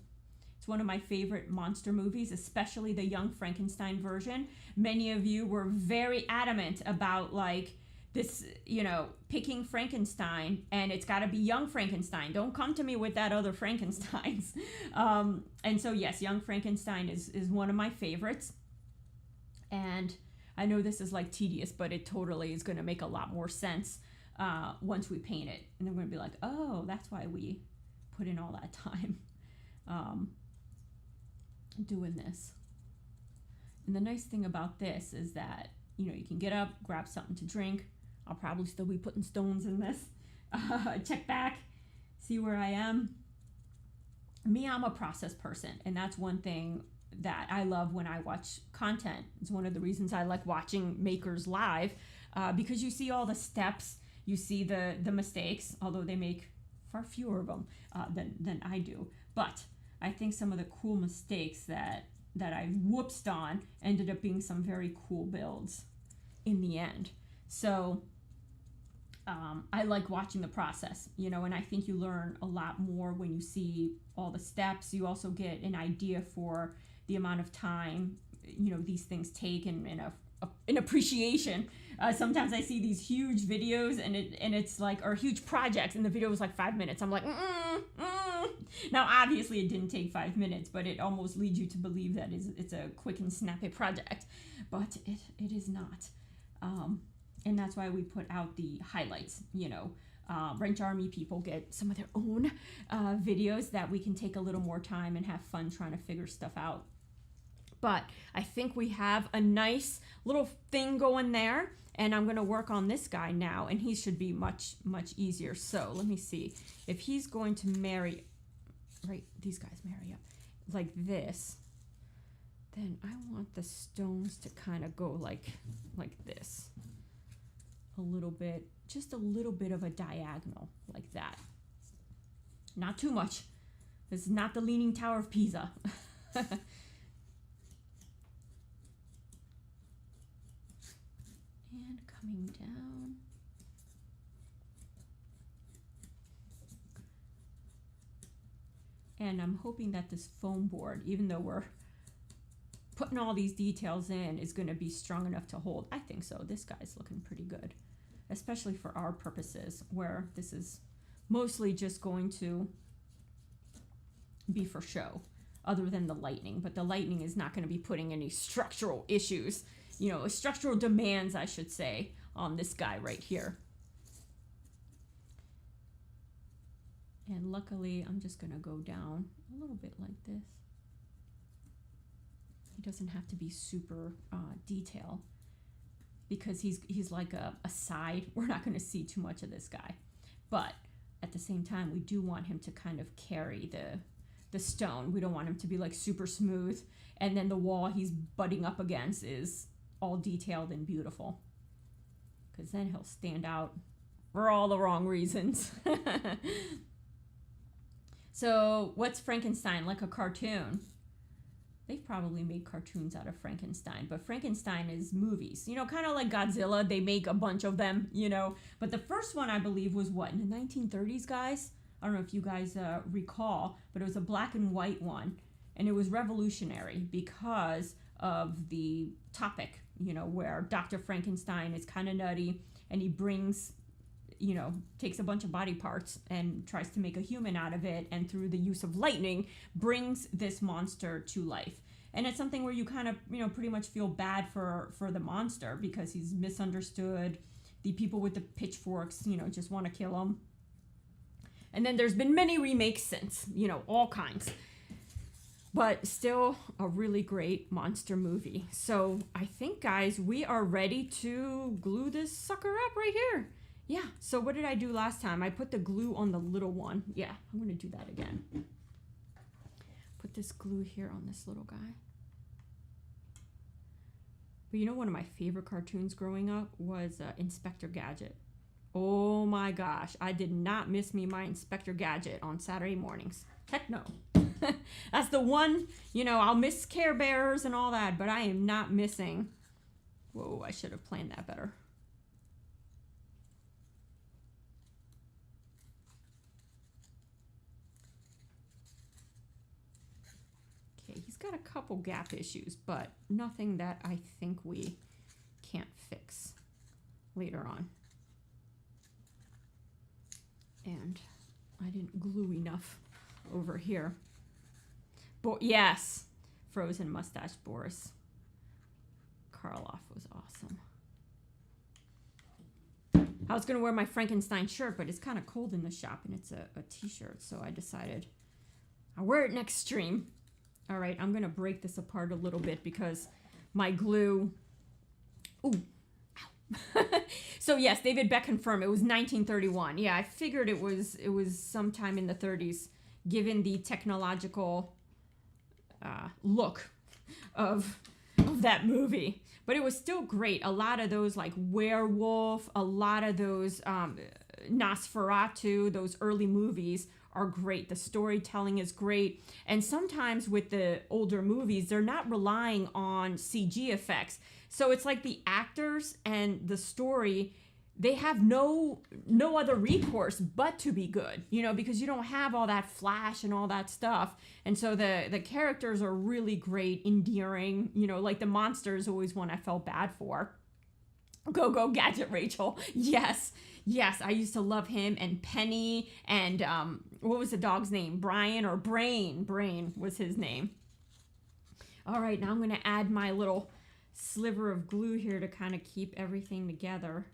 It's one of my favorite monster movies, especially the Young Frankenstein version. Many of you were very adamant about like this, you know, picking Frankenstein, and it's got to be Young Frankenstein. Don't come to me with that other Frankensteins. And so yes, Young Frankenstein is one of my favorites. And I know this is like tedious, but it totally is going to make a lot more sense once we paint it. And then we're going to be like, oh, that's why we put in all that time doing this. And the nice thing about this is that, you know, you can get up, grab something to drink. I'll probably still be putting stones in this. Check back, see where I am. Me, I'm a process person, and that's one thing that I love when I watch content. It's one of the reasons I like watching makers live, because you see all the steps, you see the mistakes, although they make far fewer of them than I do. But I think some of the cool mistakes that I whoopsed on ended up being some very cool builds in the end. So I like watching the process, you know, and I think you learn a lot more when you see all the steps. You also get an idea for the amount of time, you know, these things take, and an appreciation. Sometimes I see these huge videos and it's like, or huge projects, and the video was like 5 minutes. I'm like, Now obviously it didn't take 5 minutes, but it almost leads you to believe that it's a quick and snappy project, but it is not. And that's why we put out the highlights, you know. Wrench Army people get some of their own videos that we can take a little more time and have fun trying to figure stuff out. But I think we have a nice little thing going there, and I'm going to work on this guy now, and he should be much, much easier. So let me see. If he's going to marry, right, these guys marry up like this, then I want the stones to kind of go like this. A little bit, just a little bit of a diagonal like that. Not too much. This is not the Leaning Tower of Pisa. And coming down. And I'm hoping that this foam board, even though we're putting all these details in is going to be strong enough to hold. I think so. This guy's looking pretty good, especially for our purposes, where this is mostly just going to be for show, other than the lightning. But the lightning is not going to be putting any structural issues, you know, structural demands, I should say, on this guy right here. And luckily, I'm just going to go down a little bit like this. He doesn't have to be super detailed, because he's like a side. We're not going to see too much of this guy. But at the same time, we do want him to kind of carry the stone. We don't want him to be like super smooth, and then the wall he's butting up against is all detailed and beautiful, because then he'll stand out for all the wrong reasons. So what's Frankenstein? Like a cartoon. They've probably made cartoons out of Frankenstein, but Frankenstein is movies, you know, kind of like Godzilla. They make a bunch of them, you know, but the first one, I believe, was what, in the 1930s, guys? I don't know if you guys recall, but it was a black and white one, and it was revolutionary because of the topic, you know, where Dr. Frankenstein is kind of nutty, and he brings, you know, takes a bunch of body parts and tries to make a human out of it, and through the use of lightning brings this monster to life. And it's something where you kind of, you know, pretty much feel bad for the monster, because he's misunderstood. The people with the pitchforks, you know, just want to kill him. And then there's been many remakes since, you know, all kinds. But still a really great monster movie. So I think, guys, we are ready to glue this sucker up right here. Yeah, so what did I do last time? I put the glue on the little one. Yeah, I'm going to do that again. Put this glue here on this little guy. But you know, one of my favorite cartoons growing up was Inspector Gadget. Oh my gosh, I did not miss me my Inspector Gadget on Saturday mornings. Heck no. That's the one, you know, I'll miss Care Bears and all that, but I am not missing. Whoa, I should have planned that better. Okay, he's got a couple gap issues, but nothing that I think we can't fix later on. And I didn't glue enough over here. But yes, Frozen Mustache Boris Karloff was awesome. I was going to wear my Frankenstein shirt, but it's kind of cold in the shop, and it's a t-shirt, so I decided I'll wear it next stream. All right, I'm going to break this apart a little bit because my glue... Ooh. So yes, David Beck confirmed it was 1931. Yeah, I figured it was sometime in the 30s, given the technological look of that movie. But it was still great. A lot of those, like Werewolf, a lot of those Nosferatu, those early movies are great. The storytelling is great. And sometimes with the older movies, they're not relying on CG effects. So it's like the actors and the story, they have no other recourse but to be good, you know, because you don't have all that flash and all that stuff. And so the characters are really great, endearing, you know, like the Munsters, always one I felt bad for. Go Gadget Rachel. Yes, I used to love him, and Penny, and what was the dog's name? Brian or Brain? Brain was his name. All right, now I'm going to add my little sliver of glue here to kind of keep everything together.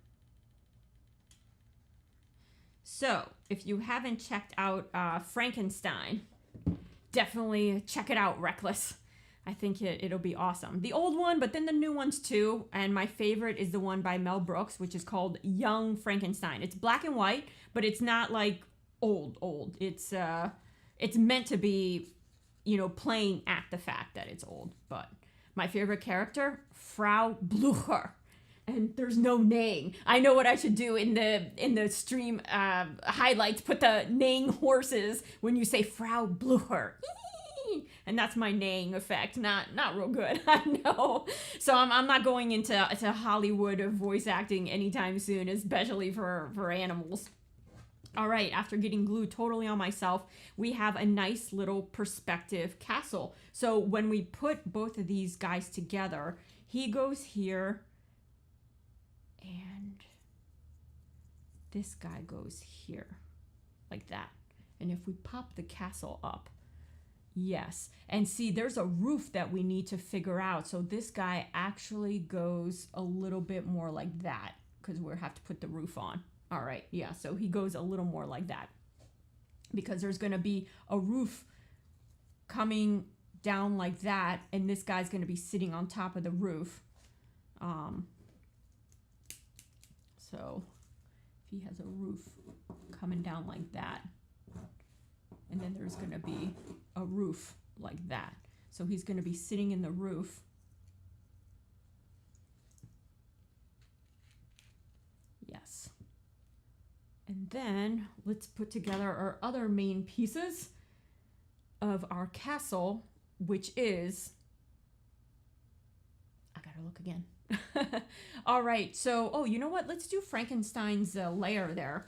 So if you haven't checked out Frankenstein, definitely check it out, Reckless. I think it'll be awesome. The old one, but then the new ones too. And my favorite is the one by Mel Brooks, which is called Young Frankenstein. It's black and white, but it's not like old. It's meant to be, you know, playing at the fact that it's old. But my favorite character, Frau Blücher. And there's no neighing. I know what I should do in the stream highlights. Put the neighing horses when you say Frau Blücher. And that's my neighing effect. Not real good. I know. So I'm not going into Hollywood of voice acting anytime soon, especially for animals. All right, after getting glued totally on myself, we have a nice little perspective castle. So when we put both of these guys together, he goes here and this guy goes here like that. And if we pop the castle up, yes. And see, there's a roof that we need to figure out. So this guy actually goes a little bit more like that because we'll have to put the roof on. All right, yeah, so he goes a little more like that because there's going to be a roof coming down like that, and this guy's going to be sitting on top of the roof. So if he has a roof coming down like that, and then there's going to be a roof like that. So he's going to be sitting in the roof. Yes. And then let's put together our other main pieces of our castle, which is, I gotta look again. All right, so, oh, you know what? Let's do Frankenstein's lair there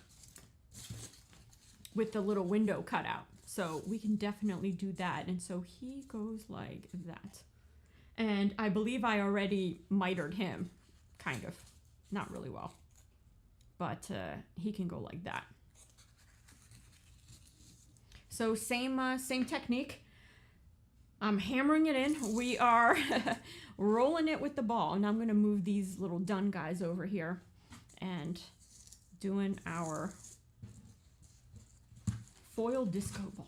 with the little window cut out. So we can definitely do that. And so he goes like that. And I believe I already mitered him, kind of. Not really well. But he can go like that. So same technique. I'm hammering it in. We are rolling it with the ball. And I'm going to move these little dun guys over here and doing our foil disco ball.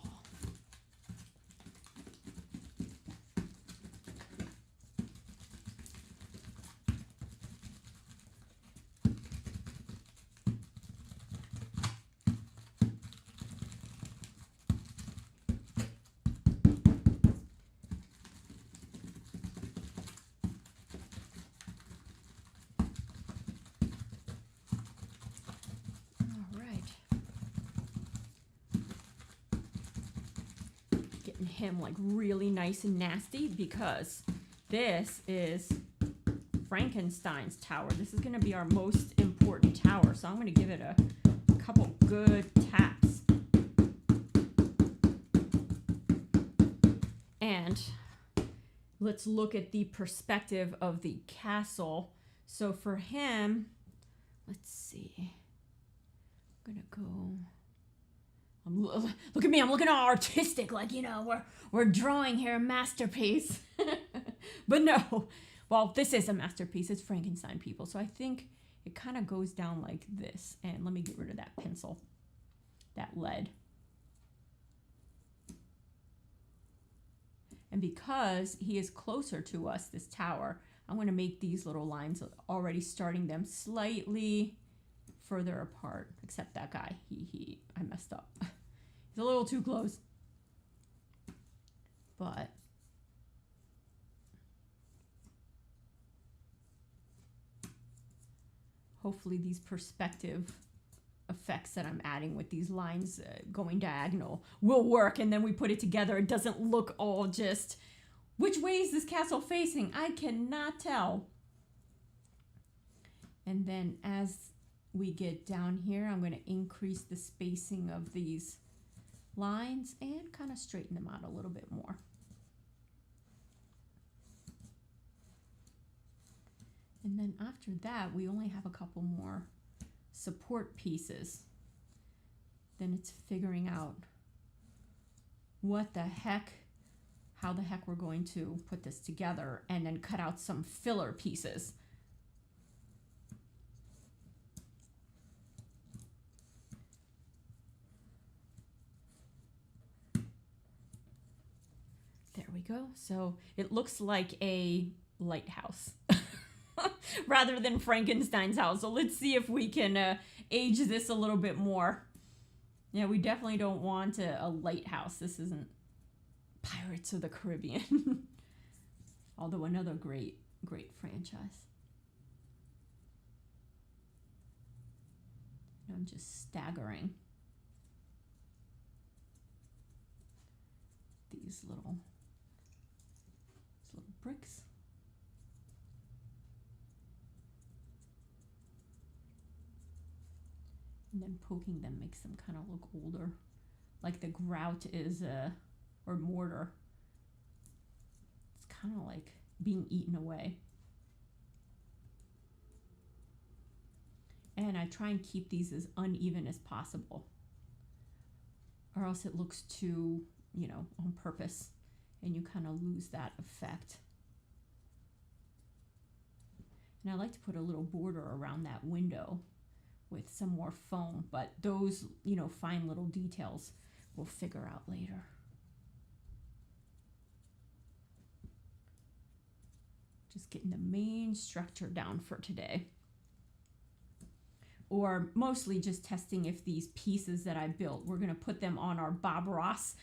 Him like really nice and nasty because this is Frankenstein's tower. This is going to be our most important tower, so I'm going to give it a couple good taps. And let's look at the perspective of the castle. So for him, let's see. I'm going to go... Look at me, I'm looking all artistic, like, you know, we're drawing here a masterpiece. But no, well, this is a masterpiece. It's Frankenstein, people. So I think it kind of goes down like this. And let me get rid of that pencil, that lead. And because he is closer to us, this tower, I'm going to make these little lines, already starting them slightly further apart, except that guy. I messed up. He's a little too close. But hopefully these perspective effects that I'm adding with these lines going diagonal will work, and then we put it together. It doesn't look all just, which way is this castle facing? I cannot tell. And then as we get down here, I'm going to increase the spacing of these lines and kind of straighten them out a little bit more. And then after that, we only have a couple more support pieces. Then it's figuring out what the heck, how the heck we're going to put this together, and then cut out some filler pieces. There we go. So it looks like a lighthouse rather than Frankenstein's house. So let's see if we can age this a little bit more. Yeah, we definitely don't want a lighthouse. This isn't Pirates of the Caribbean. Although another great franchise. I'm just staggering these little bricks. And then poking them makes them kind of look older. Like the grout is, or mortar. It's kind of like being eaten away. And I try and keep these as uneven as possible, or else it looks too, you know, on purpose, and you kind of lose that effect. And I like to put a little border around that window with some more foam, but those, you know, fine little details we'll figure out later. Just getting the main structure down for today. Or mostly just testing if these pieces that I built, we're going to put them on our Bob Ross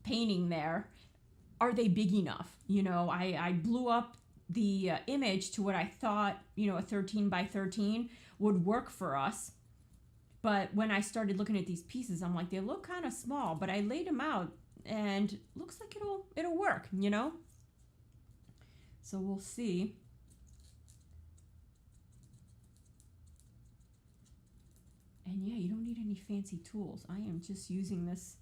painting there. Are they big enough? You know, I blew up the image to what I thought, you know, a 13 by 13 would work for us. But when I started looking at these pieces, I'm like, they look kind of small, but I laid them out and looks like it'll work, you know? So we'll see. And yeah, you don't need any fancy tools. I am just using this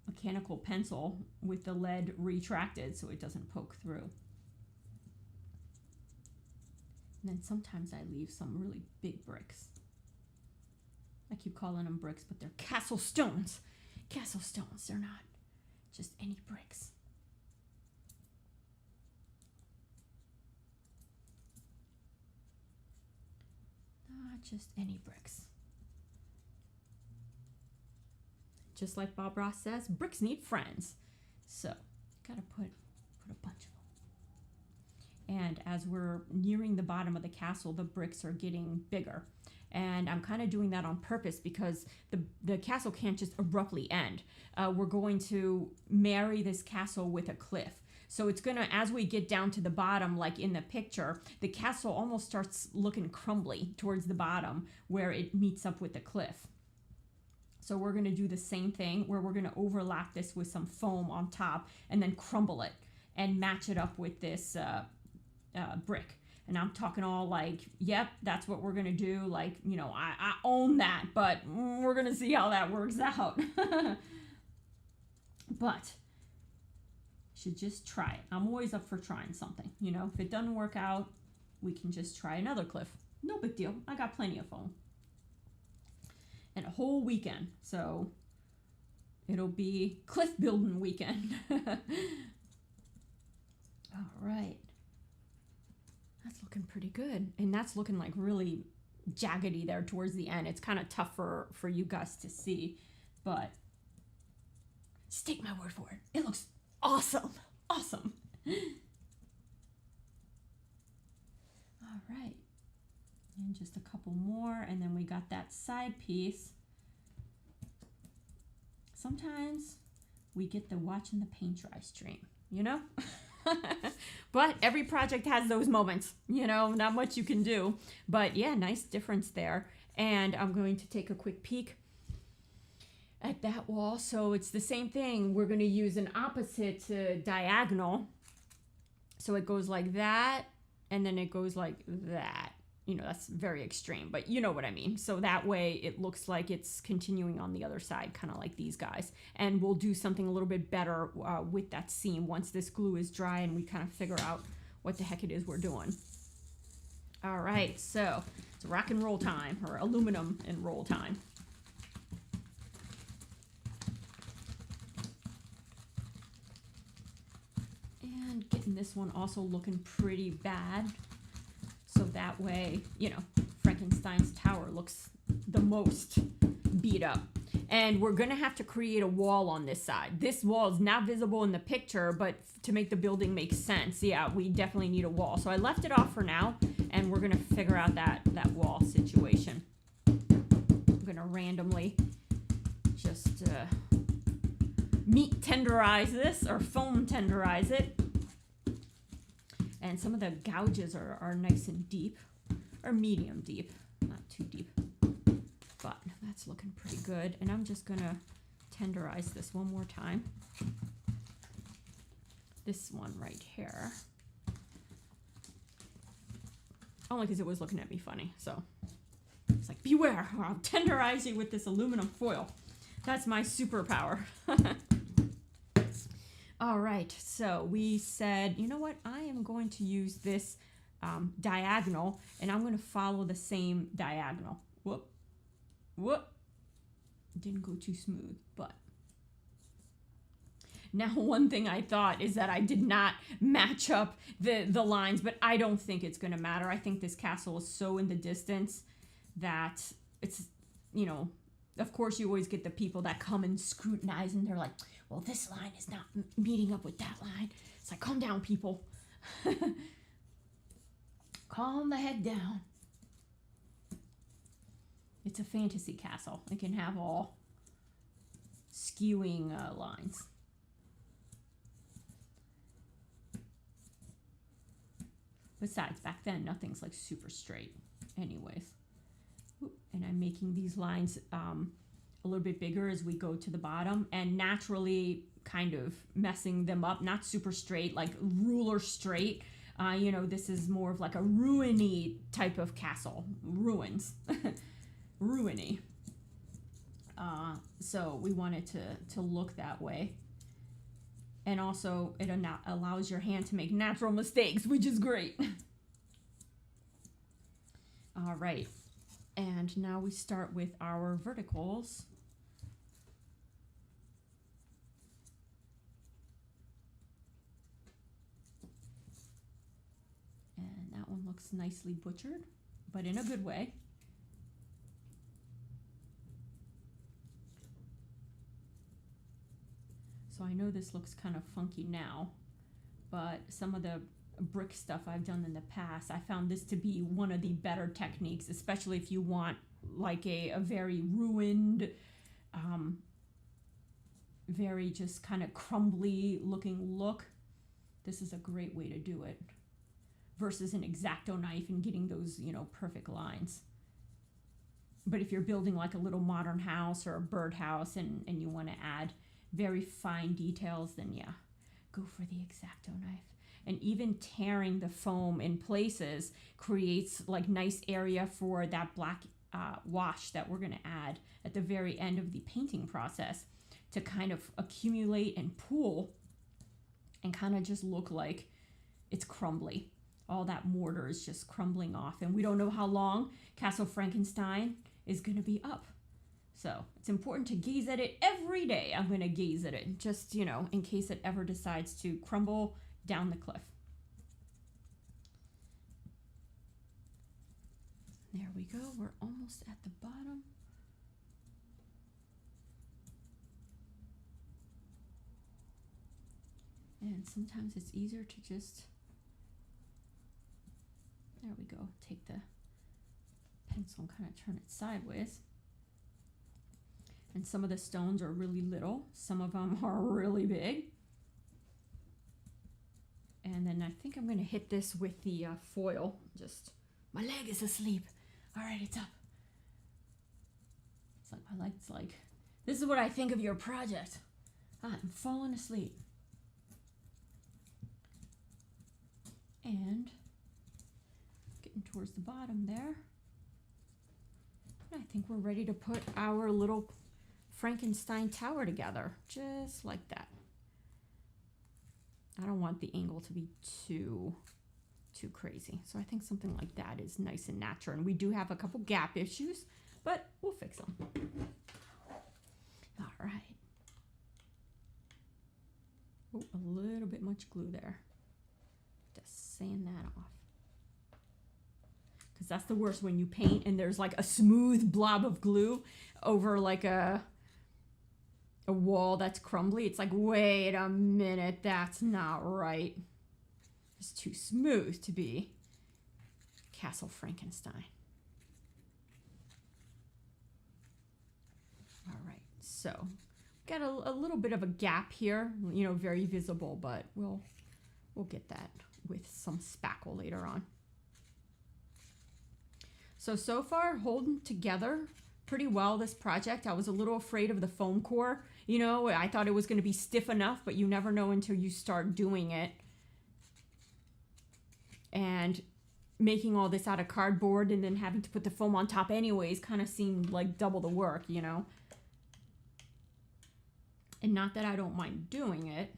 mechanical pencil with the lead retracted so it doesn't poke through. And then sometimes I leave some really big bricks. I keep calling them bricks, but they're castle stones. Castle stones, they're not just any bricks. Not just any bricks. Just like Bob Ross says, bricks need friends. So, gotta put a bunch of them. And as we're nearing the bottom of the castle, the bricks are getting bigger. And I'm kind of doing that on purpose because the castle can't just abruptly end. We're going to marry this castle with a cliff. So it's gonna, as we get down to the bottom, like in the picture, the castle almost starts looking crumbly towards the bottom where it meets up with the cliff. So we're gonna do the same thing where we're gonna overlap this with some foam on top and then crumble it and match it up with this brick. And I'm talking all like, yep, that's what we're gonna do. Like, you know, I own that, but we're gonna see how that works out. But should just try it. I'm always up for trying something. You know, if it doesn't work out, we can just try another cliff. No big deal. I got plenty of foam. And a whole weekend. So it'll be cliff building weekend. All right. That's looking pretty good. And that's looking like really jaggedy there towards the end. It's kind of tough for you guys to see, but just take my word for it. It looks awesome. Awesome. All right. And just a couple more, and then we got that side piece. Sometimes we get the watching the paint dry stream, you know? But every project has those moments, you know, not much you can do. But yeah, nice difference there. And I'm going to take a quick peek at that wall. So it's the same thing. We're going to use an opposite diagonal. So it goes like that, and then it goes like that. You know, that's very extreme, but you know what I mean. So that way it looks like it's continuing on the other side, kind of like these guys. And we'll do something a little bit better with that seam once this glue is dry and we kind of figure out what the heck it is we're doing. All right, so it's rock and roll time, or aluminum and roll time. And getting this one also looking pretty bad. So that way, you know, Frankenstein's tower looks the most beat up. And we're going to have to create a wall on this side. This wall is not visible in the picture, but to make the building make sense, yeah, we definitely need a wall. So I left it off for now, and we're going to figure out that wall situation. I'm going to randomly just meat tenderize this, or foam tenderize it. And some of the gouges are nice and deep, or medium deep, not too deep, but that's looking pretty good. And I'm just gonna tenderize this one more time. This one right here. Only because it was looking at me funny, so like, beware, or I'll tenderize you with this aluminum foil. That's my superpower. All right, so we said, you know what? I am going to use this diagonal, and I'm going to follow the same diagonal. Whoop, whoop. Didn't go too smooth, but. Now, one thing I thought is that I did not match up the lines, but I don't think it's going to matter. I think this castle is so in the distance that it's, you know, of course you always get the people that come and scrutinize and they're like, well, this line is not meeting up with that line. It's like, calm down, people. Calm the heck down. It's a fantasy castle. It can have all skewing lines. Besides, back then, nothing's like super straight anyways. And I'm making these lines a little bit bigger as we go to the bottom and naturally kind of messing them up. Not super straight, like ruler straight. You know, this is more of like a ruiny type of castle. Ruins. Ruiny. So we want it to look that way. And also, it allows your hand to make natural mistakes, which is great. All right. And now we start with our verticals. And that one looks nicely butchered, but in a good way. So I know this looks kind of funky now, but some of the brick stuff I've done in the past, I found this to be one of the better techniques, especially if you want like a very ruined, very just kind of crumbly looking look. This is a great way to do it versus an X-Acto knife and getting those, you know, perfect lines. But if you're building like a little modern house or a birdhouse and you want to add very fine details, then yeah, go for the X-Acto knife. And even tearing the foam in places creates like nice area for that black wash that we're going to add at the very end of the painting process to kind of accumulate and pool and kind of just look like it's crumbly. All that mortar is just crumbling off, and we don't know how long Castle Frankenstein is going to be up. So it's important to gaze at it every day. I'm going to gaze at it just, you know, in case it ever decides to crumble down the cliff. There we go. We're almost at the bottom. And sometimes it's easier to just, there we go, take the pencil and kind of turn it sideways. And some of the stones are really little. Some of them are really big. And then I think I'm going to hit this with the foil. Just, my leg is asleep. All right, it's up. It's like my leg's like, this is what I think of your project. I'm falling asleep. And getting towards the bottom there. I think we're ready to put our little Frankenstein tower together, just like that. I don't want the angle to be too crazy. So I think something like that is nice and natural. And we do have a couple gap issues, but we'll fix them. All right. Oh, a little bit much glue there. Just sand that off. Because that's the worst when you paint and there's like a smooth blob of glue over like a wall that's crumbly. It's like, wait a minute, that's not right. It's too smooth to be Castle Frankenstein. All right, so got a little bit of a gap here, you know, very visible, but we'll get that with some spackle later on. So far holding together pretty well this project. I was a little afraid of the foam core. You know, I thought it was going to be stiff enough, but you never know until you start doing it. And making all this out of cardboard and then having to put the foam on top anyways kind of seemed like double the work, you know? And not that I don't mind doing it,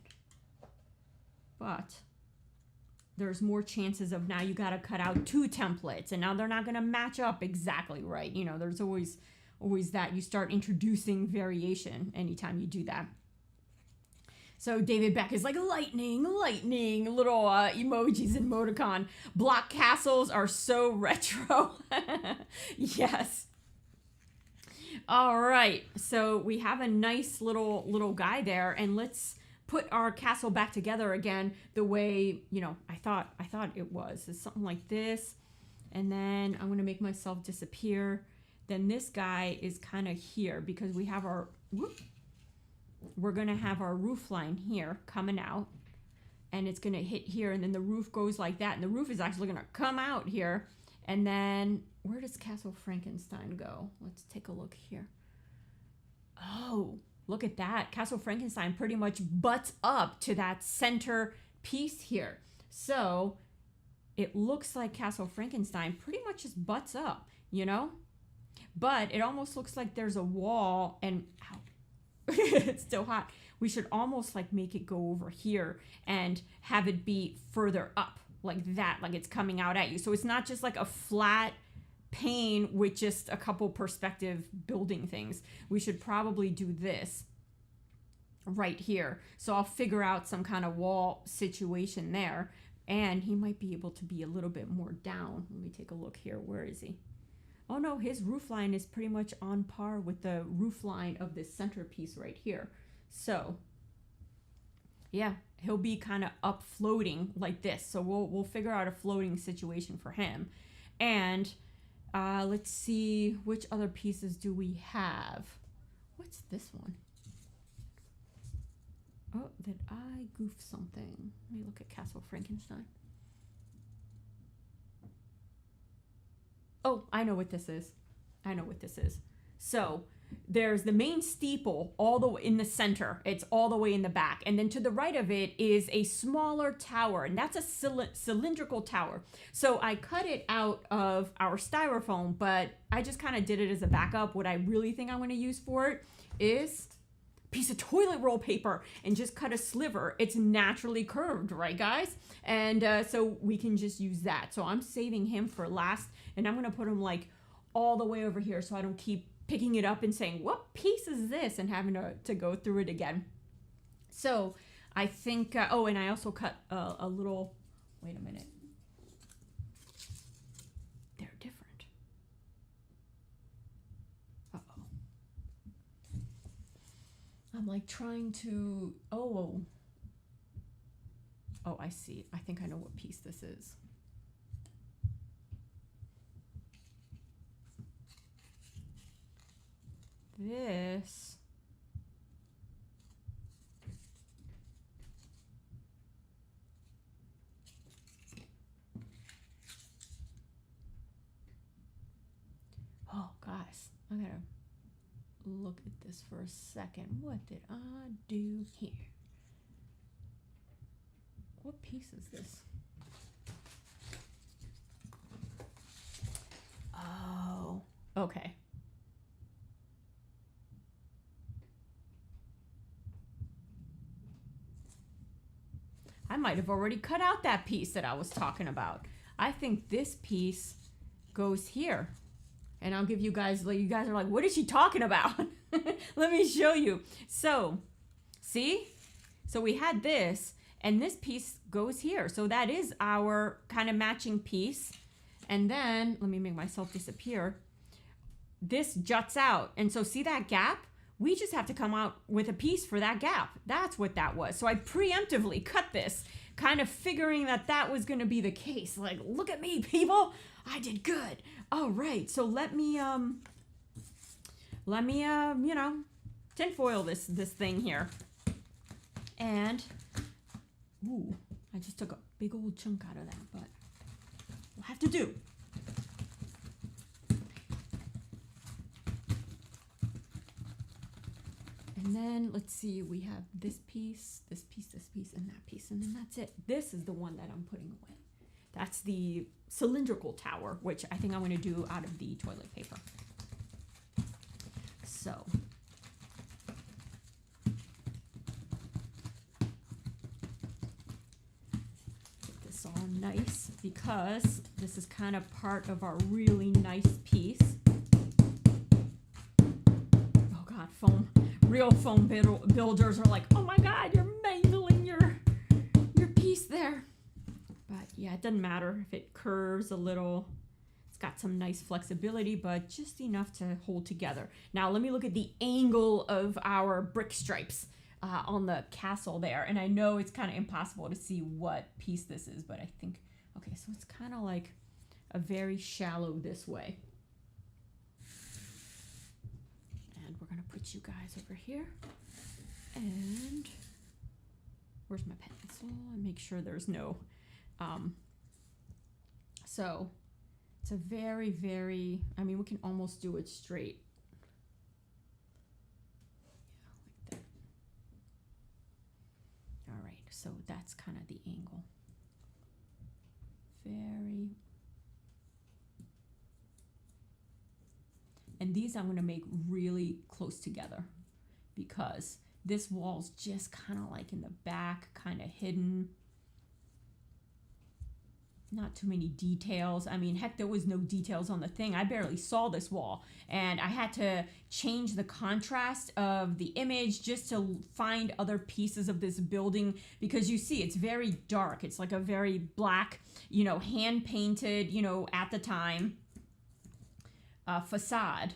but there's more chances of now you got to cut out 2 templates and now they're not going to match up exactly right. You know, there's always that. You start introducing variation anytime you do that. So David Beck is like, lightning, little emojis and emoticon. Block castles are so retro. Yes. All right, so we have a nice little guy there, and let's put our castle back together again the way, you know, I thought it was. It's something like this, and then I'm gonna make myself disappear. Then this guy is kind of here because we have our, we're gonna have our roof line here coming out, and it's gonna hit here, and then the roof goes like that, and the roof is actually gonna come out here, and then where does Castle Frankenstein go? Let's take a look here. Oh, look at that. Castle Frankenstein pretty much butts up to that center piece here. So it looks like Castle Frankenstein pretty much just butts up, you know? But it almost looks like there's a wall and, ow, it's still hot. We should almost like make it go over here and have it be further up like that, like it's coming out at you. So it's not just like a flat pane with just a couple perspective building things. We should probably do this right here. So I'll figure out some kind of wall situation there, and he might be able to be a little bit more down. Let me take a look here. Where is he? Oh no, his roof line is pretty much on par with the roof line of this centerpiece right here. So yeah, he'll be kind of up floating like this. So we'll figure out a floating situation for him. And let's see, which other pieces do we have? What's this one? Oh, did I goof something? Let me look at Castle Frankenstein. Oh, I know what this is. So there's the main steeple all the way in the center. It's all the way in the back. And then to the right of it is a smaller tower, and that's a cylindrical tower. So I cut it out of our styrofoam, but I just kind of did it as a backup. What I really think I'm going to use for it is a piece of toilet roll paper and just cut a sliver. It's naturally curved, right, guys? And so we can just use that. So I'm saving him for last, and I'm going to put him like all the way over here so I don't keep picking it up and saying, what piece is this? And having to go through it again. So I think, oh, and I also cut a little, wait a minute. They're different. Uh-oh. I'm like trying to, oh, I see. I think I know what piece this is. This oh guys, I gotta look at this for a second. What did I do here? What piece is this? Oh, okay. I might have already cut out that piece that I was talking about. I think this piece goes here. And I'll give you guys, like, you guys are like, what is she talking about? Let me show you. So, see? So we had this, and this piece goes here. So that is our kind of matching piece. And then, let me make myself disappear. This juts out. And so see that gap? We just have to come out with a piece for that gap. That's what that was. So I preemptively cut this, kind of figuring that that was going to be the case. Like, look at me, people. I did good. All right. So let me you know, tinfoil this thing here. And, ooh, I just took a big old chunk out of that, but we'll have to do. And then, let's see, we have this piece, and that piece, and then that's it. This is the one that I'm putting away. That's the cylindrical tower, which I think I'm going to do out of the toilet paper. So get this all nice because this is kind of part of our really nice piece. Oh God, foam. Real foam builders are like, oh my God, you're mangling your piece there. But yeah, it doesn't matter if it curves a little. It's got some nice flexibility, but just enough to hold together. Now let me look at the angle of our brick stripes on the castle there. And I know it's kind of impossible to see what piece this is, but I think, okay, so it's kind of like a very shallow this way. And we're gonna put you guys over here. And where's my pencil? And make sure there's no, so it's a very, very, I mean, we can almost do it straight. Yeah, like that. All right, so that's kind of the angle. Very. And these I'm gonna make really close together because this wall's just kind of like in the back, kind of hidden. Not too many details. I mean, heck, there was no details on the thing. I barely saw this wall. And I had to change the contrast of the image just to find other pieces of this building because you see it's very dark. It's like a very black, you know, hand painted, you know, at the time facade.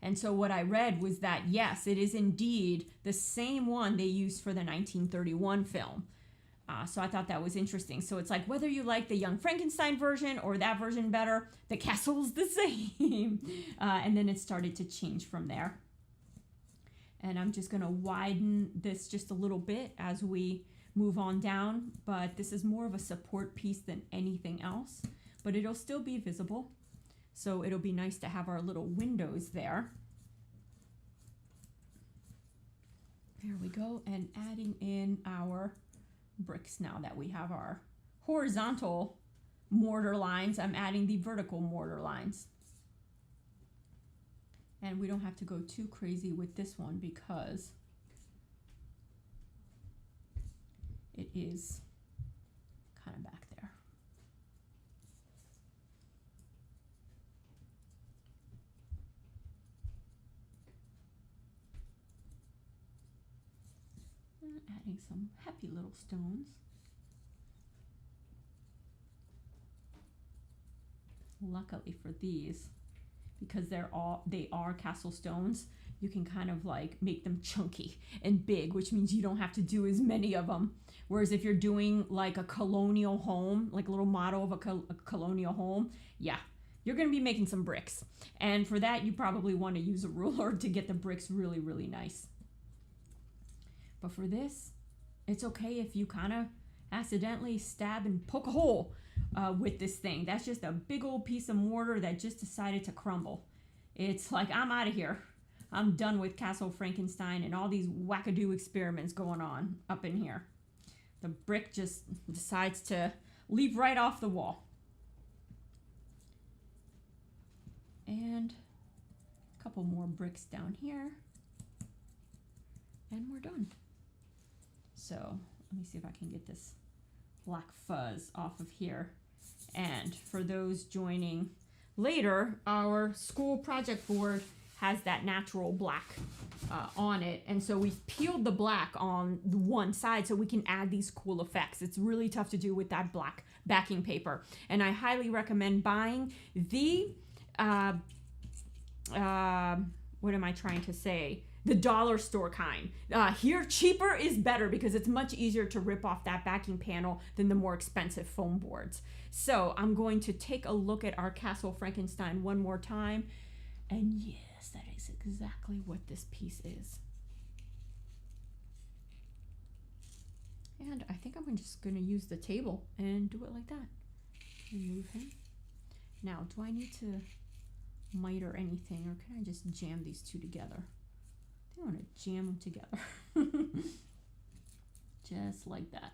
And so what I read was that, yes, it is indeed the same one they used for the 1931 film. So I thought that was interesting. So it's like whether you like the Young Frankenstein version or that version better, the castle's the same. And then it started to change from there. And I'm just going to widen this just a little bit as we move on down. But this is more of a support piece than anything else. But it'll still be visible. So it'll be nice to have our little windows there. There we go. And adding in our bricks now that we have our horizontal mortar lines. I'm adding the vertical mortar lines. And we don't have to go too crazy with this one because it is kind of back there. Adding some happy little stones. Luckily for these, because they are castle stones, you can kind of like make them chunky and big, which means you don't have to do as many of them. Whereas if you're doing like a colonial home, like a little model of a colonial home, yeah, you're going to be making some bricks. And for that, you probably want to use a ruler to get the bricks really, really nice. But for this, it's okay if you kind of accidentally stab and poke a hole with this thing. That's just a big old piece of mortar that just decided to crumble. It's like, I'm out of here. I'm done with Castle Frankenstein and all these wackadoo experiments going on up in here. The brick just decides to leap right off the wall. And a couple more bricks down here. And we're done. So let me see if I can get this black fuzz off of here. And for those joining later, our school project board has that natural black on it. And so we've peeled the black on the one side so we can add these cool effects. It's really tough to do with that black backing paper. And I highly recommend buying the, what am I trying to say? The dollar store kind. Here, cheaper is better because it's much easier to rip off that backing panel than the more expensive foam boards. So I'm going to take a look at our Castle Frankenstein one more time. And yes, that is exactly what this piece is. And I think I'm just going to use the table and do it like that. Remove him. Now, do I need to miter anything, or can I just jam these two together? I want to jam them together. Just like that.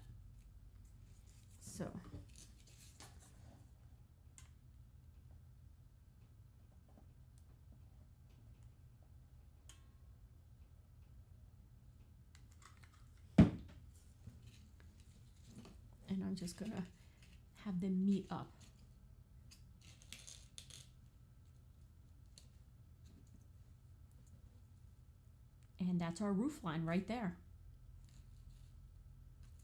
So and I'm just gonna have them meet up. And that's our roof line right there.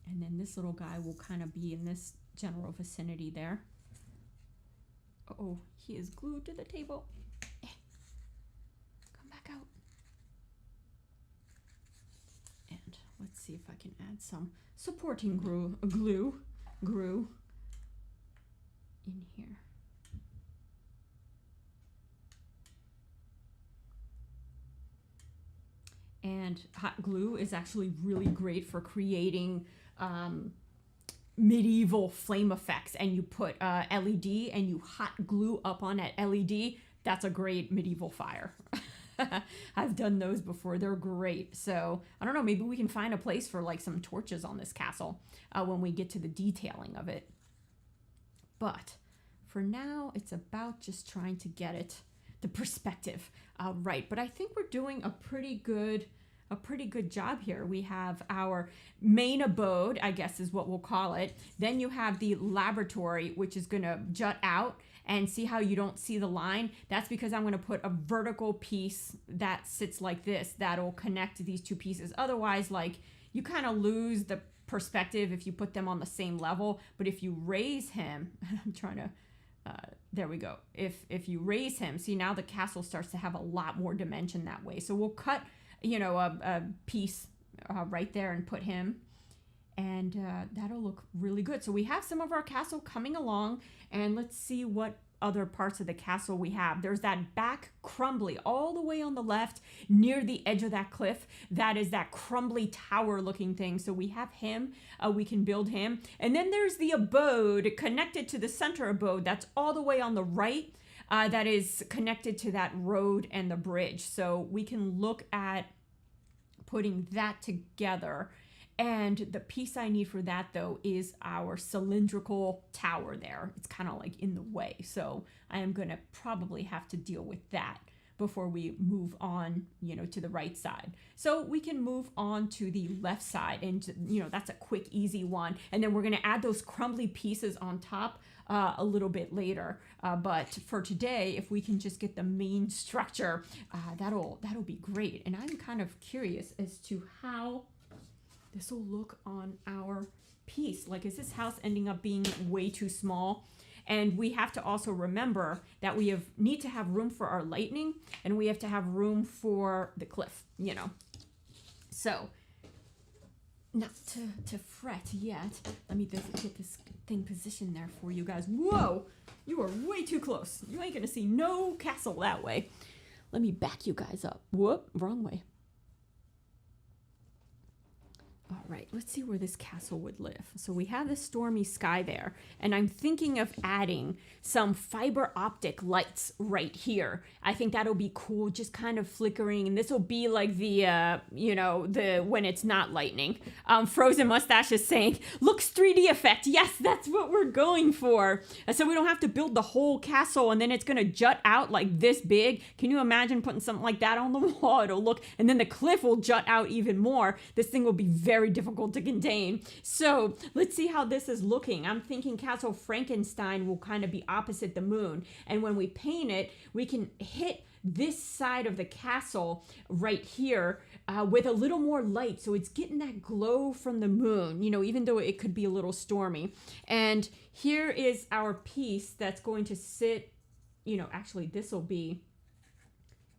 And then this little guy will kind of be in this general vicinity there. Oh, he is glued to the table. Come back out. And let's see if I can add some supporting glue in here. And hot glue is actually really great for creating medieval flame effects. And you put LED and you hot glue up on that LED. That's a great medieval fire. I've done those before. They're great. So I don't know, maybe we can find a place for like some torches on this castle when we get to the detailing of it. But for now, it's about just trying to get it, the perspective right. But I think we're doing a pretty good job here. We have our main abode, I guess is what we'll call it. Then you have the laboratory, which is going to jut out. And see how you don't see the line? That's because I'm going to put a vertical piece that sits like this that'll connect these two pieces. Otherwise, like, you kind of lose the perspective if you put them on the same level. But if you raise him, I'm trying to, there we go. If you raise him, see, now the castle starts to have a lot more dimension that way. So we'll cut, you know, a piece right there and put him. And that'll look really good. So we have some of our castle coming along, and let's see what other parts of the castle we have. There's that back crumbly all the way on the left near the edge of that cliff. That is that crumbly tower looking thing. So we have him, we can build him. And then there's the abode connected to the center abode. That's all the way on the right. That is connected to that road and the bridge. So we can look at putting that together. And the piece I need for that, though, is our cylindrical tower there. It's kind of like in the way. So I am going to probably have to deal with that before we move on, you know, to the right side. So we can move on to the left side. And, you know, that's a quick, easy one. And then we're going to add those crumbly pieces on top a little bit later. But for today, if we can just get the main structure, that'll be great. And I'm kind of curious as to how this will look on our piece. Like, is this house ending up being way too small? And we have to also remember that we need to have room for our lightning, and we have to have room for the cliff, you know. So, not to fret yet. Let me get this thing positioned there for you guys. Whoa! You are way too close. You ain't gonna see no castle that way. Let me back you guys up. Whoop, wrong way. All right, let's see where this castle would live. So we have the stormy sky there, and I'm thinking of adding some fiber optic lights right here. I think that'll be cool, just kind of flickering, and this will be like the, you know, the when it's not lightning. Frozen Mustache is saying, looks 3D effect. Yes, that's what we're going for. So we don't have to build the whole castle, and then it's gonna jut out like this big. Can you imagine putting something like that on the wall? It'll look, and then the cliff will jut out even more. This thing will be very difficult to contain. So let's see how this is looking. I'm thinking Castle Frankenstein will kind of be opposite the moon. And when we paint it, we can hit this side of the castle right here with a little more light. So it's getting that glow from the moon, you know, even though it could be a little stormy. And here is our piece that's going to sit, you know, actually this will be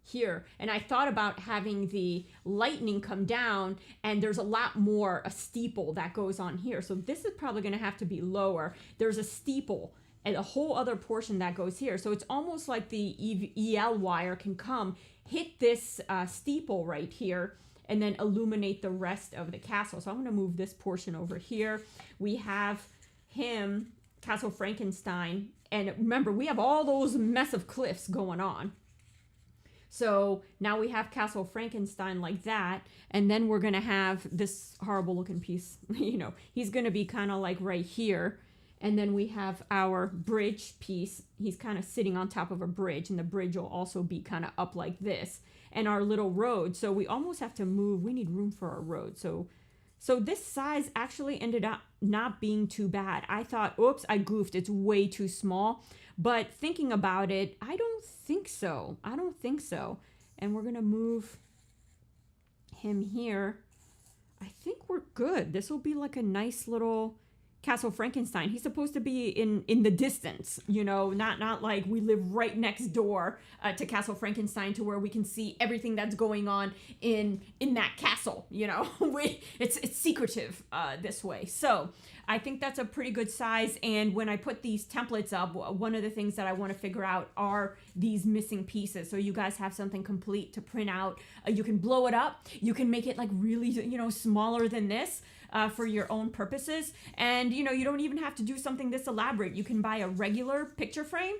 here. And I thought about having the lightning come down, and there's a lot more, a steeple that goes on here. So this is probably going to have to be lower. There's a steeple and a whole other portion that goes here. So it's almost like the EL wire can come, hit this steeple right here, and then illuminate the rest of the castle. So I'm going to move this portion over here. We have him, Castle Frankenstein. And remember, we have all those mess of cliffs going on. So now we have Castle Frankenstein like that, and then we're going to have this horrible looking piece, you know, he's going to be kind of like right here. And then we have our bridge piece. He's kind of sitting on top of a bridge, and the bridge will also be kind of up like this. And our little road, so we almost have to move. We need room for our road. So So this size actually ended up not being too bad. I thought, oops, I goofed. It's way too small. But thinking about it, I don't think so. I don't think so. And we're going to move him here. I think we're good. This will be like a nice little Castle Frankenstein. He's supposed to be in the distance, you know, not like we live right next door to Castle Frankenstein to where we can see everything that's going on in that castle, you know. It's secretive this way. So I think that's a pretty good size. And when I put these templates up, one of the things that I want to figure out are these missing pieces. So you guys have something complete to print out. You can blow it up. You can make it like really, you know, smaller than this. For your own purposes. And, you know, you don't even have to do something this elaborate. You can buy a regular picture frame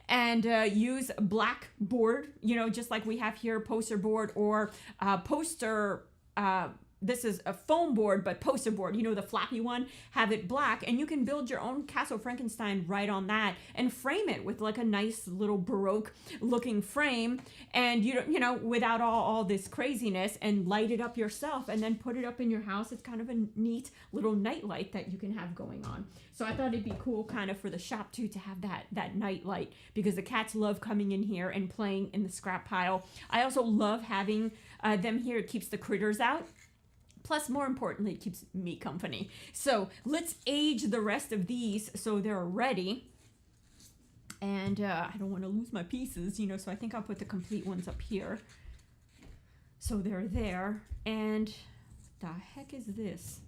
and use black board, you know, just like we have here, poster board or poster. This is a foam board, but poster board, you know, the flappy one, have it black, and you can build your own Castle Frankenstein right on that and frame it with like a nice little Baroque looking frame, and you know, without all this craziness, and light it up yourself and then put it up in your house. It's kind of a neat little night light that you can have going on. So I thought it'd be cool kind of for the shop too to have that night light, because the cats love coming in here and playing in the scrap pile. I also love having them here. It keeps the critters out. Plus, more importantly, it keeps me company. So let's age the rest of these so they're ready. And I don't want to lose my pieces, you know, so I think I'll put the complete ones up here. So they're there. And what the heck is this?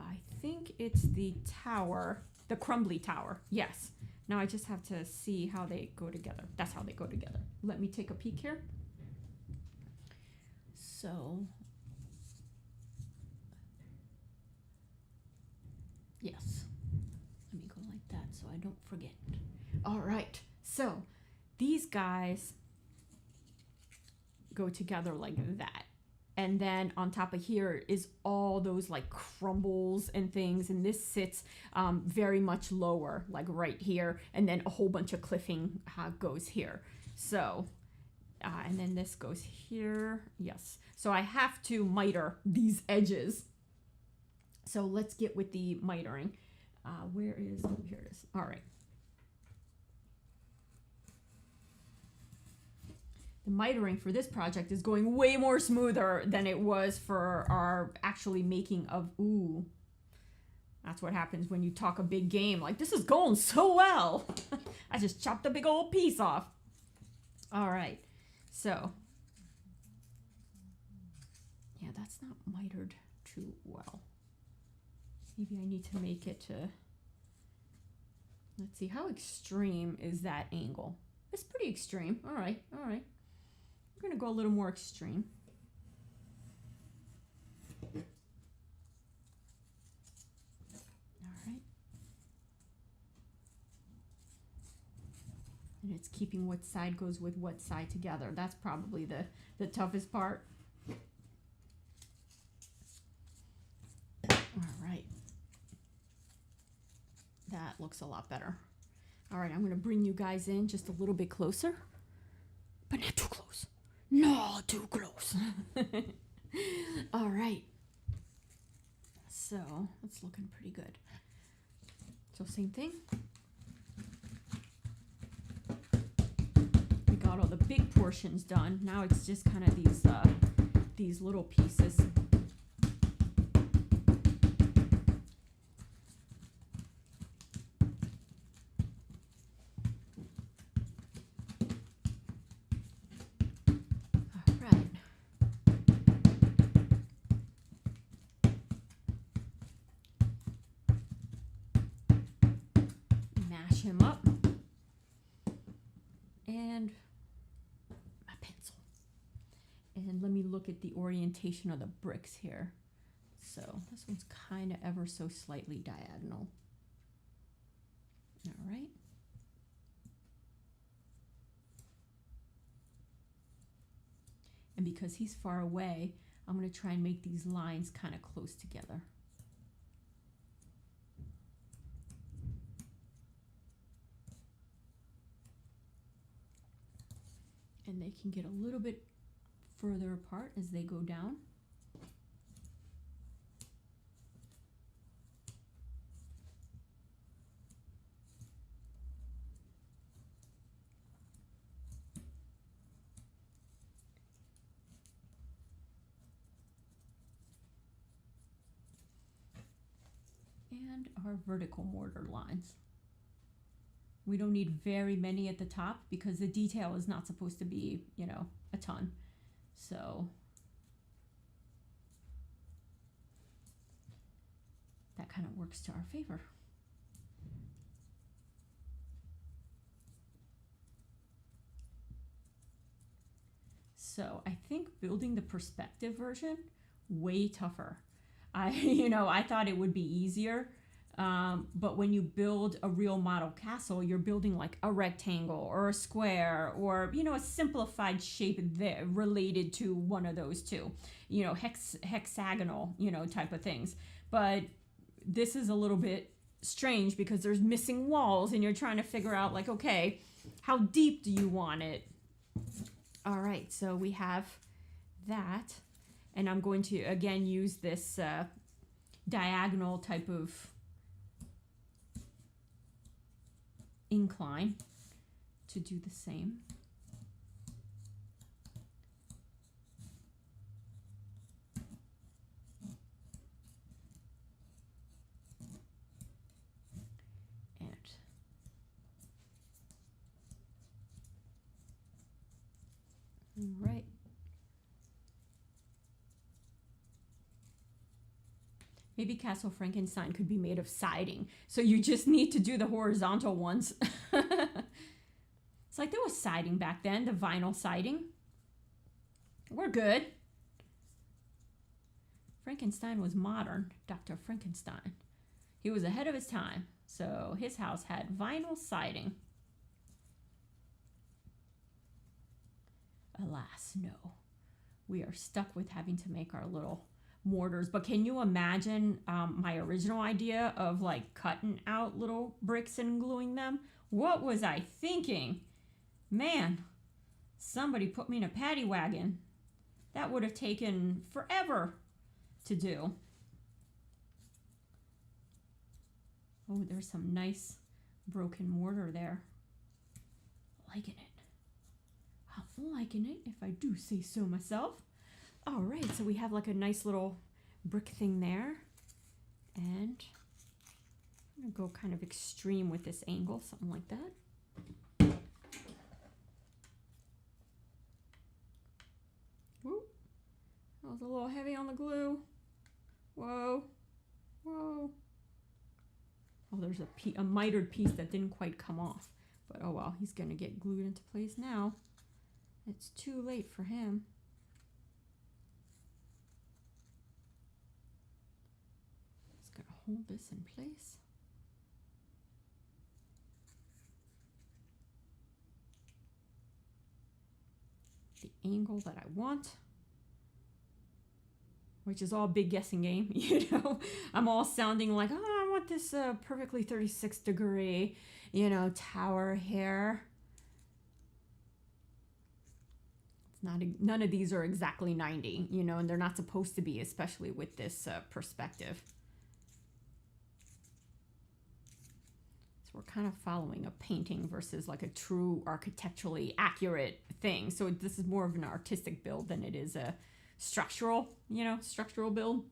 I think it's the tower, the crumbly tower. Yes. Now I just have to see how they go together. That's how they go together. Let me take a peek here. So... yes, let me go like that so I don't forget. All right, so these guys go together like that. And then on top of here is all those like crumbles and things. And this sits very much lower, like right here. And then a whole bunch of cliffing goes here. So, and then this goes here. Yes, so I have to miter these edges. So let's get with the mitering. Where is, oh, here it is. All right. The mitering for this project is going way more smoother than it was for our actually making of, ooh. That's what happens when you talk a big game. Like, this is going so well. I just chopped a big old piece off. All right. So, yeah, that's not mitered too well. Maybe I need to make it to, let's see, how extreme is that angle? It's pretty extreme. All right, all right. We're gonna go a little more extreme. All right. And it's keeping what side goes with what side together. That's probably the toughest part. All right. That looks a lot better. All right, I'm going to bring you guys in just a little bit closer, but not too close. Not too close. All right. So it's looking pretty good. So same thing. We got all the big portions done. Now it's just kind of these little pieces. Him up and my pencil, and let me look at the orientation of the bricks here. So this one's kind of ever so slightly diagonal. All right, and because he's far away, I'm going to try and make these lines kind of close together. And they can get a little bit further apart as they go down. And our vertical mortar lines. We don't need very many at the top because the detail is not supposed to be, you know, a ton. So that kind of works to our favor. So I think building the perspective version, way tougher. I thought it would be easier, but when you build a real model castle, you're building like a rectangle or a square or, you know, a simplified shape there related to one of those two, you know, hexagonal, you know, type of things. But this is a little bit strange because there's missing walls and you're trying to figure out like, okay, how deep do you want it? All right, so we have that. And I'm going to, again, use this diagonal type of incline to do the same. And, right. Maybe Castle Frankenstein could be made of siding. So you just need to do the horizontal ones. It's like there was siding back then, the vinyl siding. We're good. Frankenstein was modern, Dr. Frankenstein. He was ahead of his time. So his house had vinyl siding. Alas, no. We are stuck with having to make our little mortars. But can you imagine my original idea of like cutting out little bricks and gluing them? What was I thinking? Man, somebody put me in a paddy wagon. That would have taken forever to do. Oh, there's some nice broken mortar there. Liking it. I'm liking it, if I do say so myself. All right, so we have like a nice little brick thing there. And I'm gonna go kind of extreme with this angle, something like that. Woo. That was a little heavy on the glue. Whoa, whoa. Oh, there's a mitered piece that didn't quite come off. But oh well, he's gonna get glued into place now. It's too late for him. Just gonna hold this in place. The angle that I want, which is all big guessing game, you know. I'm all sounding like, oh, I want this perfectly 36-degree, you know, tower here. None of these are exactly 90, you know, and they're not supposed to be, especially with this perspective. So we're kind of following a painting versus like a true architecturally accurate thing. So this is more of an artistic build than it is a structural, you know, structural build.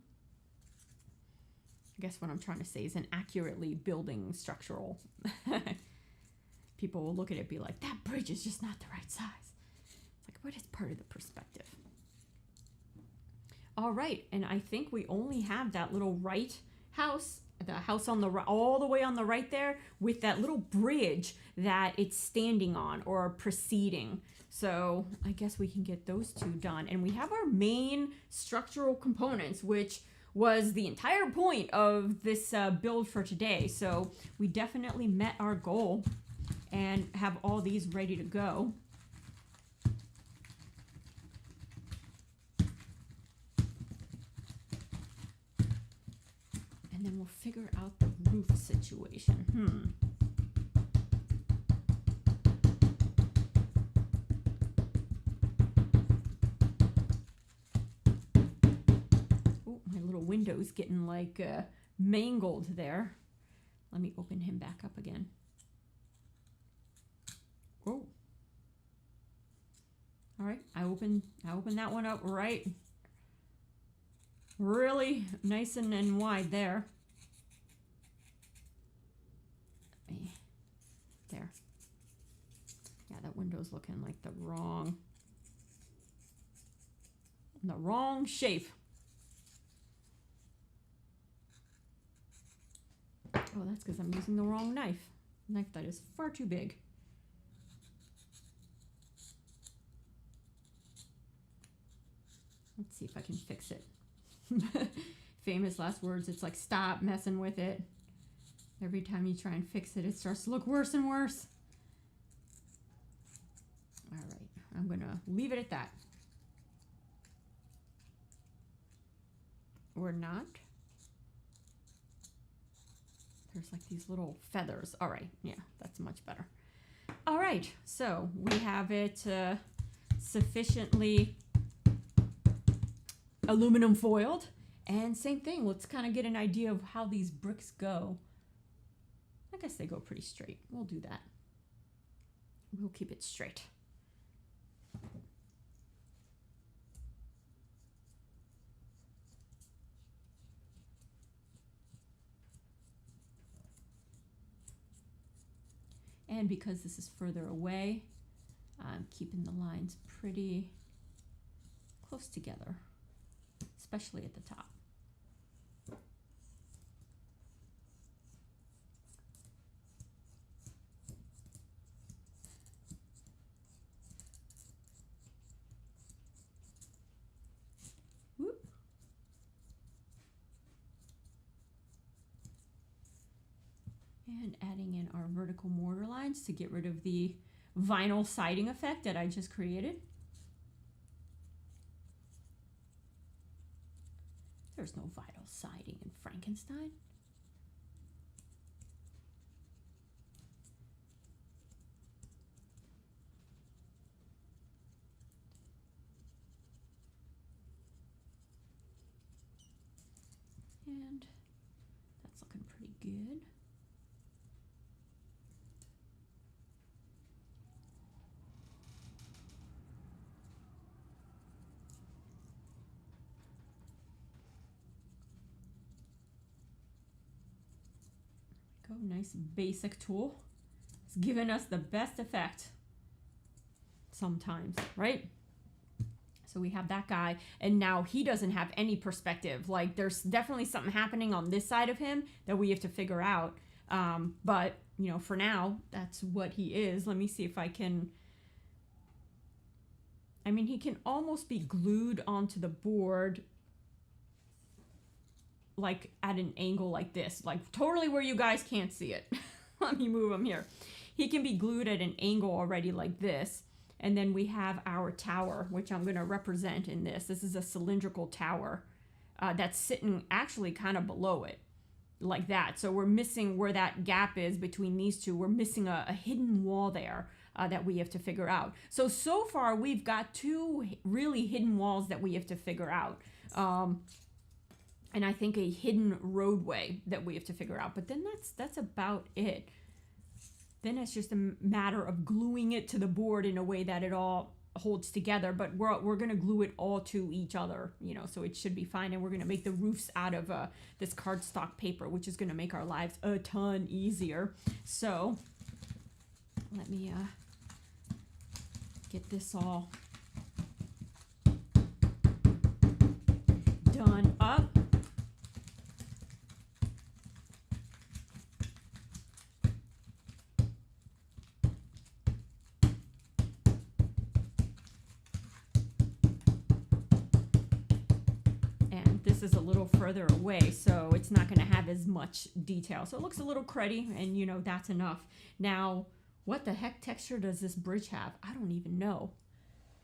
I guess what I'm trying to say is an accurately building structural. People will look at it and be like, that bridge is just not the right size. But it's part of the perspective. All right, and I think we only have that little right house, the house on the right, all the way on the right there, with that little bridge that it's standing on or preceding. So I guess we can get those two done. And we have our main structural components, which was the entire point of this build for today. So we definitely met our goal and have all these ready to go. And then we'll figure out the roof situation. Oh, my little window's getting like mangled there. Let me open him back up again. Whoa. All right, I opened that one up right. Really nice and wide there. window's looking like the wrong shape. Oh, that's because I'm using the wrong knife. Knife that is far too big. Let's see if I can fix it. Famous last words. It's like, stop messing with it. Every time you try and fix it, it starts to look worse and worse. All right, I'm gonna leave it at that. Or not. There's like these little feathers. All right, yeah, that's much better. All right, so we have it sufficiently aluminum foiled. And same thing, let's kind of get an idea of how these bricks go. I guess they go pretty straight. We'll do that. We'll keep it straight. And because this is further away, I'm keeping the lines pretty close together, especially at the top. Whoop. And adding in our vertical mortar lines to get rid of the vinyl siding effect that I just created. There's no vinyl siding in Frankenstein. And that's looking pretty good. Go, nice basic tool. It's giving us the best effect sometimes, right? So we have that guy, and now he doesn't have any perspective. Like, there's definitely something happening on this side of him that we have to figure out. But, you know, for now, that's what he is. Let me see if I can... I mean, he can almost be glued onto the board, like at an angle like this, like totally where you guys can't see it. Let me move him here. He can be glued at an angle already like this. And then we have our tower, which I'm going to represent in this. This is a cylindrical tower that's sitting actually kind of below it, like that. So we're missing where that gap is between these two. We're missing a hidden wall there that we have to figure out. So far, we've got two really hidden walls that we have to figure out. And I think a hidden roadway that we have to figure out. But then that's about it. Then it's just a matter of gluing it to the board in a way that it all holds together. But we're going to glue it all to each other, you know, so it should be fine. And we're going to make the roofs out of this cardstock paper, which is going to make our lives a ton easier. So let me get this all done up. Is a little further away, so it's not going to have as much detail, so it looks a little cruddy, and you know, that's enough. Now, what the heck texture does this bridge have? I don't even know,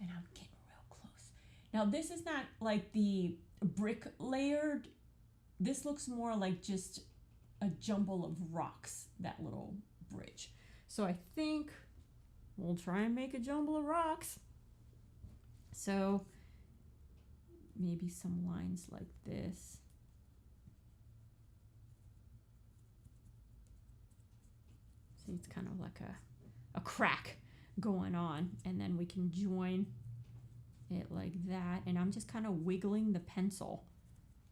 and I'm getting real close. Now, this is not like the brick layered. This looks more like just a jumble of rocks, that little bridge. So I think we'll try and make a jumble of rocks. So maybe some lines like this. See, it's kind of like a crack going on, and then we can join it like that. And I'm just kind of wiggling the pencil,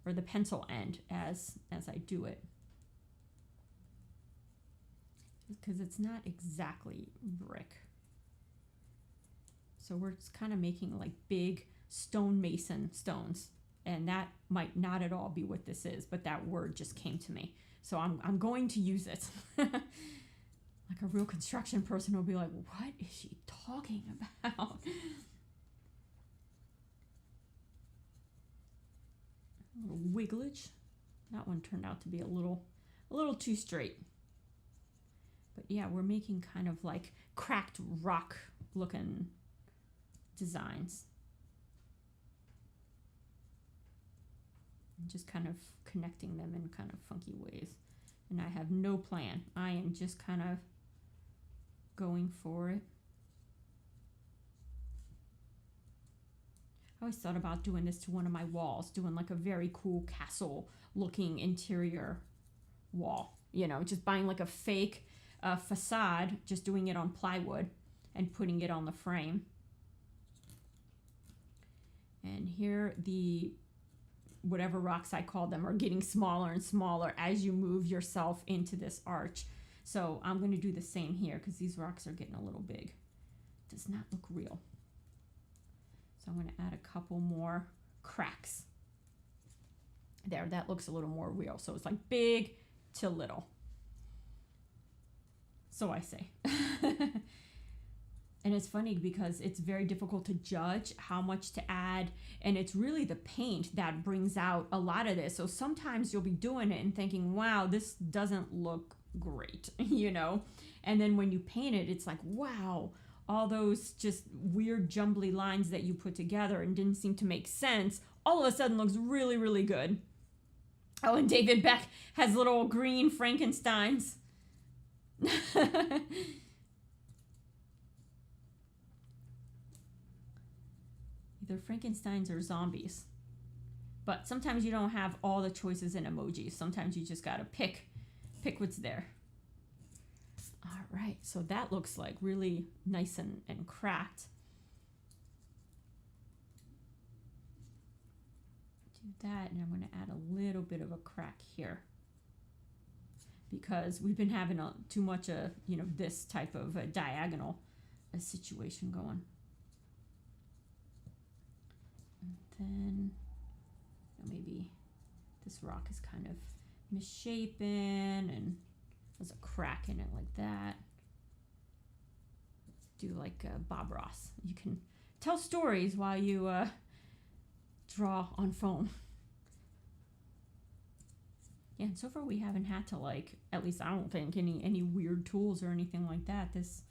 or the pencil end, as I do it, because it's not exactly brick. So we're just kind of making like big stonemason stones. And that might not at all be what this is, but that word just came to me. So I'm going to use it. Like a real construction person will be like, what is she talking about? A little wigglage. That one turned out to be a little too straight. But yeah, we're making kind of like cracked rock looking designs. And just kind of connecting them in kind of funky ways. And I have no plan. I am just kind of going for it. I always thought about doing this to one of my walls, doing like a very cool castle looking interior wall. You know, just buying like a fake facade, just doing it on plywood and putting it on the frame. And here the whatever rocks I call them are getting smaller and smaller as you move yourself into this arch. So I'm going to do the same here because these rocks are getting a little big. Does not look real. So I'm going to add a couple more cracks. There, that looks a little more real. So it's like big to little. So I say. And it's funny because it's very difficult to judge how much to add. And it's really the paint that brings out a lot of this. So sometimes you'll be doing it and thinking, wow, this doesn't look great, you know? And then when you paint it, it's like, wow, all those just weird jumbly lines that you put together and didn't seem to make sense, all of a sudden looks really, really good. Oh, and David Beck has little green Frankensteins. Either Frankensteins or zombies. But sometimes you don't have all the choices in emojis. Sometimes you just gotta pick what's there. All right, so that looks like really nice and cracked. Do that, and I'm gonna add a little bit of a crack here because we've been having too much you know, this type of a diagonal situation going. Then maybe this rock is kind of misshapen and there's a crack in it like that. Do like Bob Ross. You can tell stories while you draw on foam. Yeah, and so far we haven't had to, like, at least I don't think, any weird tools or anything like that. This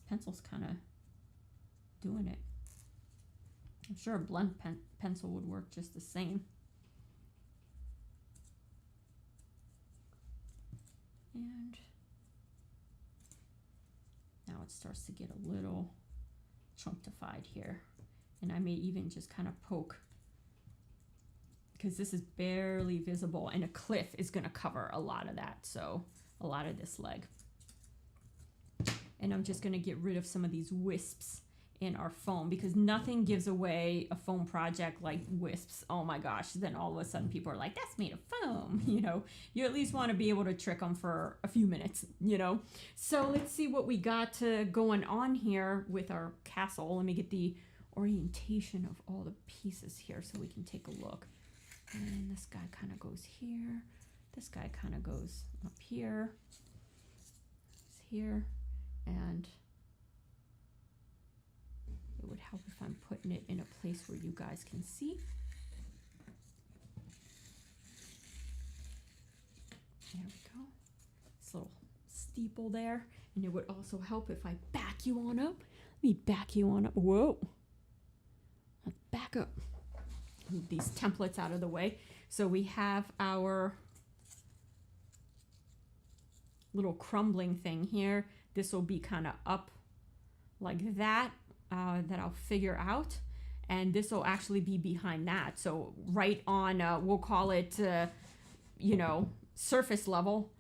pencil's kind of doing it. I'm sure a blunt pencil would work just the same. And now it starts to get a little chunkified here. And I may even just kind of poke because this is barely visible and a cliff is going to cover a lot of that. So a lot of this leg. And I'm just going to get rid of some of these wisps in our foam because nothing gives away a foam project like wisps. Oh my gosh, then all of a sudden people are like, that's made of foam. You know, you at least want to be able to trick them for a few minutes, you know. So let's see what we got going on here with our castle. Let me get the orientation of all the pieces here so we can take a look. And this guy kind of goes here, this guy kind of goes up here, it's here, and it would help if I'm putting it in a place where you guys can see. There we go. This little steeple there. And it would also help if I back you on up. Let me back you on up. Whoa. Let's back up. Move these templates out of the way. So we have our little crumbling thing here. This will be kind of up like that. That I'll figure out, and this will actually be behind that. So right on, we'll call it, you know, surface level.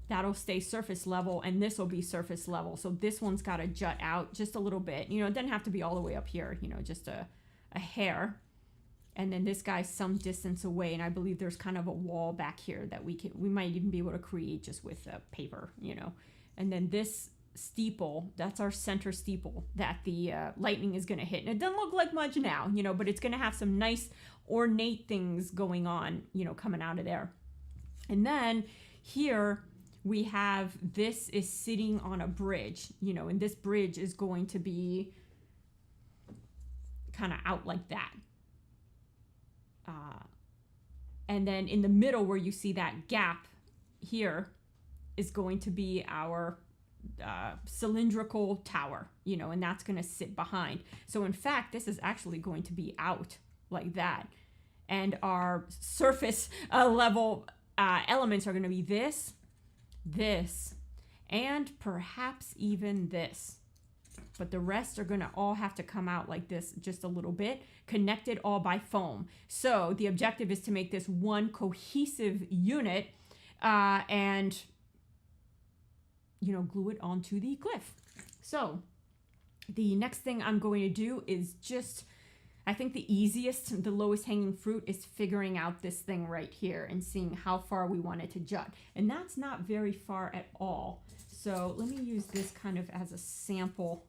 That'll stay surface level, and this will be surface level. So this one's got to jut out just a little bit. You know, it doesn't have to be all the way up here. You know, just a hair. And then this guy's some distance away, and I believe there's kind of a wall back here that we might even be able to create just with paper. You know, and then this steeple, that's our center steeple that the lightning is going to hit. And it doesn't look like much now, you know, but it's going to have some nice ornate things going on, you know, coming out of there. And then here we have, this is sitting on a bridge, you know, and this bridge is going to be kind of out like that. And then in the middle where you see that gap here is going to be our cylindrical tower, you know, and that's going to sit behind. So in fact, this is actually going to be out like that. And our surface level elements are going to be this, this, and perhaps even this. But the rest are going to all have to come out like this just a little bit, connected all by foam. So the objective is to make this one cohesive unit and, you know, glue it onto the cliff. So the next thing I'm going to do is just, I think the easiest, the lowest hanging fruit is figuring out this thing right here and seeing how far we want it to jut. And that's not very far at all. So let me use this kind of as a sample.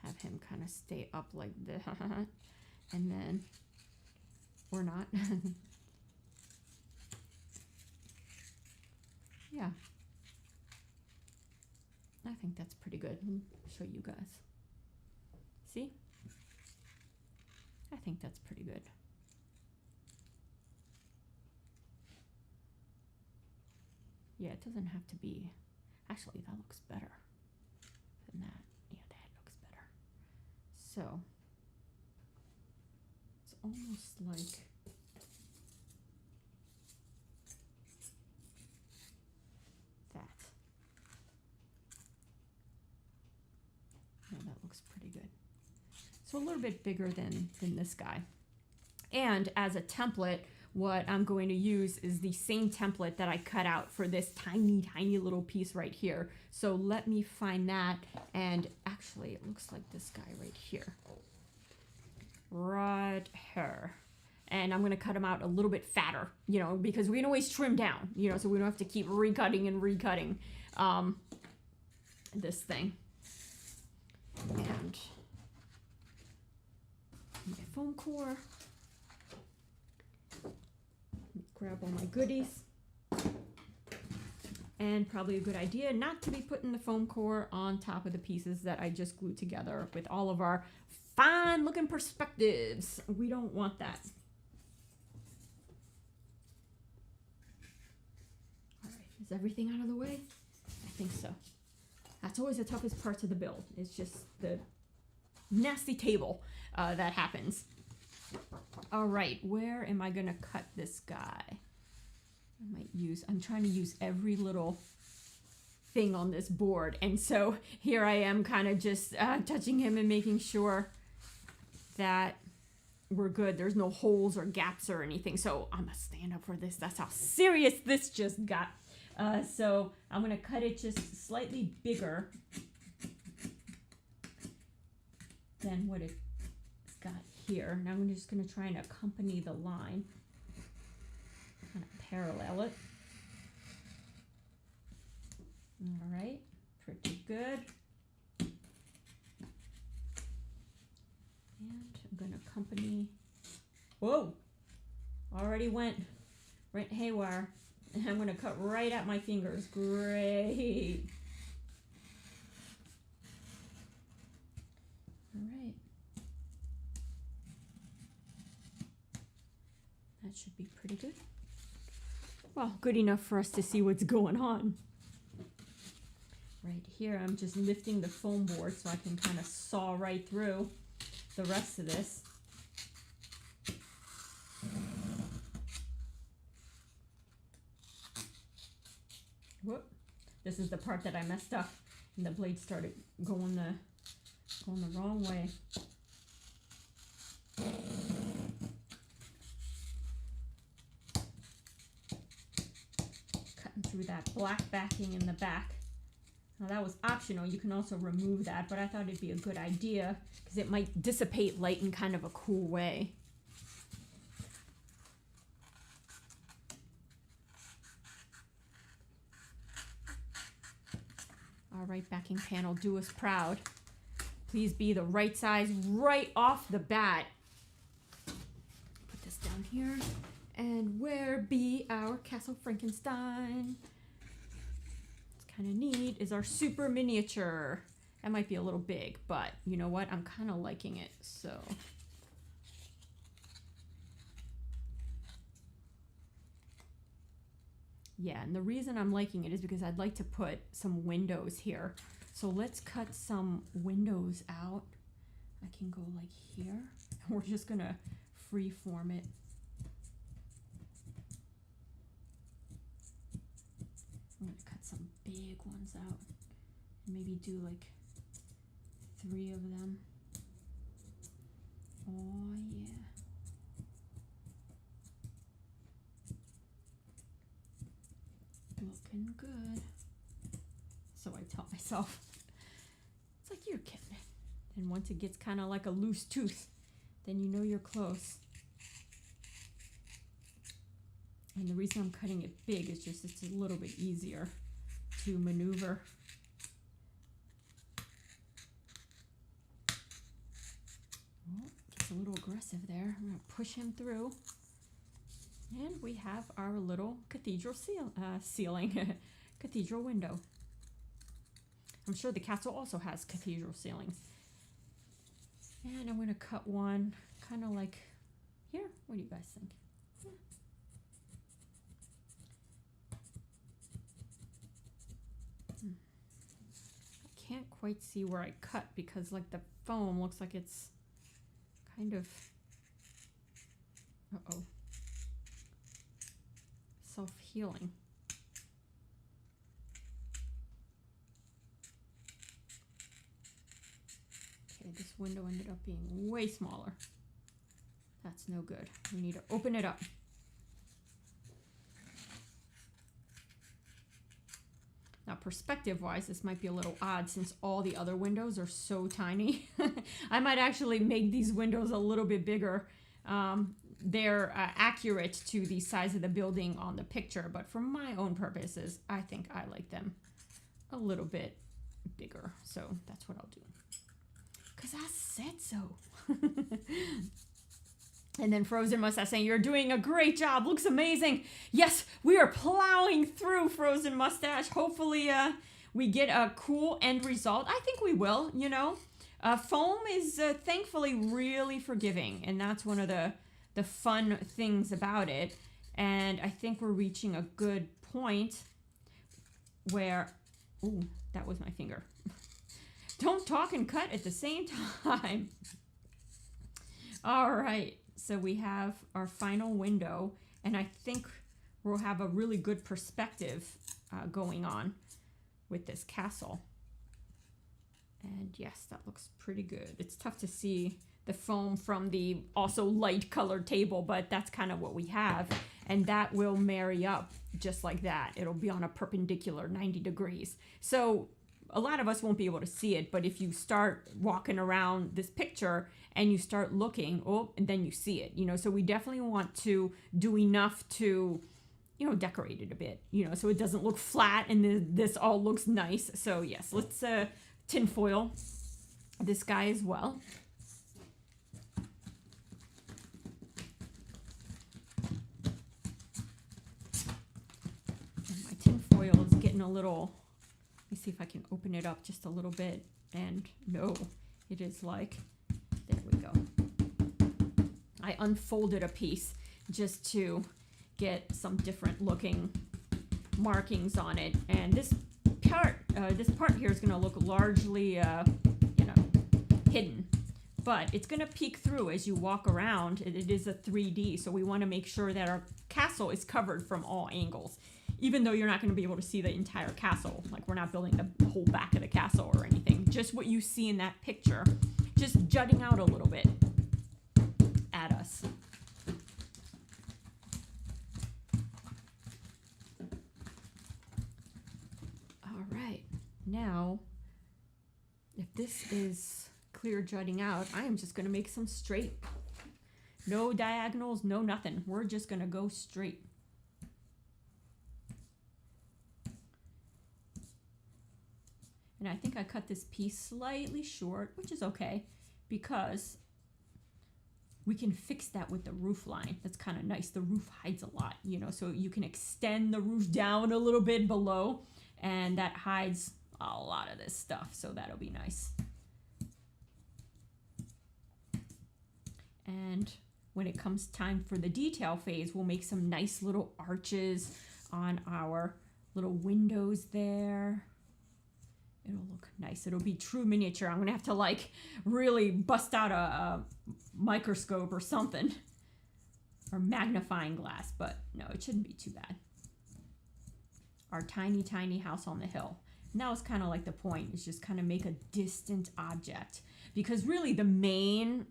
Have him kind of stay up like this. And then, or not. Yeah. I think that's pretty good. Let me show you guys. See? I think that's pretty good. Yeah, it doesn't have to be. Actually, that looks better than that. Yeah, that looks better. So, it's almost like that. Yeah, that looks pretty good. So a little bit bigger than this guy. And as a template, what I'm going to use is the same template that I cut out for this tiny, tiny little piece right here. So let me find that. And actually, it looks like this guy right here. Right here. And I'm going to cut him out a little bit fatter, you know, because we can always trim down, you know, so we don't have to keep recutting and recutting this thing. And my foam core. Grab all my goodies. And probably a good idea not to be putting the foam core on top of the pieces that I just glued together with all of our fine looking perspectives. We don't want that. All right, is everything out of the way? I think so. That's always the toughest parts of the build. It's just the nasty table that happens. All right, where am I gonna cut this guy? I'm trying to use every little thing on this board. And so here I am kind of just touching him and making sure that we're good. There's no holes or gaps or anything. So I'm gonna stand up for this. That's how serious this just got. So I'm gonna cut it just slightly bigger than what it's got here. Now I'm just gonna try and accompany the line, kind of parallel it. All right, pretty good. And I'm gonna accompany, whoa, already went right haywire. And I'm gonna cut right at my fingers. Great. All right. That should be pretty good. Well, good enough for us to see what's going on. Right here, I'm just lifting the foam board so I can kind of saw right through the rest of this. Whoop. This is the part that I messed up and the blade started going the wrong way. Cutting through that black backing in the back. Now that was optional. You can also remove that, but I thought it'd be a good idea because it might dissipate light in kind of a cool way. All right, backing panel, do us proud. Please be the right size right off the bat. Put this down here. And where be our Castle Frankenstein? What's kind of neat is our super miniature. That might be a little big, but you know what? I'm kind of liking it, so. Yeah, and the reason I'm liking it is because I'd like to put some windows here. So let's cut some windows out. I can go like here. We're just gonna freeform it. I'm gonna cut some big ones out. Maybe do like 3 of them. Oh yeah. Looking good. So I tell myself. It's like you're kidding. And once it gets kind of like a loose tooth, then you know you're close. And the reason I'm cutting it big is just it's a little bit easier to maneuver. Oh, gets a little aggressive there. I'm gonna push him through. And we have our little cathedral ceiling, cathedral window. I'm sure the castle also has cathedral ceilings. And I'm going to cut one kind of like here. What do you guys think? Yeah. I can't quite see where I cut because like the foam looks like it's kind of, uh-oh. Self-healing. Okay, this window ended up being way smaller. That's no good. We need to open it up. Now, perspective-wise, this might be a little odd since all the other windows are so tiny. I might actually make these windows a little bit bigger. They're accurate to the size of the building on the picture, but for my own purposes, I think I like them a little bit bigger. So that's what I'll do. Because I said so. And then Frozen Mustache saying, you're doing a great job. Looks amazing. Yes, we are plowing through, Frozen Mustache. Hopefully we get a cool end result. I think we will, you know. Foam is thankfully really forgiving, and that's one of the fun things about it. And I think we're reaching a good point where, ooh, that was my finger. Don't talk and cut at the same time. All right, so we have our final window, and I think we'll have a really good perspective going on with this castle. And yes, that looks pretty good. It's tough to see the foam from the also light colored table, but that's kind of what we have. And that will marry up just like that. It'll be on a perpendicular 90 degrees. So a lot of us won't be able to see it, but if you start walking around this picture and you start looking, oh, and then you see it, you know, so we definitely want to do enough to, you know, decorate it a bit, you know, so it doesn't look flat and this all looks nice. So yes, let's tinfoil this guy as well. And my tinfoil is getting a little, let me see if I can open it up just a little bit. And no, it is like, there we go. I unfolded a piece just to get some different looking markings on it. And this part here is going to look largely, you know, hidden. But it's going to peek through as you walk around. It is a 3D, so we want to make sure that our castle is covered from all angles. Even though you're not going to be able to see the entire castle. Like, we're not building the whole back of the castle or anything. Just what you see in that picture. Just jutting out a little bit at us. All right. Now, if this is clear jutting out, I am just going to make some straight. No diagonals, no nothing. We're just going to go straight. And I think I cut this piece slightly short, which is okay, because we can fix that with the roof line. That's kind of nice. The roof hides a lot, you know, so you can extend the roof down a little bit below, and that hides a lot of this stuff, so that'll be nice. And when it comes time for the detail phase, we'll make some nice little arches on our little windows there. It'll look nice. It'll be true miniature. I'm gonna have to like really bust out a microscope or something, or magnifying glass, but no, it shouldn't be too bad. Our tiny, tiny house on the hill. And that was kind of like the point, is just kind of make a distant object, because really the main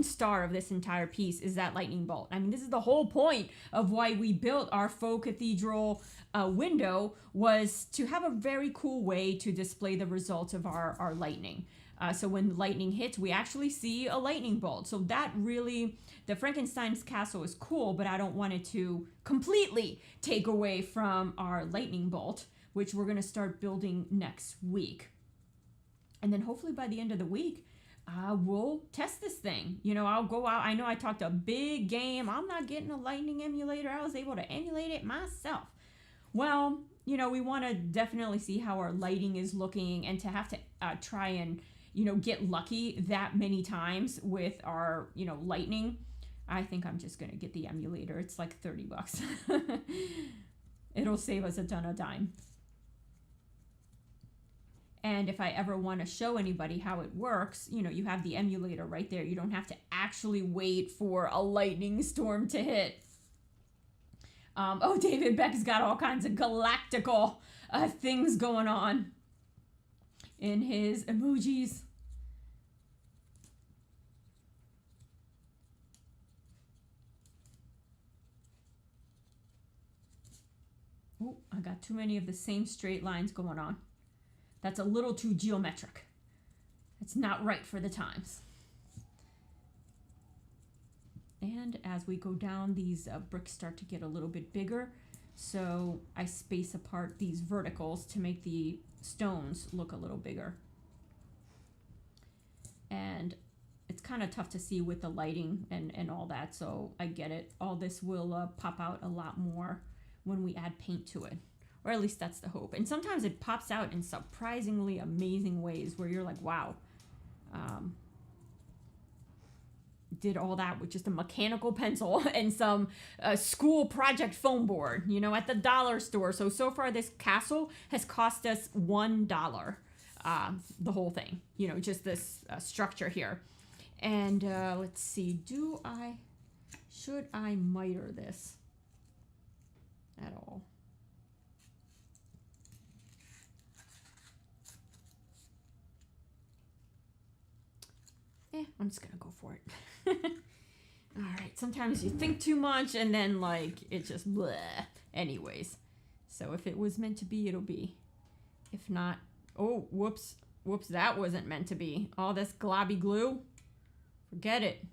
star of this entire piece is that lightning bolt. I mean, this is the whole point of why we built our faux cathedral window, was to have a very cool way to display the results of our lightning. So when lightning hits, we actually see a lightning bolt. So that really, the Frankenstein's castle is cool, but I don't want it to completely take away from our lightning bolt, which we're going to start building next week. And then hopefully by the end of the week, we'll test this thing. You know, I'll go out. I know I talked a big game. I'm not getting a lightning emulator. I was able to emulate it myself. Well, you know, we want to definitely see how our lighting is looking, and to have to try and, you know, get lucky that many times with our, you know, lightning. I think I'm just going to get the emulator. It's like $30. It'll save us a ton of time. And if I ever want to show anybody how it works, you know, you have the emulator right there. You don't have to actually wait for a lightning storm to hit. Oh, David Beck's got all kinds of galactical things going on in his emojis. Oh, I got too many of the same straight lines going on. That's a little too geometric. It's not right for the times. And as we go down, these bricks start to get a little bit bigger. So I space apart these verticals to make the stones look a little bigger. And it's kind of tough to see with the lighting and all that, so I get it. All this will pop out a lot more when we add paint to it. Or at least that's the hope. And sometimes it pops out in surprisingly amazing ways where you're like, wow. Did all that with just a mechanical pencil and some school project foam board, you know, at the dollar store. So far this castle has cost us $1, the whole thing, you know, just this structure here. And let's see, should I miter this at all? I'm just gonna go for it. All right, sometimes you think too much and then like it just bleh. Anyways, so if it was meant to be, it'll be. If not, oh, whoops, that wasn't meant to be. All this globby glue, forget it.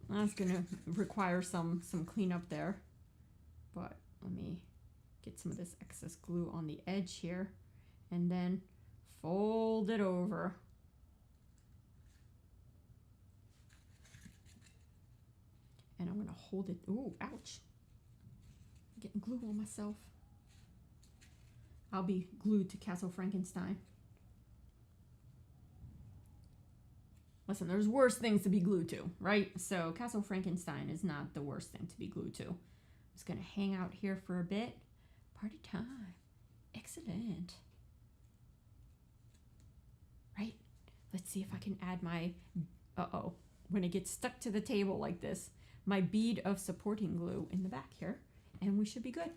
That's gonna require some cleanup there, but let me get some of this excess glue on the edge here, and then fold it over. And I'm going to hold it. Ooh, ouch. I'm getting glue on myself. I'll be glued to Castle Frankenstein. Listen, there's worse things to be glued to, right? So Castle Frankenstein is not the worst thing to be glued to. I'm just going to hang out here for a bit. Party time. Excellent. Right? Let's see if I can add my, when it gets stuck to the table like this, my bead of supporting glue in the back here, and we should be good.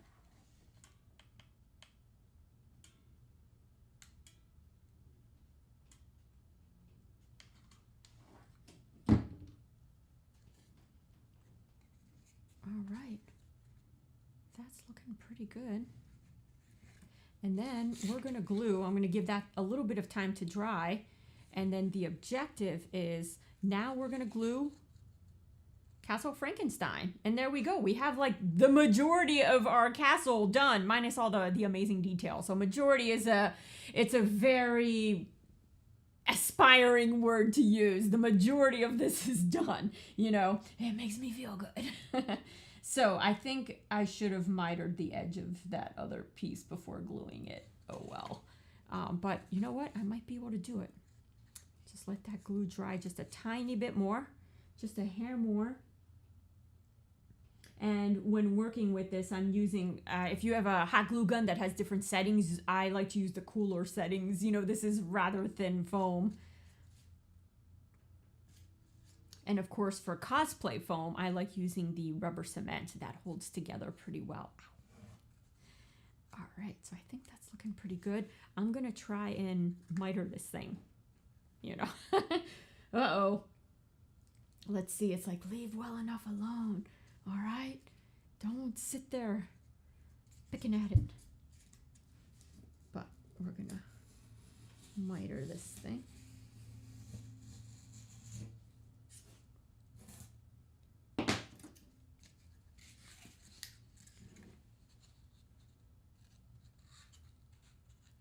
All right, that's looking pretty good. And then we're gonna glue, I'm gonna give that a little bit of time to dry, and then the objective is now we're gonna glue Castle Frankenstein. And there we go. We have like the majority of our castle done, minus all the amazing details. So majority is it's a very aspiring word to use. The majority of this is done, you know. It makes me feel good. So I think I should have mitered the edge of that other piece before gluing it. Oh well. But you know what? I might be able to do it. Just let that glue dry just a tiny bit more, just a hair more. And when working with this, I'm using, if you have a hot glue gun that has different settings, I like to use the cooler settings. You know, this is rather thin foam. And of course, for cosplay foam, I like using the rubber cement. That holds together pretty well. All right, so I think that's looking pretty good. I'm gonna try and miter this thing, you know. Uh-oh. Let's see, it's like, leave well enough alone, all right? Don't sit there picking at it. But we're gonna miter this thing.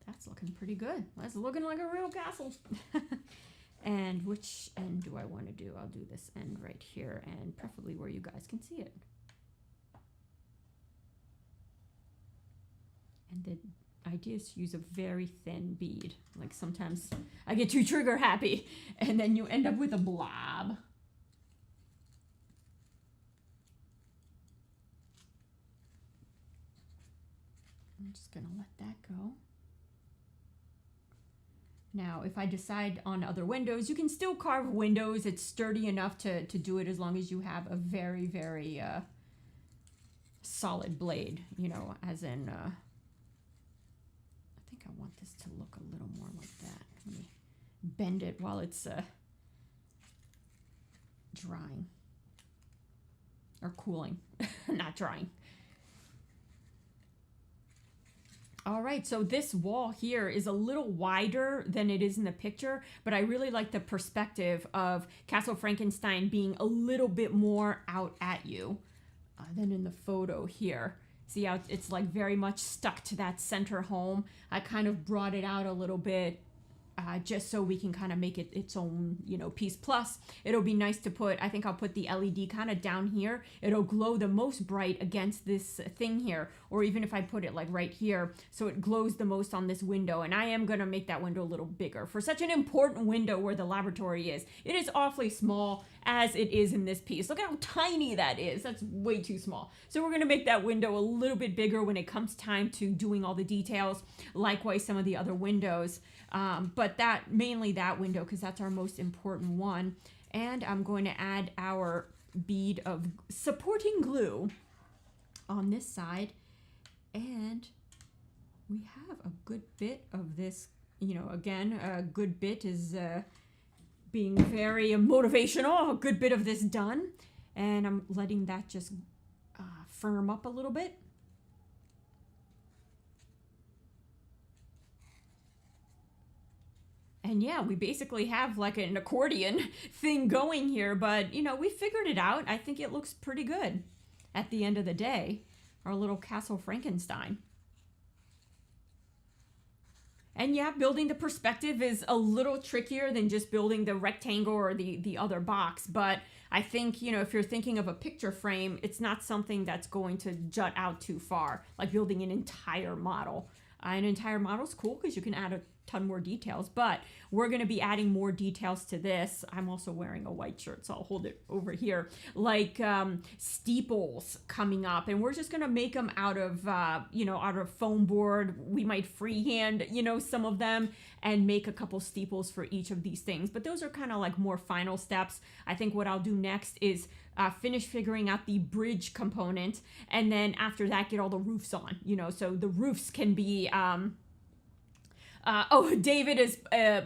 That's looking pretty good. That's looking like a real castle. And which end do I want to do? I'll do this end right here, and preferably where you guys can see it. And the idea is to use a very thin bead. Like sometimes I get too trigger happy, and then you end up with a blob. I'm just gonna let that go. Now, if I decide on other windows, you can still carve windows. It's sturdy enough to do it as long as you have a very, very solid blade, you know, as in, I think I want this to look a little more like that. Let me bend it while it's drying, or cooling, not drying. All right, so this wall here is a little wider than it is in the picture, but I really like the perspective of Castle Frankenstein being a little bit more out at you than in the photo here. See how it's like very much stuck to that center home? I kind of brought it out a little bit just so we can kind of make it its own, you know, piece. Plus, it'll be nice to put, I think I'll put the LED kind of down here. It'll glow the most bright against this thing here, or even if I put it like right here, so it glows the most on this window. And I am going to make that window a little bigger for such an important window where the laboratory is. It is awfully small as it is in this piece. Look how tiny that is. That's way too small. So we're going to make that window a little bit bigger when it comes time to doing all the details. Likewise, some of the other windows. But mainly that window, because that's our most important one. And I'm going to add our bead of supporting glue on this side. And we have a good bit of this, you know, again, a good bit is being very motivational, a good bit of this done. And I'm letting that just firm up a little bit. And yeah, we basically have like an accordion thing going here, but you know, we figured it out. I think it looks pretty good at the end of the day, our little Castle Frankenstein. And yeah, building the perspective is a little trickier than just building the rectangle or the other box. But I think, you know, if you're thinking of a picture frame, it's not something that's going to jut out too far, like building an entire model. An entire model is cool because you can add a ton more details, but we're going to be adding more details to this. I'm also wearing a white shirt, so I'll hold it over here, like steeples coming up, and we're just going to make them out of you know, out of foam board. We might freehand, you know, some of them and make a couple steeples for each of these things, but those are kind of like more final steps. I think what I'll do next is finish figuring out the bridge component, and then after that get all the roofs on, you know, so the roofs can be oh, David is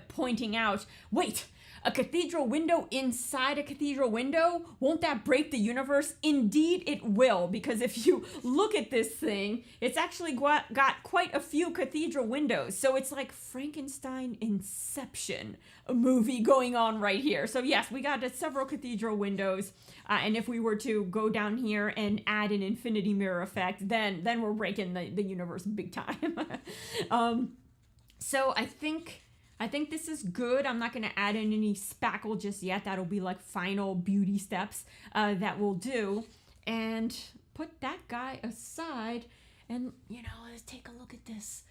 pointing out, wait, A cathedral window inside a cathedral window, won't that break the universe? Indeed it will, because if you look at this thing, it's actually got quite a few cathedral windows. So it's like Frankenstein Inception, a movie going on right here. So yes, we got several cathedral windows. And if we were to go down here and add an infinity mirror effect, then we're breaking the universe big time. So I think this is good. I'm not going to add in any spackle just yet. That'll be like final beauty steps that we'll do. And put that guy aside. And, let's take a look at this.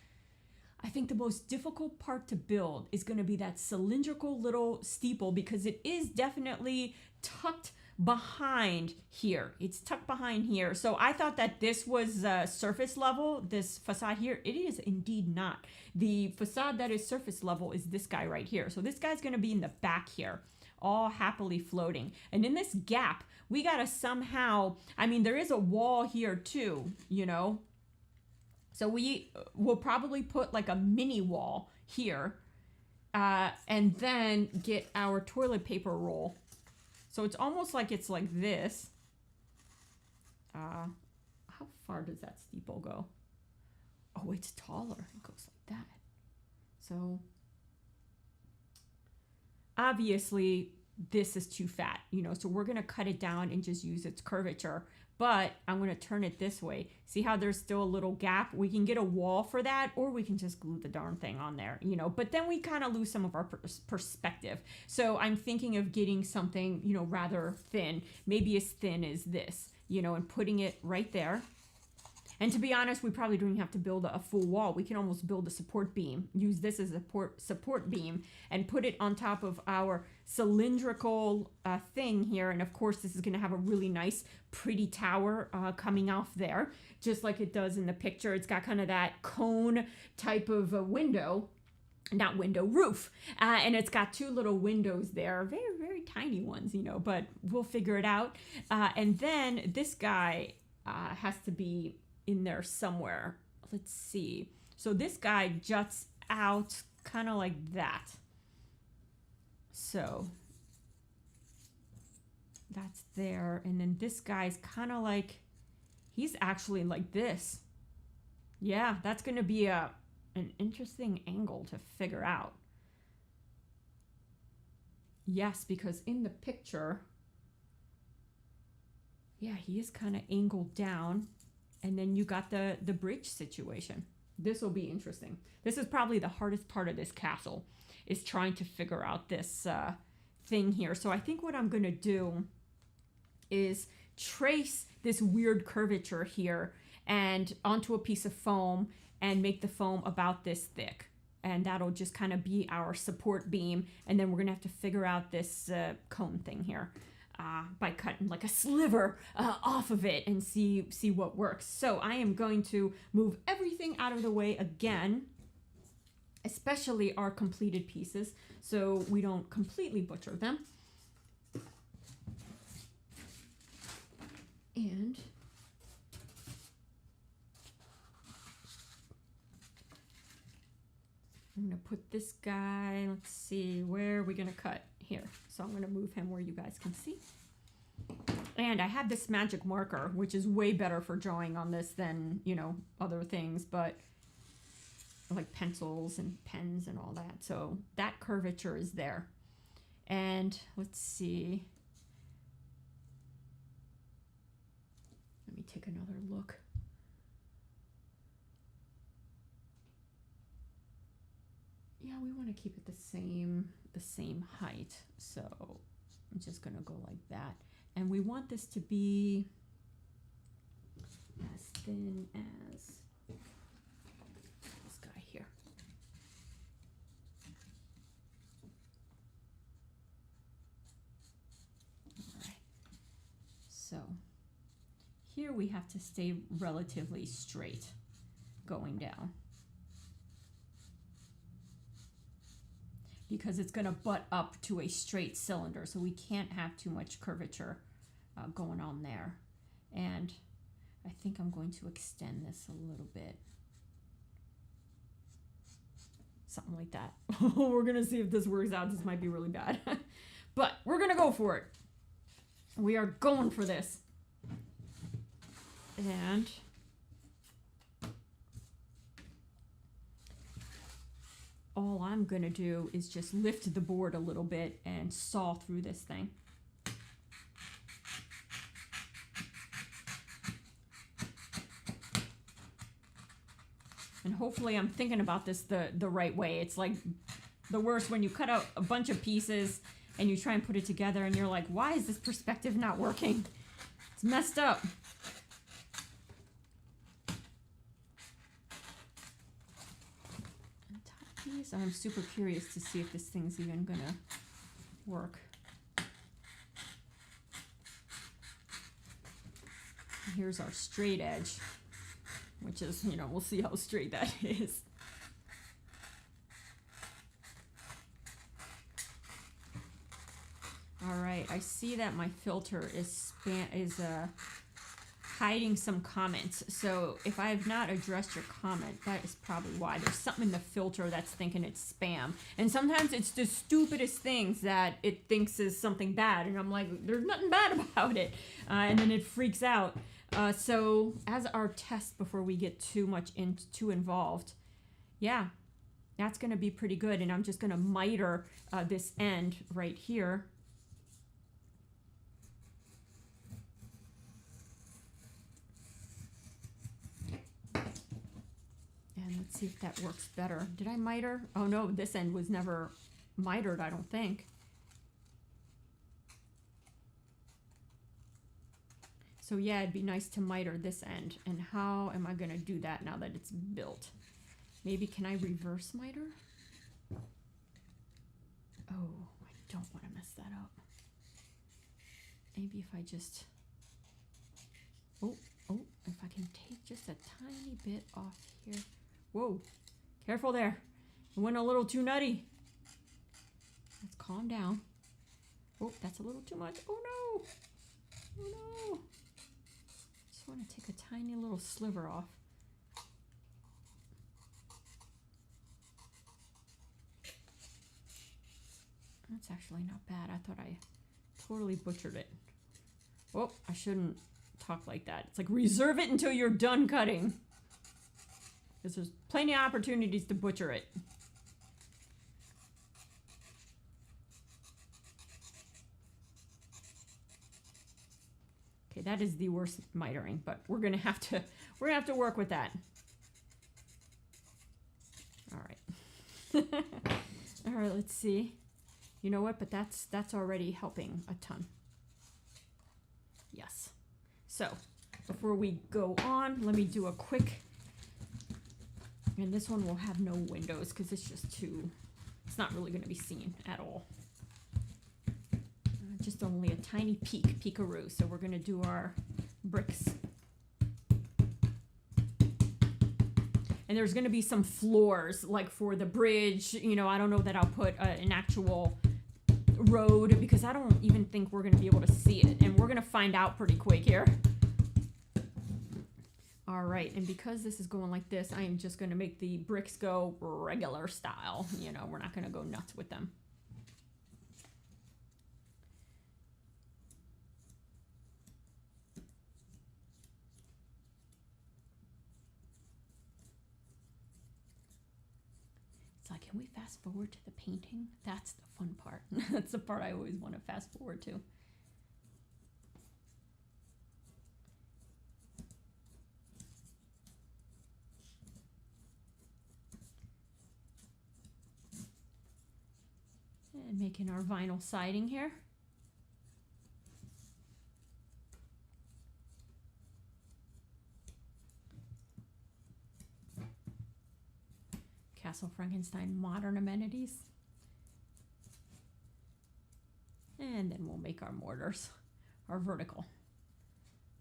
I think the most difficult part to build is going to be that cylindrical little steeple, because it is definitely tucked behind here. It's tucked behind here. So I thought that this was surface level, this facade here. It is indeed not. The facade that is surface level is this guy right here. So this guy's going to be in the back here, all happily floating. And in this gap, we got to somehow, there is a wall here too, So we will probably put like a mini wall here and then get our toilet paper roll. So it's almost like it's like this. How far does that steeple go? Oh, it's taller. It goes like that. So obviously this is too fat, so we're going to cut it down and just use its curvature. But I'm going to turn it this way. See how there's still a little gap? We can get a wall for that, or we can just glue the darn thing on there, But then we kind of lose some of our perspective. So I'm thinking of getting something, rather thin, maybe as thin as this, and putting it right there. And to be honest, we probably don't even have to build a full wall. We can almost build a support beam, use this as a support beam, and put it on top of our cylindrical thing here. And of course, this is going to have a really nice, pretty tower coming off there, just like it does in the picture. It's got kind of that cone type of a window. Not window, roof. And it's got two little windows there, very, very tiny ones, but we'll figure it out. And then this guy has to be in there somewhere. Let's see. So this guy juts out kind of like that. So that's there. And then this guy's kind of like, he's actually like this. Yeah, that's going to be an interesting angle to figure out. Yes, because in the picture, yeah, he is kind of angled down. And then you got the bridge situation. This will be interesting. This is probably the hardest part of this castle, is trying to figure out this thing here. So I think what I'm going to do is trace this weird curvature here and onto a piece of foam and make the foam about this thick. And that'll just kind of be our support beam. And then we're going to have to figure out this cone thing here. By cutting like a sliver off of it and see what works. So I am going to move everything out of the way again, especially our completed pieces, so we don't completely butcher them. And I'm going to put this guy, let's see, where are we going to cut? Here. So I'm going to move him where you guys can see. And I have this magic marker, which is way better for drawing on this than, other things, but like pencils and pens and all that. So that curvature is there. And let's see. Let me take another look. Yeah, we want to keep it the same height. So I'm just going to go like that. And we want this to be as thin as this guy here. All right. So here we have to stay relatively straight going down, because it's going to butt up to a straight cylinder. So we can't have too much curvature going on there. And I think I'm going to extend this a little bit. Something like that. We're gonna see if this works out. This might be really bad. But we're gonna go for it. We are going for this. And all I'm gonna do is just lift the board a little bit and saw through this thing. And hopefully I'm thinking about this the right way. It's like the worst when you cut out a bunch of pieces and you try and put it together and you're like, why is this perspective not working? It's messed up. And top piece, I'm super curious to see if this thing's even gonna work. Here's our straight edge, which is, you know, we'll see how straight that is. All right, I see that my filter is hiding some comments. So if I have not addressed your comment, that is probably why. There's something in the filter that's thinking it's spam. And sometimes it's the stupidest things that it thinks is something bad. And I'm like, there's nothing bad about it. And then it freaks out. So as our test before we get too involved, yeah, that's going to be pretty good. And I'm just going to miter this end right here. And let's see if that works better. Did I miter? Oh no, this end was never mitered, I don't think. So yeah, it'd be nice to miter this end. And how am I gonna do that now that it's built? Maybe can I reverse miter? Oh, I don't want to mess that up. Maybe if I just, oh, if I can take just a tiny bit off here. Whoa, careful there. It went a little too nutty. Let's calm down. Oh, that's a little too much. Oh no, oh no. Just want to take a tiny little sliver off. That's actually not bad. I thought I totally butchered it. Oh, I shouldn't talk like that. It's like reserve it until you're done cutting. Because there's plenty of opportunities to butcher it. Okay, that is the worst mitering, but we're gonna have to work with that. All right. All right, let's see. You know what? But that's already helping a ton. Yes. So before we go on, let me do a quick, and this one will have no windows because it's just too, it's not really going to be seen at all. Just only a tiny peekaroo. So we're going to do our bricks. And there's going to be some floors, like for the bridge. You know, I don't know that I'll put an actual road because I don't even think we're going to be able to see it. And we're going to find out pretty quick here. All right, and because this is going like this, I am just going to make the bricks go regular style. You know, we're not going to go nuts with them. It's like, can we fast forward to the painting? That's the fun part. That's the part I always want to fast forward to. And making our vinyl siding here. Castle Frankenstein modern amenities. And then we'll make our mortars, our vertical.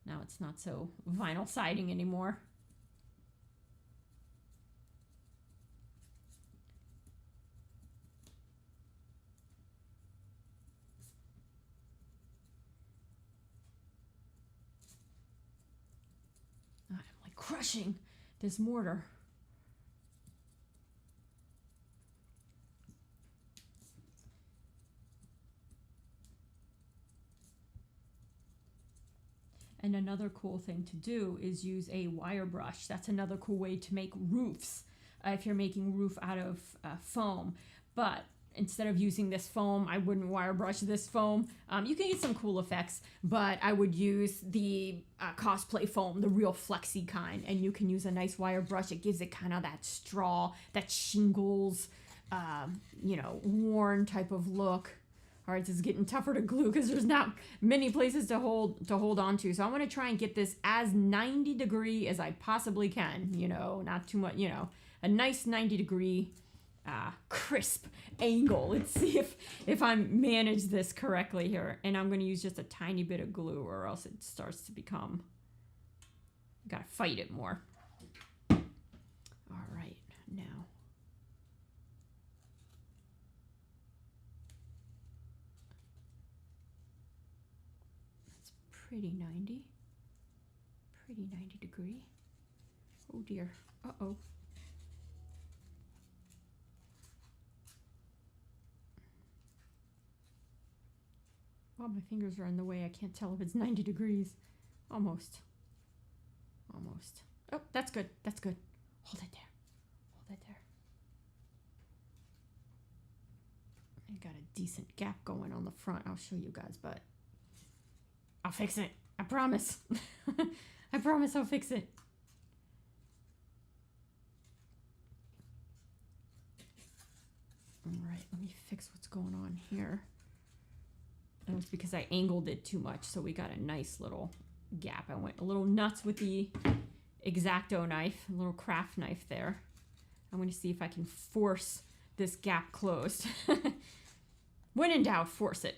Now it's not so vinyl siding anymore. I'm like crushing this mortar. And another cool thing to do is use a wire brush. That's another cool way to make roofs if you're making roof out of foam. But instead of using this foam, I wouldn't wire brush this foam. You can get some cool effects, but I would use the cosplay foam, the real flexy kind. And you can use a nice wire brush. It gives it kind of that straw, that shingles, you know, worn type of look. All right, this is getting tougher to glue because there's not many places to hold on to. So I'm going to try and get this as 90 degree as I possibly can. You know, not too much, you know, a nice 90 degree crisp angle. Let's see if I manage this correctly here. And I'm going to use just a tiny bit of glue or else it starts to become, got to fight it more. All right, now. That's pretty 90 degree. Oh dear. Uh-oh. Oh, my fingers are in the way. I can't tell if it's 90 degrees. Almost. Almost. Oh, that's good. That's good. Hold it there. Hold it there. I got a decent gap going on the front. I'll show you guys, but I'll fix it. I promise. I promise I'll fix it. All right, let me fix what's going on here. It was because I angled it too much, so we got a nice little gap. I went a little nuts with the X-Acto knife, a little craft knife there. I'm going to see if I can force this gap closed. When in doubt, force it.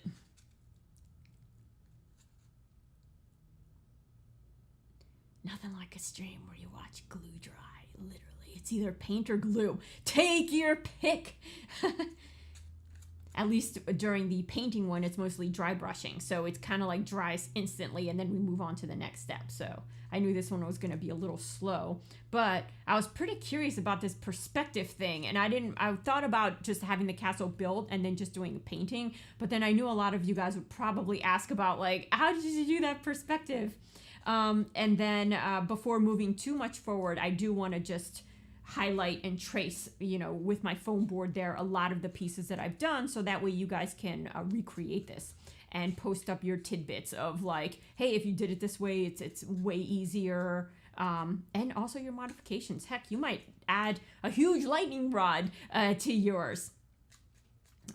Nothing like a stream where you watch glue dry, literally. It's either paint or glue. Take your pick. At least during the painting one, it's mostly dry brushing. So it's kind of like dries instantly and then we move on to the next step. So I knew this one was going to be a little slow, but I was pretty curious about this perspective thing. And I thought about just having the castle built and then just doing a painting. But then I knew a lot of you guys would probably ask about like, how did you do that perspective? And then before moving too much forward, I do want to just highlight and trace, you know, with my foam board there, a lot of the pieces that I've done. So that way you guys can recreate this and post up your tidbits of like, hey, if you did it this way, it's way easier. And also your modifications. Heck, you might add a huge lightning rod to yours.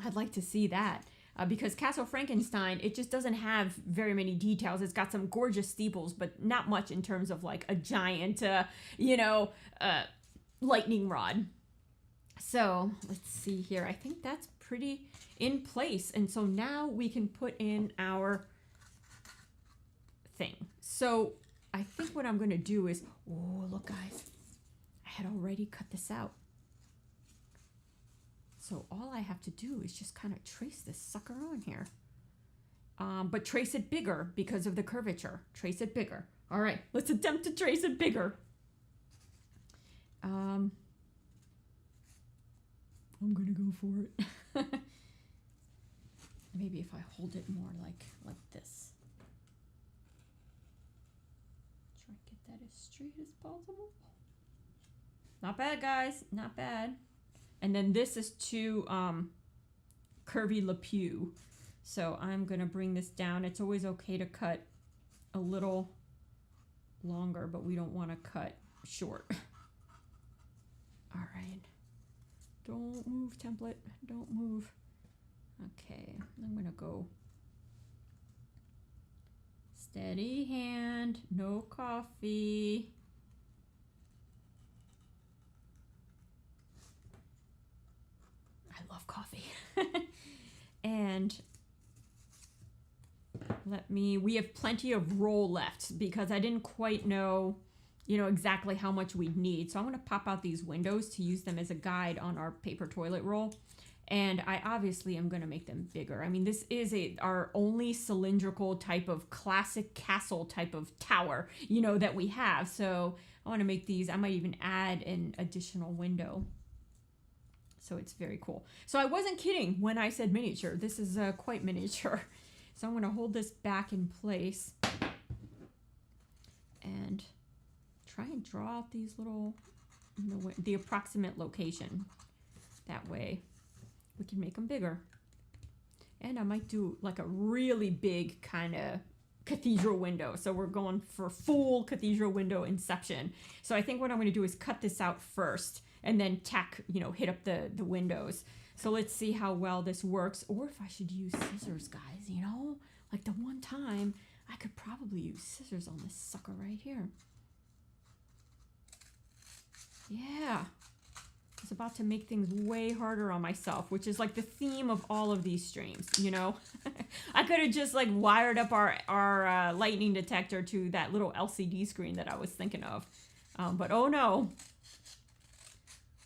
I'd like to see that. Because Castle Frankenstein, it just doesn't have very many details. It's got some gorgeous steeples, but not much in terms of like a giant, lightning rod. So let's see here. I think that's pretty in place. And so now we can put in our thing. So I think what I'm going to do is, oh, look guys, I had already cut this out. So all I have to do is just kind of trace this sucker on here. But trace it bigger because of the curvature. Trace it bigger. All right, let's attempt to trace it bigger. I'm gonna go for it. Maybe if I hold it more like this. Try and get that as straight as possible. Not bad, guys. Not bad. And then this is to curvy Le Pew. So I'm gonna bring this down. It's always okay to cut a little longer, but we don't want to cut short. All right. Don't move, template. Don't move. Okay, I'm gonna go steady hand, no coffee. I love coffee. And we have plenty of roll left because I didn't quite know, exactly how much we'd need. So I'm going to pop out these windows to use them as a guide on our paper toilet roll. And I obviously am going to make them bigger. I mean, this is our only cylindrical type of classic castle type of tower, that we have. So I want to make these. I might even add an additional window. So it's very cool. So I wasn't kidding when I said miniature. This is quite miniature. So I'm going to hold this back in place. and try and draw out these little, the approximate location. That way we can make them bigger. And I might do like a really big kind of cathedral window. So we're going for full cathedral window inception. So I think what I'm going to do is cut this out first and then tack, hit up the windows. So let's see how well this works, or if I should use scissors, guys, like the one time I could probably use scissors on this sucker right here. Yeah. I was about to make things way harder on myself, which is like the theme of all of these streams, I could have just like wired up our lightning detector to that little LCD screen that I was thinking of. But oh no.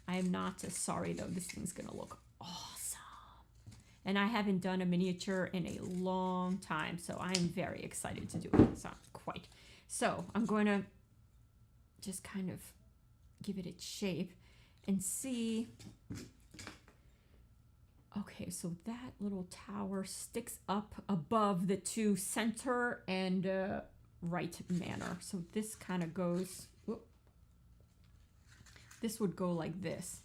I am not sorry though. This thing's going to look awesome. And I haven't done a miniature in a long time, so I am very excited to do it. So quite. So I'm going to just kind of give it its shape and see. Okay, so that little tower sticks up above the two center and right manor. So this kind of goes, whoop, this would go like this.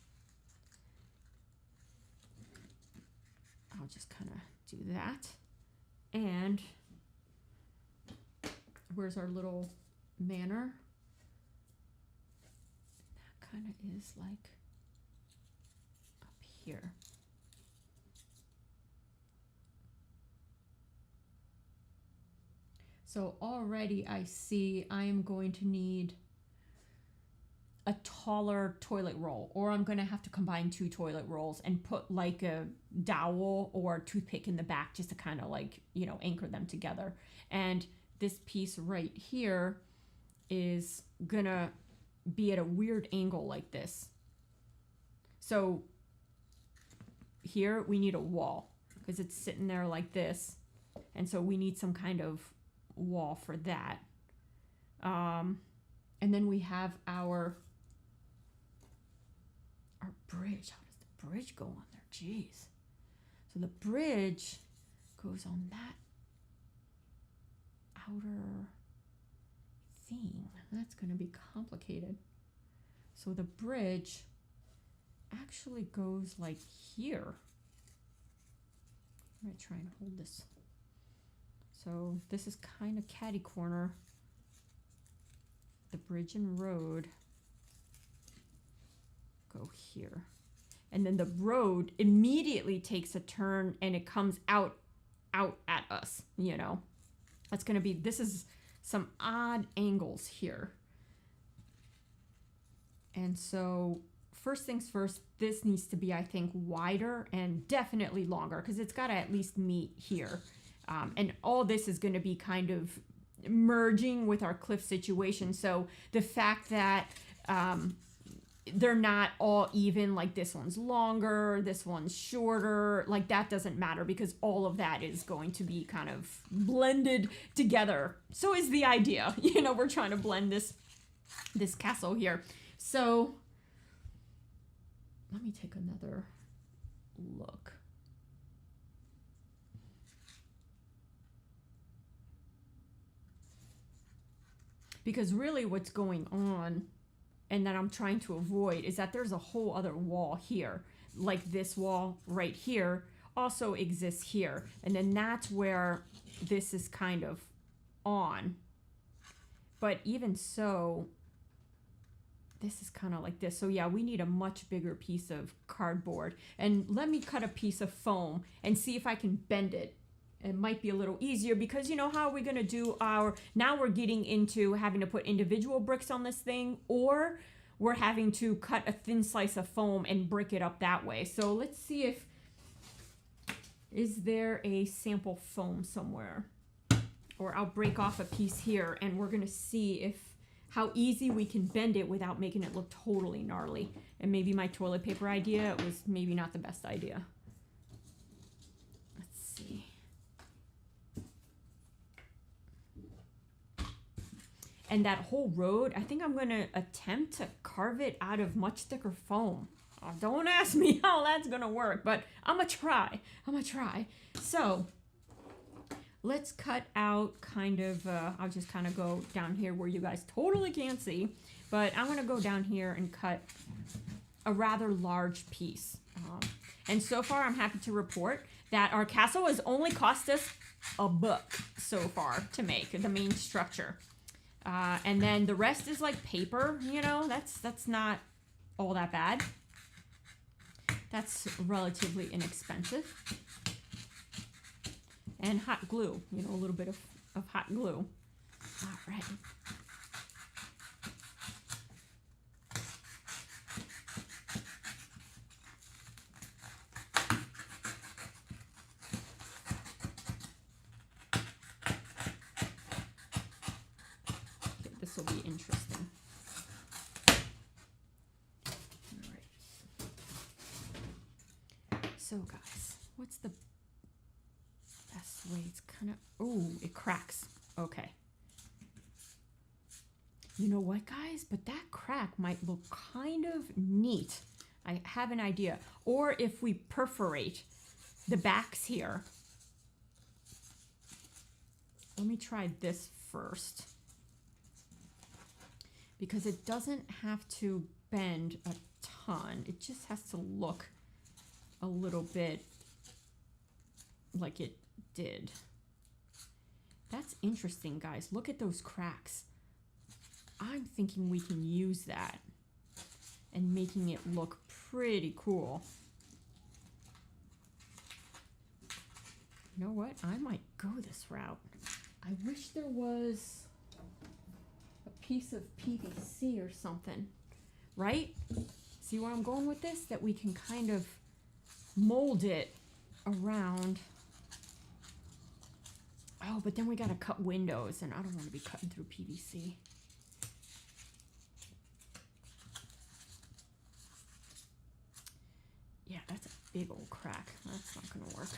I'll just kind of do that. And where's our little manor? That kind of is like up here. So already I see I am going to need a taller toilet roll, or I'm going to have to combine two toilet rolls and put like a dowel or a toothpick in the back just to kind of like, anchor them together. And this piece right here is going to be at a weird angle like this. So here we need a wall because it's sitting there like this. And so we need some kind of wall for that. And then we have our bridge. How does the bridge go on there? Jeez. So the bridge goes on that outer thing. That's going to be complicated. So the bridge actually goes like here. I'm going to try and hold this. So this is kind of catty corner. The bridge and road go here. And then the road immediately takes a turn and it comes out at us, That's going to be, this is some odd angles here. And so first things first, this needs to be, I think, wider and definitely longer because it's got to at least meet here. And all this is going to be kind of merging with our cliff situation. So the fact that they're not all even, like this one's longer, this one's shorter, like that doesn't matter because all of that is going to be kind of blended together. So is the idea, we're trying to blend this castle here. So let me take another look. Because really what's going on and that I'm trying to avoid is that there's a whole other wall here. Like this wall right here also exists here. And then that's where this is kind of on. But even so, this is kind of like this. So yeah, we need a much bigger piece of cardboard. And let me cut a piece of foam and see if I can bend it. It might be a little easier because how are we going to do now we're getting into having to put individual bricks on this thing, or we're having to cut a thin slice of foam and brick it up that way. So let's see is there a sample foam somewhere, or I'll break off a piece here and we're going to see how easy we can bend it without making it look totally gnarly. And maybe my toilet paper idea was maybe not the best idea. Let's see. And that whole road, I think I'm going to attempt to carve it out of much thicker foam. Oh, don't ask me how that's going to work, but I'm going to try. So let's cut out kind of, I'll just kind of go down here where you guys totally can't see, but I'm going to go down here and cut a rather large piece. And so far, I'm happy to report that our castle has only cost us $1 so far to make, the main structure. And then the rest is like paper, you know, that's not all that bad. That's relatively inexpensive. And hot glue, you know, a little bit of hot glue. All right. Okay, this will be interesting. All right. So guys, what's the best way? It's kind of, oh, it cracks. Okay. You know what, guys? But that crack might look kind of neat. I have an idea. Or if we perforate the backs here. Let me try this first. Because it doesn't have to bend a ton. It just has to look a little bit like it did. That's interesting, guys. Look at those cracks. I'm thinking we can use that and making it look pretty cool. You know what? I might go this route. I wish there was a piece of PVC or something, right? See where I'm going with this? That we can kind of mold it around. Oh, but then we gotta cut windows, and I don't want to be cutting through PVC. Yeah, that's a big old crack. That's not gonna work.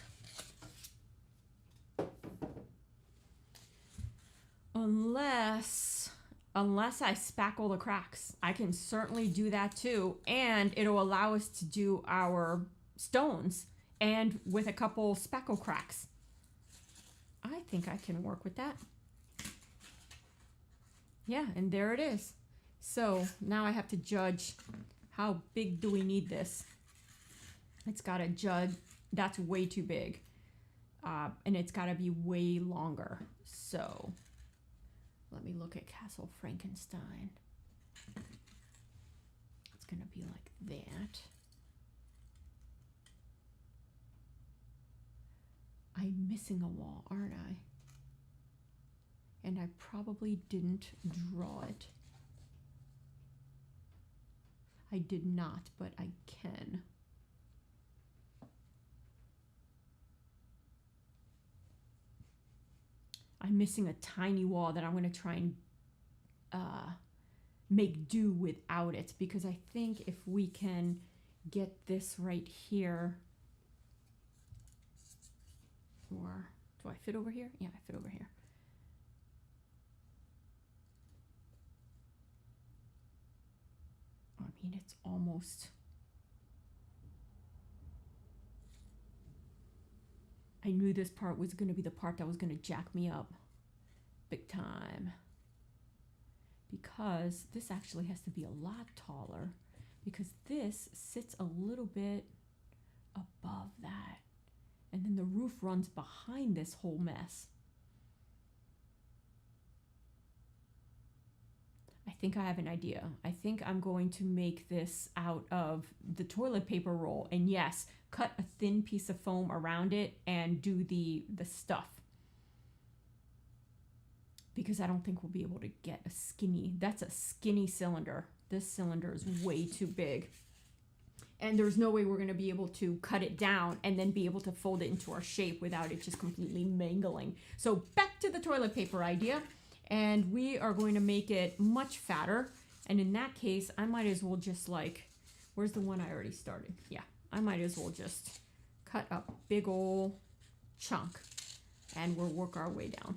Unless I spackle the cracks. I can certainly do that too, and it'll allow us to do our stones and with a couple spackle cracks. I think I can work with that. Yeah, and there it is. So now I have to judge how big do we need this. It's got to judge, that's way too big. And it's got to be way longer. So let me look at Castle Frankenstein. It's going to be like that. I'm missing a wall, aren't I? And I probably didn't draw it. I did not, but I can. I'm missing a tiny wall that I'm going to try and make do without it, because I think if we can get this right here, or do I fit over here? Yeah, I fit over here. I mean, it's almost. I knew this part was going to be the part that was going to jack me up big time. Because this actually has to be a lot taller, because this sits a little bit above that. And then the roof runs behind this whole mess. I think I have an idea. I think I'm going to make this out of the toilet paper roll. And yes, cut a thin piece of foam around it and do the stuff. Because I don't think we'll be able to get a skinny, that's a skinny cylinder. This cylinder is way too big. And there's no way we're going to be able to cut it down and then be able to fold it into our shape without it just completely mangling. So back to the toilet paper idea. And we are going to make it much fatter. And in that case, I might as well just like, where's the one I already started? Yeah, I might as well just cut a big old chunk and we'll work our way down.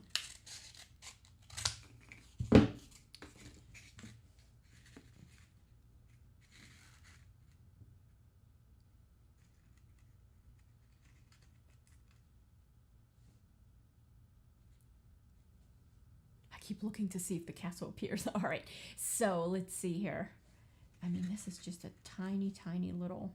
keep looking to see if the castle appears. All right, so let's see here. I mean, this is just a tiny, tiny little...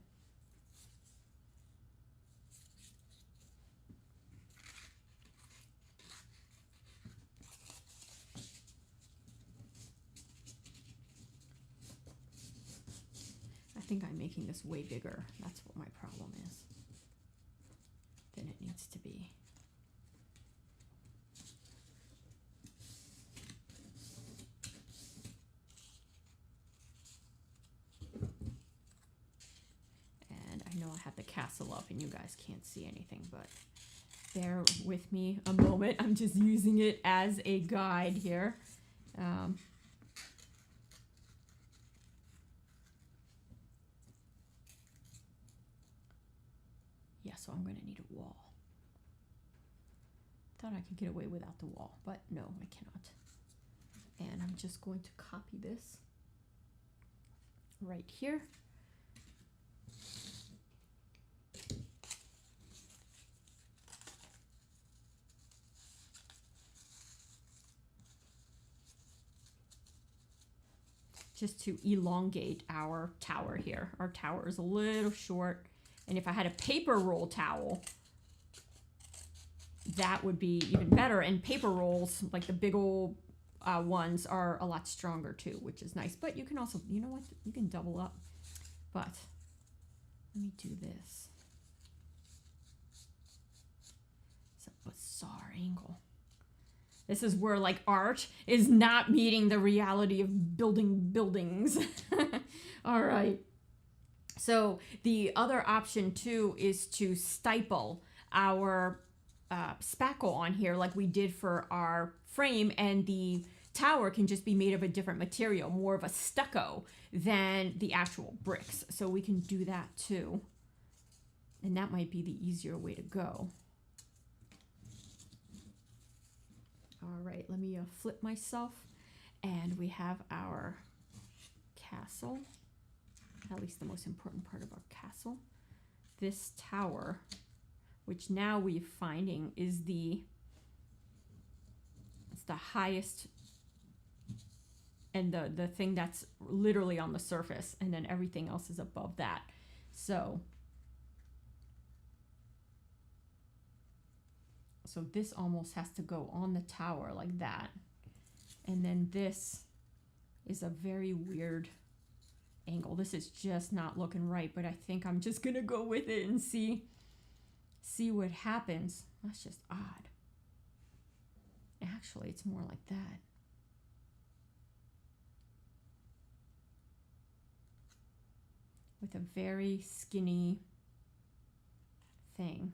I think I'm making this way bigger. That's what my problem is. Than it needs to be. And I know I have the castle up and you guys can't see anything, but bear with me a moment. I'm just using it as a guide here. Yeah, so I'm going to need a wall. Thought I could get away without the wall, but no, I cannot. And I'm just going to copy this right here. Just to elongate our tower here. Our tower is a little short. And if I had a paper roll towel, that would be even better. And paper rolls, like the big old ones, are a lot stronger too, which is nice. But you can also, you know what? You can double up. But let me do this. It's a bizarre angle. This is where like art is not meeting the reality of building buildings. All right. So the other option too is to stipple our spackle on here like we did for our frame, and the tower can just be made of a different material, more of a stucco than the actual bricks. So we can do that too. And that might be the easier way to go. All right, let me flip myself, and we have our castle, at least the most important part of our castle. This tower, which now we're finding is it's the highest, and the thing that's literally on the surface, and then everything else is above that. So this almost has to go on the tower like that. And then this is a very weird angle. This is just not looking right, but I think I'm just gonna go with it and see what happens. That's just odd. Actually, it's more like that. With a very skinny thing.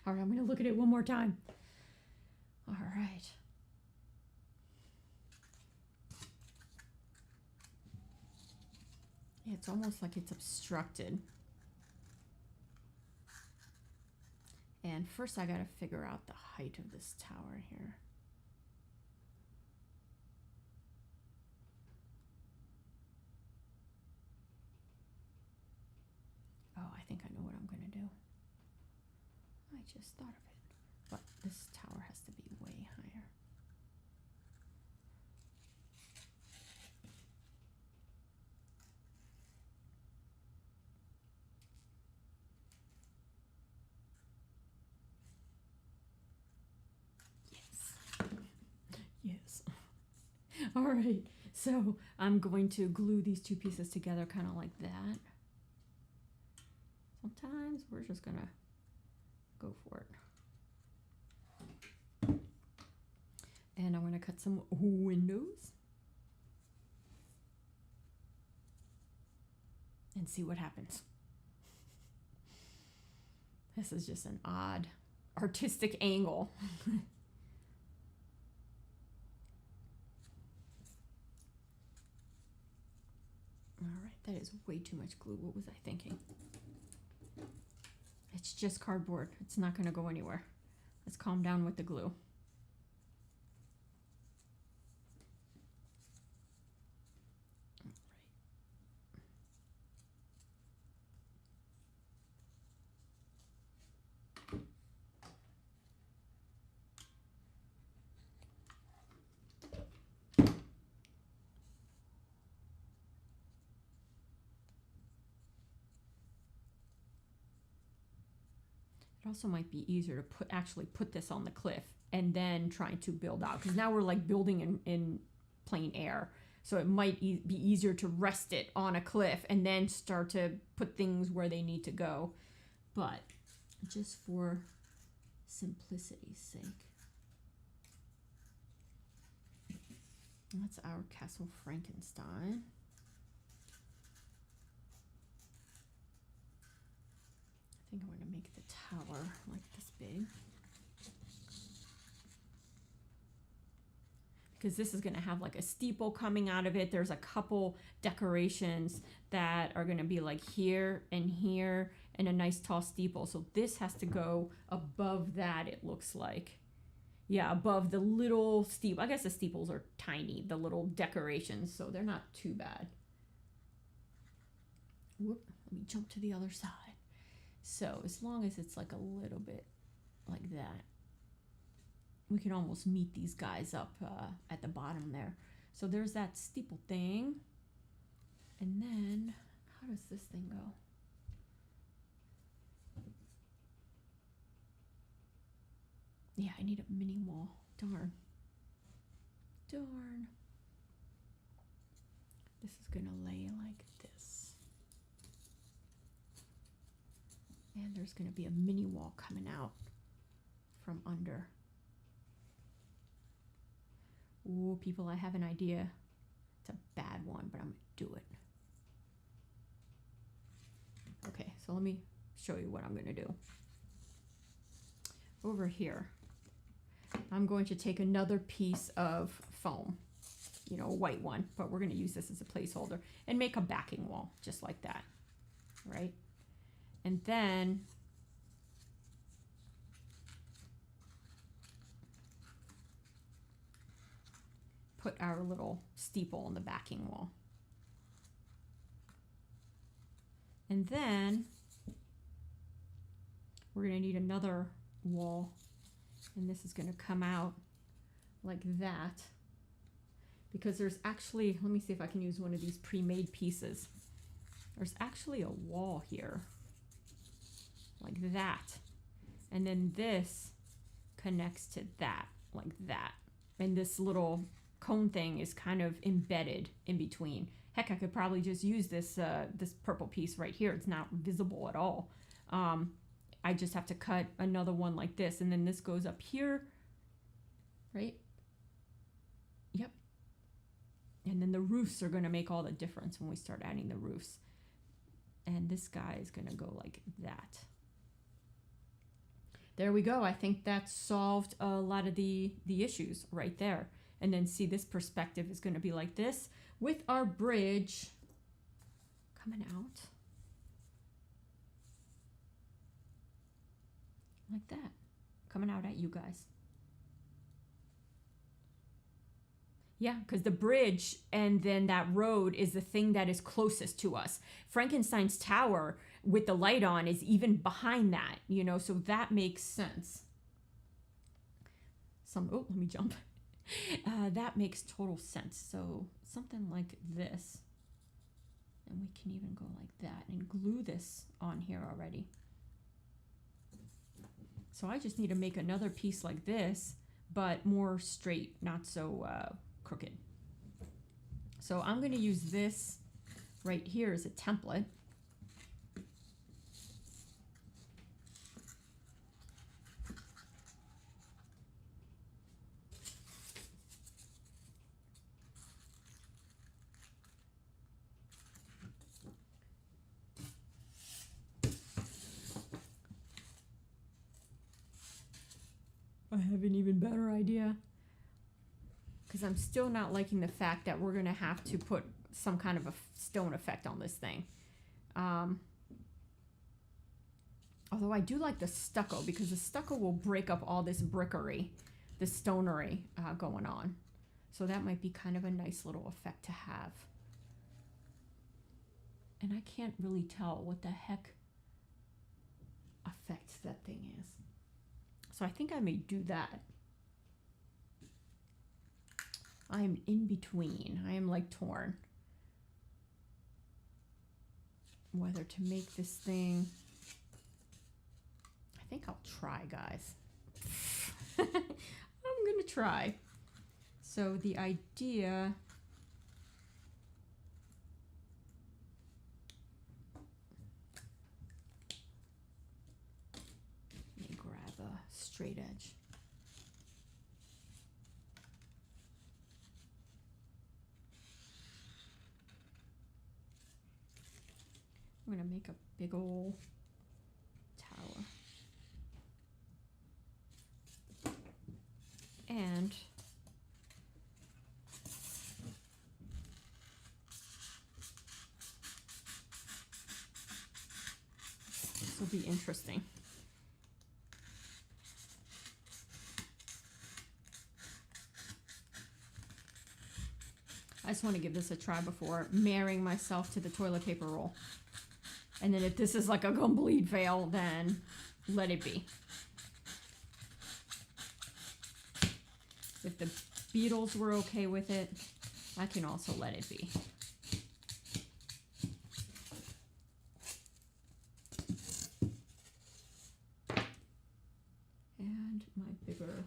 All right, I'm going to look at it one more time. All right. Yeah, it's almost like it's obstructed. And first I got to figure out the height of this tower here. Oh, I think I know what I'm going to do. I just thought of it, but this tower has to be way higher. Yes. All right, so I'm going to glue these two pieces together kind of like that. Sometimes we're just gonna go for it. And I'm going to cut some windows and see what happens. This is just an odd artistic angle. All right, that is way too much glue. What was I thinking? It's just cardboard. It's not going to go anywhere. Let's calm down with the glue. It also might be easier to actually put this on the cliff and then trying to build out, because now we're like building in plain air. So it might be easier to rest it on a cliff and then start to put things where they need to go. But just for simplicity's sake, that's our Castle Frankenstein. I think I'm going to make the tower like this big, because this is going to have like a steeple coming out of it. There's a couple decorations that are going to be like here and a nice tall steeple. So this has to go above that, it looks like. Yeah, above the little steeple. I guess the steeples are tiny, the little decorations, so they're not too bad. Whoop, let me jump to the other side. So as long as it's like a little bit like that, we can almost meet these guys up at the bottom there. So there's that steeple thing. And then, how does this thing go? Yeah, I need a mini wall. Darn. Darn. This is gonna lay like this. And there's gonna be a mini wall coming out from under. Ooh, people, I have an idea. It's a bad one, but I'm gonna do it. Okay, so let me show you what I'm gonna do. Over here, I'm going to take another piece of foam, you know, a white one, but we're gonna use this as a placeholder and make a backing wall just like that, right? And then put our little steeple on the backing wall. And then we're going to need another wall, and this is going to come out like that, because there's actually, let me see if I can use one of these pre-made pieces. There's actually a wall here like that, and then this connects to that like that, and this little cone thing is kind of embedded in between. Heck, I could probably just use this this purple piece right here. It's not visible at all. I just have to cut another one like this, and then this goes up here, right? Yep. And then the roofs are going to make all the difference when we start adding the roofs. And this guy is going to go like that. There we go. I think that solved a lot of the issues right there. And then see, this perspective is going to be like this with our bridge coming out like that, coming out at you guys. Yeah, because the bridge and then that road is the thing that is closest to us. Frankenstein's tower with the light on is even behind that, you know, so that makes sense. Oh, let me jump. That makes total sense. So something like this, and we can even go like that and glue this on here already. So I just need to make another piece like this, but more straight, not so crooked. So I'm going to use this right here as a template. I have an even better idea, because I'm still not liking the fact that we're going to have to put some kind of a stone effect on this thing. Although I do like the stucco, because the stucco will break up all this brickery, this stonery going on. So that might be kind of a nice little effect to have. And I can't really tell what the heck effect that thing is. So I think I may do that. I am in between. I am like torn. Whether to make this thing, I think I'll try, guys. I'm gonna try. So the idea... Let me grab a straight edge. I'm gonna make a big old tower. And this will be interesting. I just want to give this a try before marrying myself to the toilet paper roll. And then if this is like a complete fail, then let it be. If the Beatles were okay with it, I can also let it be. And my bigger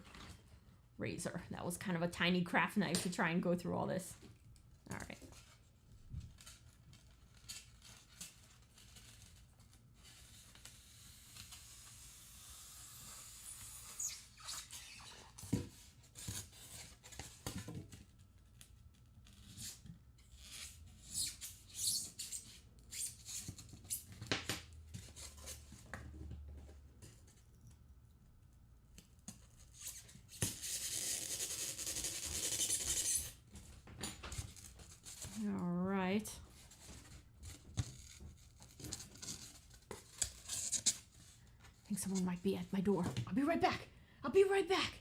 razor. That was kind of a tiny craft knife to try and go through all this. All right. All right. I think someone might be at my door. I'll be right back. I'll be right back.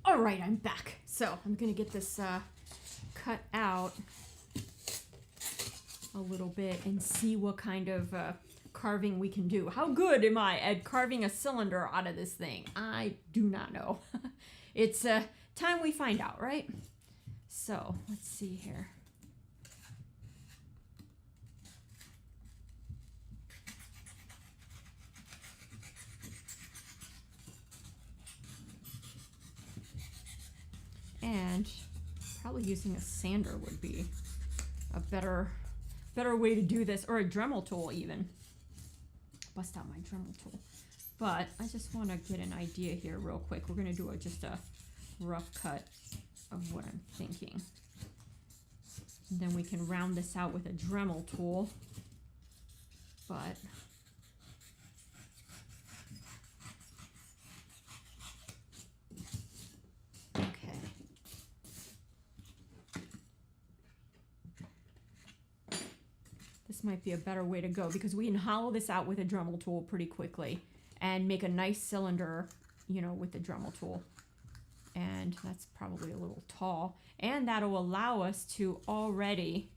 All right, I'm back. So I'm gonna get this cut out a little bit and see what kind of carving we can do. How good am I at carving a cylinder out of this thing? I do not know. It's time we find out, right? So let's see here. And probably using a sander would be a better way to do this, or a Dremel tool even. Bust out my Dremel tool. But I just want to get an idea here real quick. We're going to do just a rough cut of what I'm thinking. And then we can round this out with a Dremel tool. But this might be a better way to go, because we can hollow this out with a Dremel tool pretty quickly and make a nice cylinder, you know, with the Dremel tool. And that's probably a little tall, and that'll allow us to already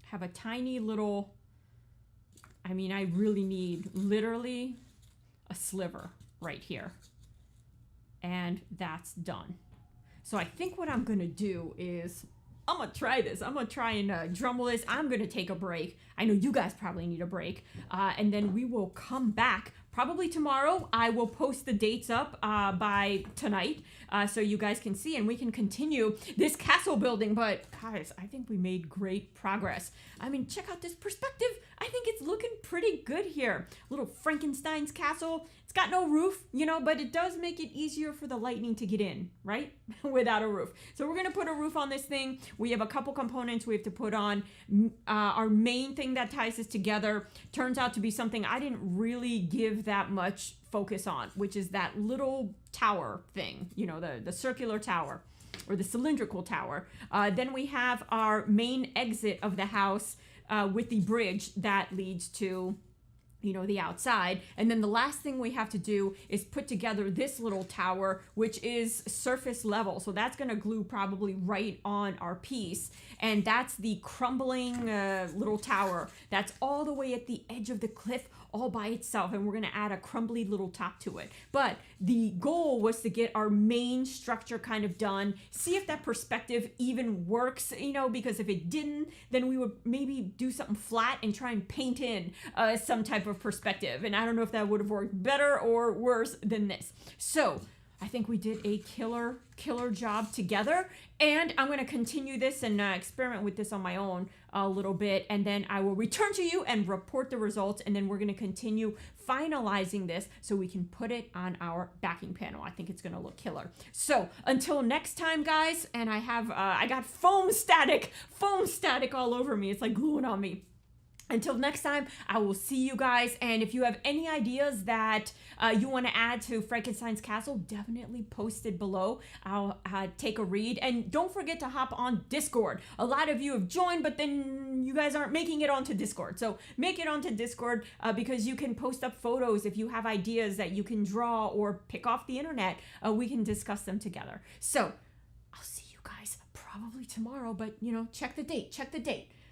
have a tiny little, I mean, I really need literally a sliver right here, and that's done. So I think what I'm gonna do is I'm gonna try this. I'm gonna try and Dremel this. I'm gonna take a break. I know you guys probably need a break, and then we will come back probably tomorrow I will post the dates up by tonight so you guys can see and we can continue this castle building. But guys, I think we made great progress. I mean, check out this perspective. I think it's looking pretty good here. Little Frankenstein's castle. It's got no roof, you know, but it does make it easier for the lightning to get in, right? Without a roof. So we're going to put a roof on this thing. We have a couple components we have to put on. Our main thing that ties this together turns out to be something I didn't really give that much focus on, which is that little tower thing, you know, the circular tower or the cylindrical tower. Then we have our main exit of the house with the bridge that leads to, you know, the outside. And then the last thing we have to do is put together this little tower, which is surface level. So that's going to glue probably right on our piece. And that's the crumbling little tower that's all the way at the edge of the cliff all by itself. And we're going to add a crumbly little top to it. But the goal was to get our main structure kind of done, see if that perspective even works, you know, because if it didn't, then we would maybe do something flat and try and paint in some type of perspective. And I don't know if that would have worked better or worse than this. So I think we did a killer job together, and I'm going to continue this and experiment with this on my own a little bit, and then I will return to you and report the results, and then we're going to continue finalizing this so we can put it on our backing panel. I think it's going to look killer. So until next time, guys, and I got foam static all over me. It's like gluing on me. Until next time, I will see you guys. And if you have any ideas that you want to add to Frankenstein's Castle, definitely post it below. I'll take a read. And don't forget to hop on Discord. A lot of you have joined, but then you guys aren't making it onto Discord. So make it onto Discord because you can post up photos if you have ideas that you can draw or pick off the internet. We can discuss them together. So I'll see you guys probably tomorrow, but you know, check the date.